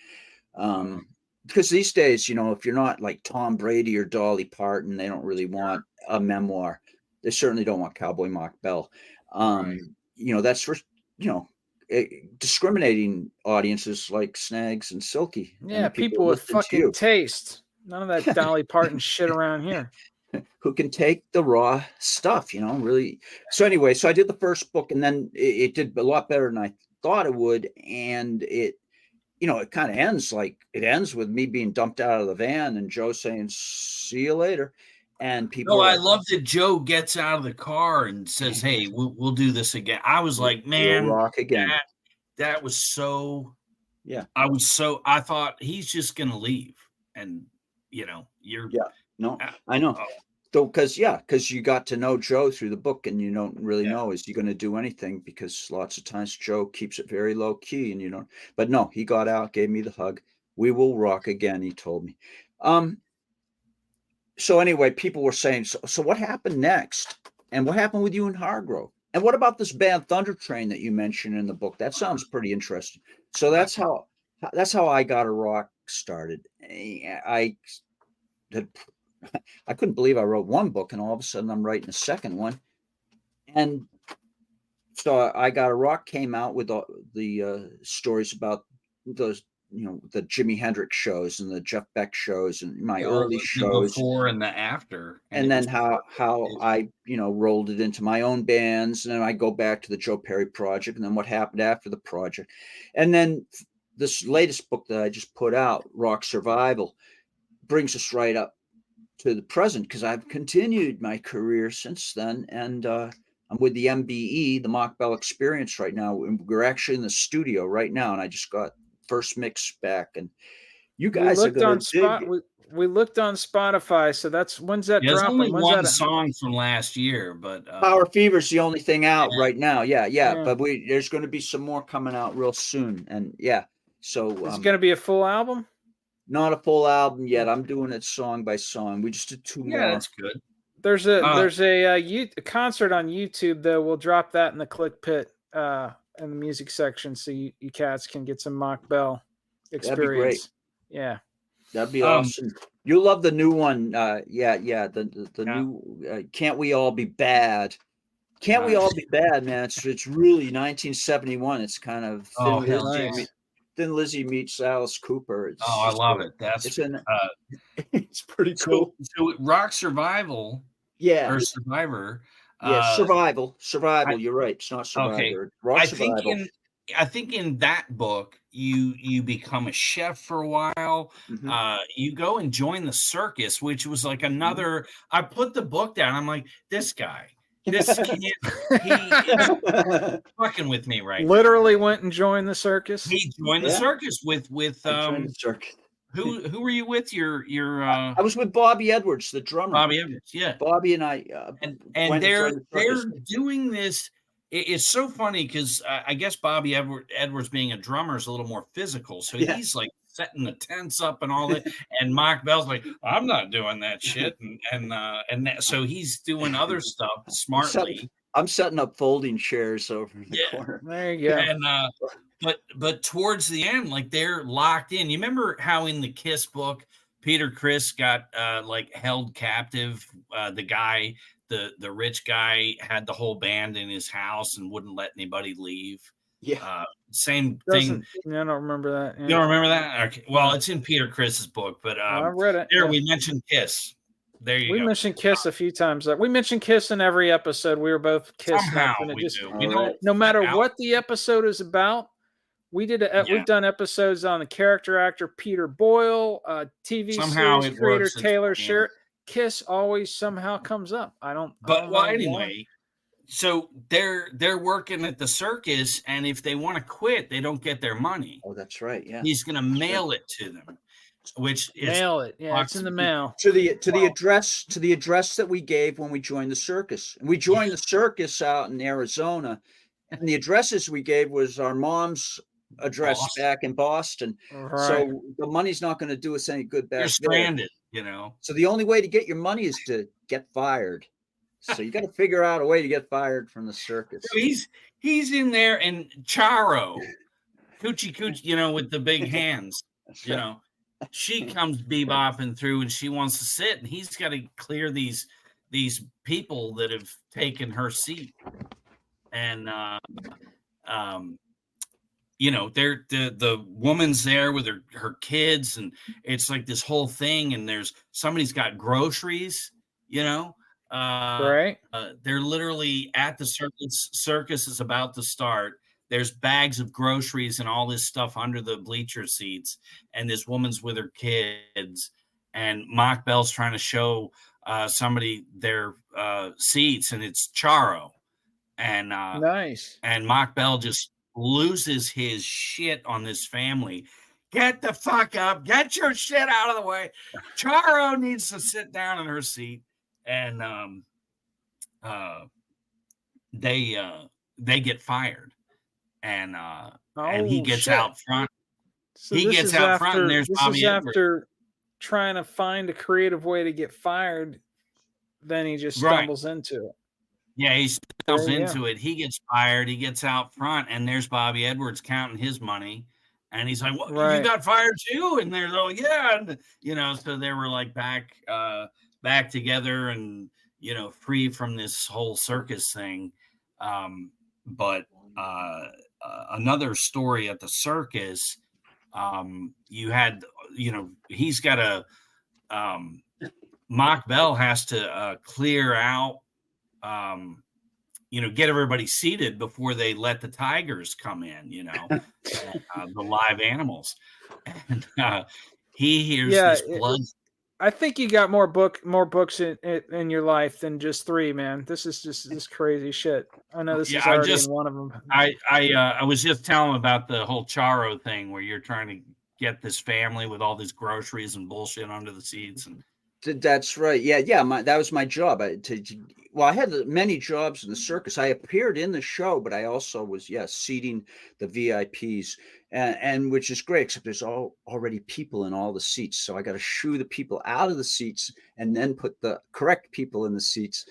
Because these days, if you're not like Tom Brady or Dolly Parton, they don't really want a memoir. They certainly don't want Cowboy Mach Bell. Right. That's for, discriminating audiences like Snags and Silky. Yeah, and people with fucking taste. None of that Dolly Parton shit around here. Who can take the raw stuff, really. So anyway, so I did the first book, and then it did a lot better than I thought it would. And it kind of ends with me being dumped out of the van and Joe saying, see you later. And people. No, I love that Joe gets out of the car and says, hey, we'll do this again. I was like, man, we'll rock again. That was so, yeah. I thought he's just going to leave. And, I know. So, because you got to know Joe through the book, and you don't really know, is he going to do anything? Because lots of times Joe keeps it very low key, and but no, he got out, gave me the hug. We will rock again, he told me. So anyway, people were saying, so what happened next? And what happened with you and Hargrove? And what about this band Thunder Train that you mentioned in the book? That sounds pretty interesting. So that's how I got a rock started. I couldn't believe I wrote one book, and all of a sudden I'm writing a second one. And so I Got a Rock came out with the stories about those, the Jimi Hendrix shows and the Jeff Beck shows and my early shows, before and the after, and then how I rolled it into my own bands, and then I go back to the Joe Perry project, and then what happened after the project, and then this latest book that I just put out, Rock Survival, brings us right up to the present, because I've continued my career since then, and I'm with the MBE, the Mach Bell Experience, right now. We're actually in the studio right now, and I just got first mix back, and you guys we looked on Spotify, so when's that dropping? There's only when's one that song from last year, but Power Fever's the only thing out right now. Yeah. But there's going to be some more coming out real soon, and so it's going to be a full album. Not a full album yet. I'm doing it song by song. We just did two more. Yeah, that's good. There's a concert on YouTube, though. We'll drop that in the Click Pit in the music section, so you cats can get some Mach Bell experience. That'd be great. Yeah, that'd be awesome. You'll love the new one. The new Can't We All Be Bad? Can't We All Be Bad, man? It's really 1971. It's kind of Thin Lizzy meets Alice Cooper. I love it. It's pretty cool. So Rock Survival, or Survivor. Survival. You're right. It's not Survivor. Okay. Rock Survival. I think in that book you become a chef for a while. Mm-hmm. You go and join the circus, which was like another. I put the book down. I'm like, this guy. This kid, he is fucking with me right Literally now. Went and joined the circus. He joined the circus with the circus. Who were you with? Your I was with Bobby Edwards, the drummer. Bobby Edwards, yeah. Bobby and I and they're doing this. It's so funny because I guess Bobby Edwards being a drummer is a little more physical, so he's like setting the tents up and all that. And Mach Bell's like, I'm not doing that shit. So he's doing other stuff smartly. I'm setting up folding chairs over in the corner. There you go. And but towards the end, like they're locked in. You remember how in the Kiss book, Peter Criss got like held captive. The guy, the rich guy, had the whole band in his house and wouldn't let anybody leave. Yeah. Same thing. I don't remember that. Yeah. You don't remember that? Okay. Well, it's in Peter Criss's book, but I read it. There we mentioned Kiss. There you go. We mentioned Kiss a few times. We mentioned Kiss in every episode. We were both Kiss. Somehow we do. We don't, no matter what the episode is about, we've done episodes on the character actor Peter Boyle, TV series creator Taylor Sheridan. Kiss always somehow comes up. Anyway, so they're working at the circus, and if they want to quit, they don't get their money. Oh, that's right. Yeah, he's going to mail it to them, which is mail it. Yeah, it's in the mail to the address that we gave when we joined the circus. And we joined the circus out in Arizona, and the addresses we gave was our mom's address back in Boston. Right. So the money's not going to do us any good back there. You're stranded, you know. So the only way to get your money is to get fired. So you got to figure out a way to get fired from the circus. So he's in there, and Charo, Coochie, you know, with the big hands, you know, she comes bebopping through, and she wants to sit, and he's got to clear these people that have taken her seat, and you know, they're the woman's there with her kids, and it's like this whole thing, and somebody's got groceries, you know. Right. They're literally at the circus. Circus is about to start. There's bags of groceries and all this stuff under the bleacher seats, and this woman's with her kids, and Mach Bell's trying to show somebody their seats, and it's Charo, and nice. And Mach Bell just loses his shit on this family. Get the fuck up! Get your shit out of the way. Charo needs to sit down in her seat. And they get fired, and he gets out front. So he gets out front, and there's Bobby Edwards. After trying to find a creative way to get fired, then he just stumbles into it. Yeah, he stumbles into it. He gets fired. He gets out front, and there's Bobby Edwards counting his money, and he's like, "What? You got fired too?" And they're like, "Yeah," and, you know. So they were like back together, and, you know, free from this whole circus thing. But another story at the circus, you had, you know, he's got Mach Bell has to clear out, you know, get everybody seated before they let the tigers come in, you know, the live animals. And he hears this blood. I think you got more books in your life than just 3, man. This is just this crazy shit. I know this is already in one of them. I was just telling him about the whole Charo thing, where you're trying to get this family with all these groceries and bullshit under the seats. And that's right. Yeah. That was my job. I had many jobs in the circus. I appeared in the show, but I also was seating the VIPs. And which is great, except there's already people in all the seats. So I got to shoo the people out of the seats and then put the correct people in the seats.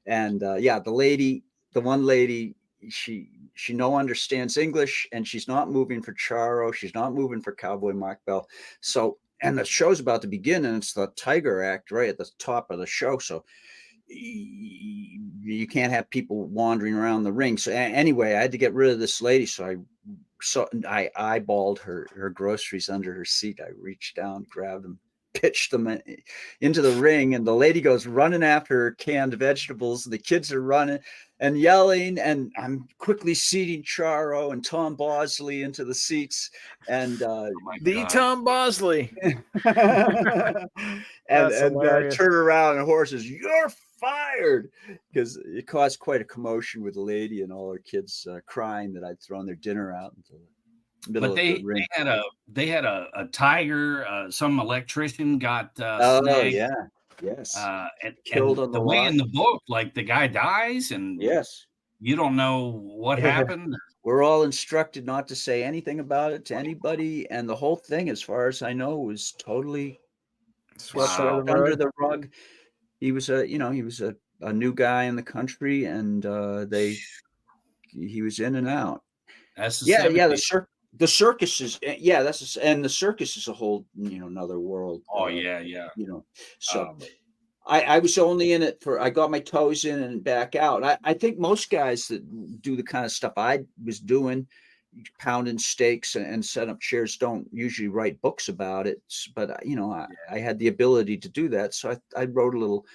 And the one lady, she no understands English, and she's not moving for Charo. She's not moving for Cowboy Mach Bell. So, and the show's about to begin, and it's the Tiger Act right at the top of the show. So you can't have people wandering around the ring. So anyway, I had to get rid of this lady. So I eyeballed her groceries under her seat. I reached down, grabbed them, pitched them into the ring, and the lady goes running after her canned vegetables. And the kids are running and yelling, and I'm quickly seating Charo and Tom Bosley into the seats. And Tom Bosley. and turn around, and horses, "You're fired," because it caused quite a commotion with the lady and all her kids crying that I'd thrown their dinner out into the middle of the ring. They had a tiger. Some electrician got snagged. Yes. And killed on the way in the book, like the guy dies, and yes, you don't know what happened. we're all instructed not to say anything about it to anybody, and the whole thing, as far as I know, was totally Swept under the swept under rug. the rug. He was a new guy in the country, and he was in and out. That's the Yeah, 70s. the circus is and the circus is a whole another world. Oh yeah, yeah. So I was only in it I got my toes in and back out. I think most guys that do the kind of stuff I was doing, pounding steaks and set up chairs, don't usually write books about it. But I had the ability to do that, so I wrote a little.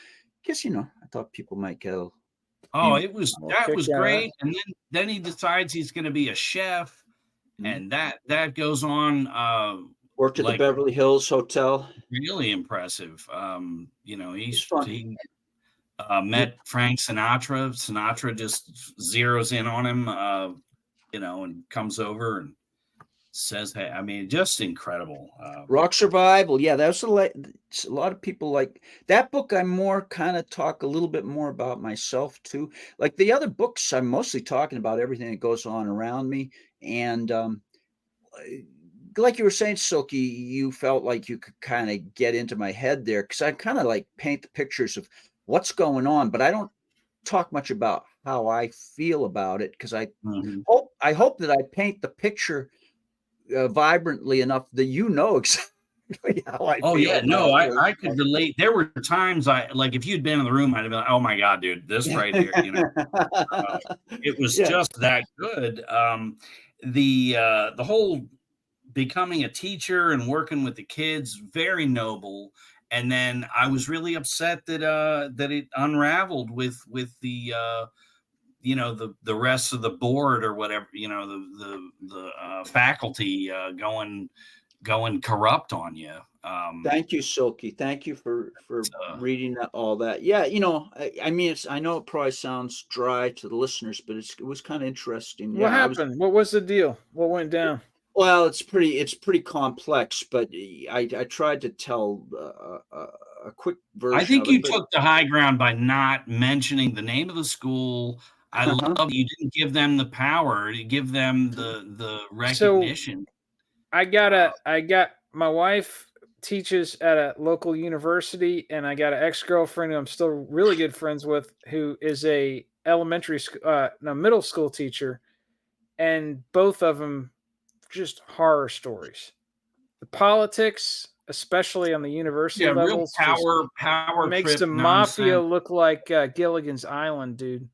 Guess I thought people might get a. Oh, that was kick great. And then he decides he's going to be a chef, and that goes on. Worked at the Beverly Hills Hotel. Really impressive. He met Frank Sinatra. Sinatra just zeroes in on him, and comes over and says, "Hey," I mean, just incredible. Rock Survival. Yeah, that's a lot of people like that book. I more kind of talk a little bit more about myself too. Like the other books, I'm mostly talking about everything that goes on around me. And like you were saying, Silky, you felt like you could kind of get into my head there, because I kind of like paint the pictures of what's going on, but I don't talk much about how I feel about it, because I hope that I paint the picture vibrantly enough that exactly how I feel. Oh yeah, no, I could relate. There were times if you'd been in the room, I'd have been like, "Oh my God, dude, this right here," it was just that good. The whole becoming a teacher and working with the kids, very noble. And then I was really upset that it unraveled with the the rest of the board or whatever, the faculty going corrupt on you. Thank you, Silky. Thank you for reading all that. Yeah, I mean, I know it probably sounds dry to the listeners, but it was kind of interesting. What happened? What was the deal? What went down? Well, it's pretty complex, but I tried to tell a quick version. I think you took the high ground by not mentioning the name of the school. I love you didn't give them the power to give them the recognition. So I got my wife teaches at a local university, and I got an ex-girlfriend who I'm still really good friends with, who is a middle school teacher, and both of them just horror stories. The politics, especially on the university level, real power makes the mafia look like Gilligan's Island, dude.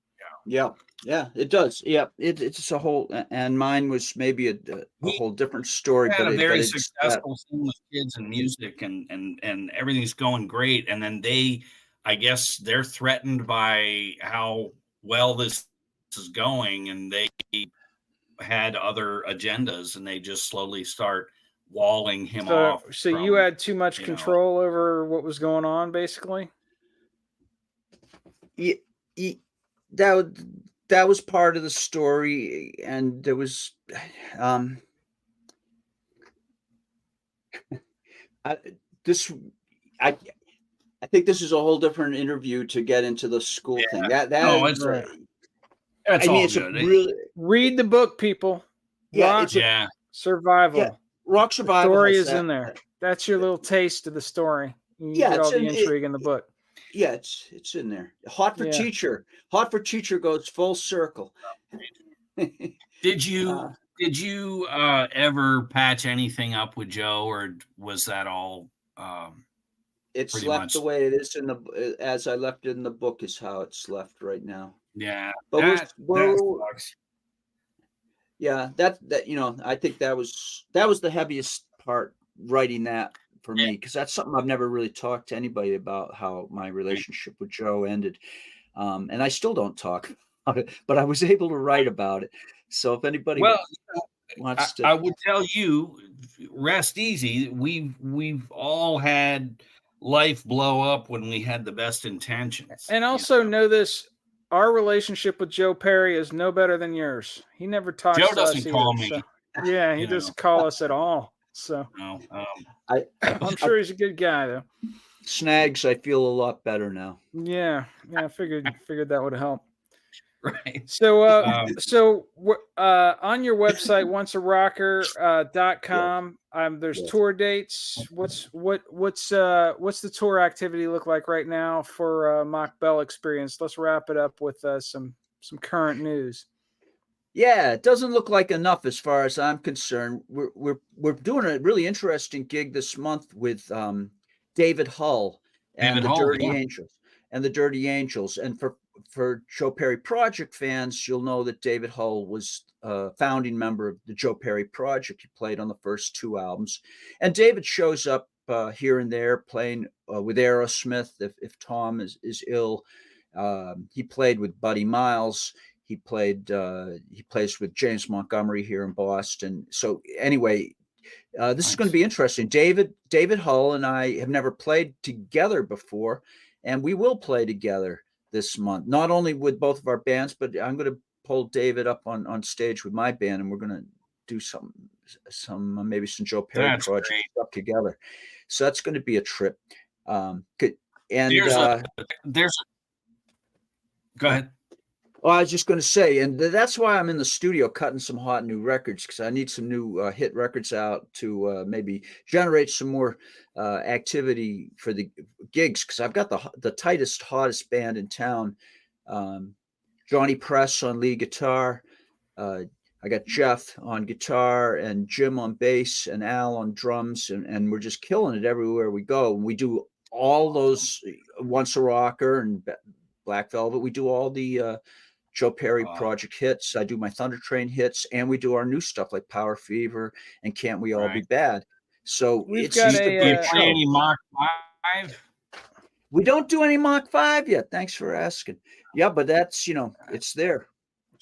Yeah, it does. Yeah, it's a whole, and mine was maybe a whole different story. Had a very successful thing with kids and music, and everything's going great. And then I guess they're threatened by how well this is going, and they had other agendas, and they just slowly start walling him off. So you had too much control over what was going on, basically? That was part of the story, and there was I think this is a whole different interview to get into the school thing. It's right. That's all good. Read the book, people. Survival. Yeah, Rock Survival. The story is in there. That's your little taste of the story. You get all the intrigue in the book. Yeah, it's in there. Hot for Teacher. Hot for Teacher goes full circle. Did you ever patch anything up with Joe, or was that all? It's left the way it is as I left it in the book is how it's left right now. Yeah, but that sucks. Yeah, that I think that was the heaviest part, writing that for me, because that's something I've never really talked to anybody about, how my relationship with Joe ended, and I still don't talk about it, but I was able to write about it. So if anybody wants to, I would tell you, rest easy. We've all had life blow up when we had the best intentions, and also know this: our relationship with Joe Perry is no better than yours. He never talks. Joe doesn't call me. So, yeah, he doesn't call us at all. So no, I'm sure he's a good guy, though. Snags, I feel a lot better now. Yeah, I figured that would help. Right. So, on your website, oncearocker.com, there's Yes. tour dates. What's the tour activity look like right now for Mach Bell Experience? Let's wrap it up with some current news. Yeah, it doesn't look like enough as far as I'm concerned. We're doing a really interesting gig this month with David Hull and David the Hull, Dirty yeah. Angels and for Joe Perry Project fans, you'll know that David Hull was a founding member of the Joe Perry Project. He played on the first 2 albums, and David shows up here and there playing with Aerosmith if Tom is ill. He played with Buddy Miles. He plays with James Montgomery here in Boston. So anyway, this is going to be interesting. David Hull and I have never played together before, and we will play together this month. Not only with both of our bands, but I'm going to pull David up on stage with my band, and we're going to do some maybe some Joe Perry project stuff together. So that's going to be a trip. Go ahead. Well, I was just going to say, and that's why I'm in the studio cutting some hot new records, because I need some new hit records out to maybe generate some more activity for the gigs, because I've got the tightest, hottest band in town. Johnny Press on lead guitar. I got Jeff on guitar and Jim on bass and Al on drums, and we're just killing it everywhere we go. And we do all those Once a Rocker and Black Velvet. We do all the Joe Perry Project hits. I do my Thunder Train hits, and we do our new stuff like Power Fever and Can't We All Be Bad. So we've got any Mach 5? We don't do any Mach 5 yet. Thanks for asking. Yeah, but that's it's there.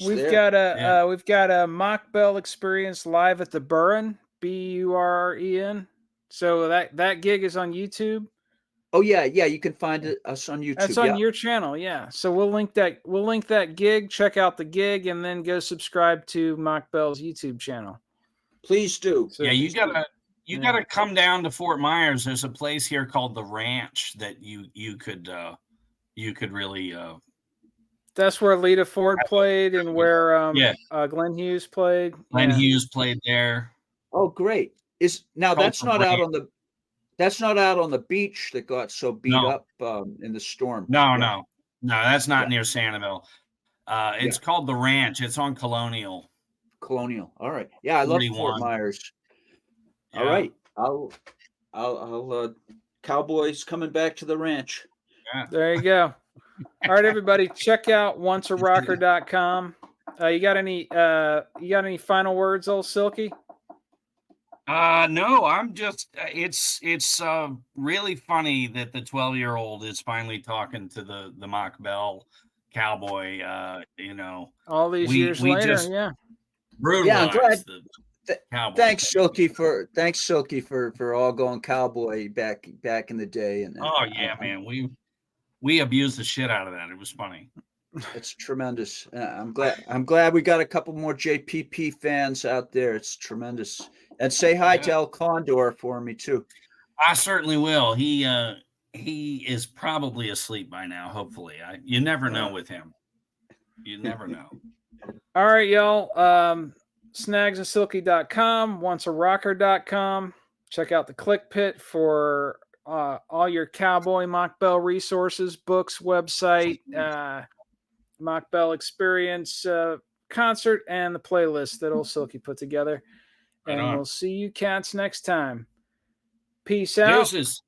We've got a Mach Bell Experience live at the Burren, Burren. So that gig is on YouTube. Oh yeah, you can find us on YouTube. That's on your channel, yeah. So we'll link that gig. Check out the gig, and then go subscribe to Mach Bell's YouTube channel. Please do. So, you gotta come down to Fort Myers. There's a place here called the Ranch that you could really. That's where Lita Ford played, and where Glenn Hughes played. Glenn Hughes played there. Oh, great! That's not out on the. That's not out on the beach that got so beat up in the storm. No, that's not near Sanibel. It's called the Ranch. It's on Colonial. All right. Yeah, I love Fort Myers. Yeah. All right. I'll Cowboys coming back to the Ranch. Yeah. There you go. All right, everybody, check out oncearocker.com. You got any final words, old Silky? No, I'm just it's really funny that the 12-year-old is finally talking to the Mach Bell Cowboy, all these years later. Just brutalized the Cowboy. Thanks Silky for all going Cowboy back in the day. Man, we abused the shit out of that. It was funny. It's tremendous. I'm glad we got a couple more JPP fans out there. It's tremendous. And say hi to El Condor for me too. I certainly will. He is probably asleep by now. Hopefully, you never know with him. You never know. All right, y'all. Snagsandsilky.com, oncearocker.com. Check out the Click Pit for all your Cowboy Mach Bell resources, books, website, Mach Bell Experience concert, and the playlist that old Silky put together. And we'll see you cats next time. Peace out. Deuces.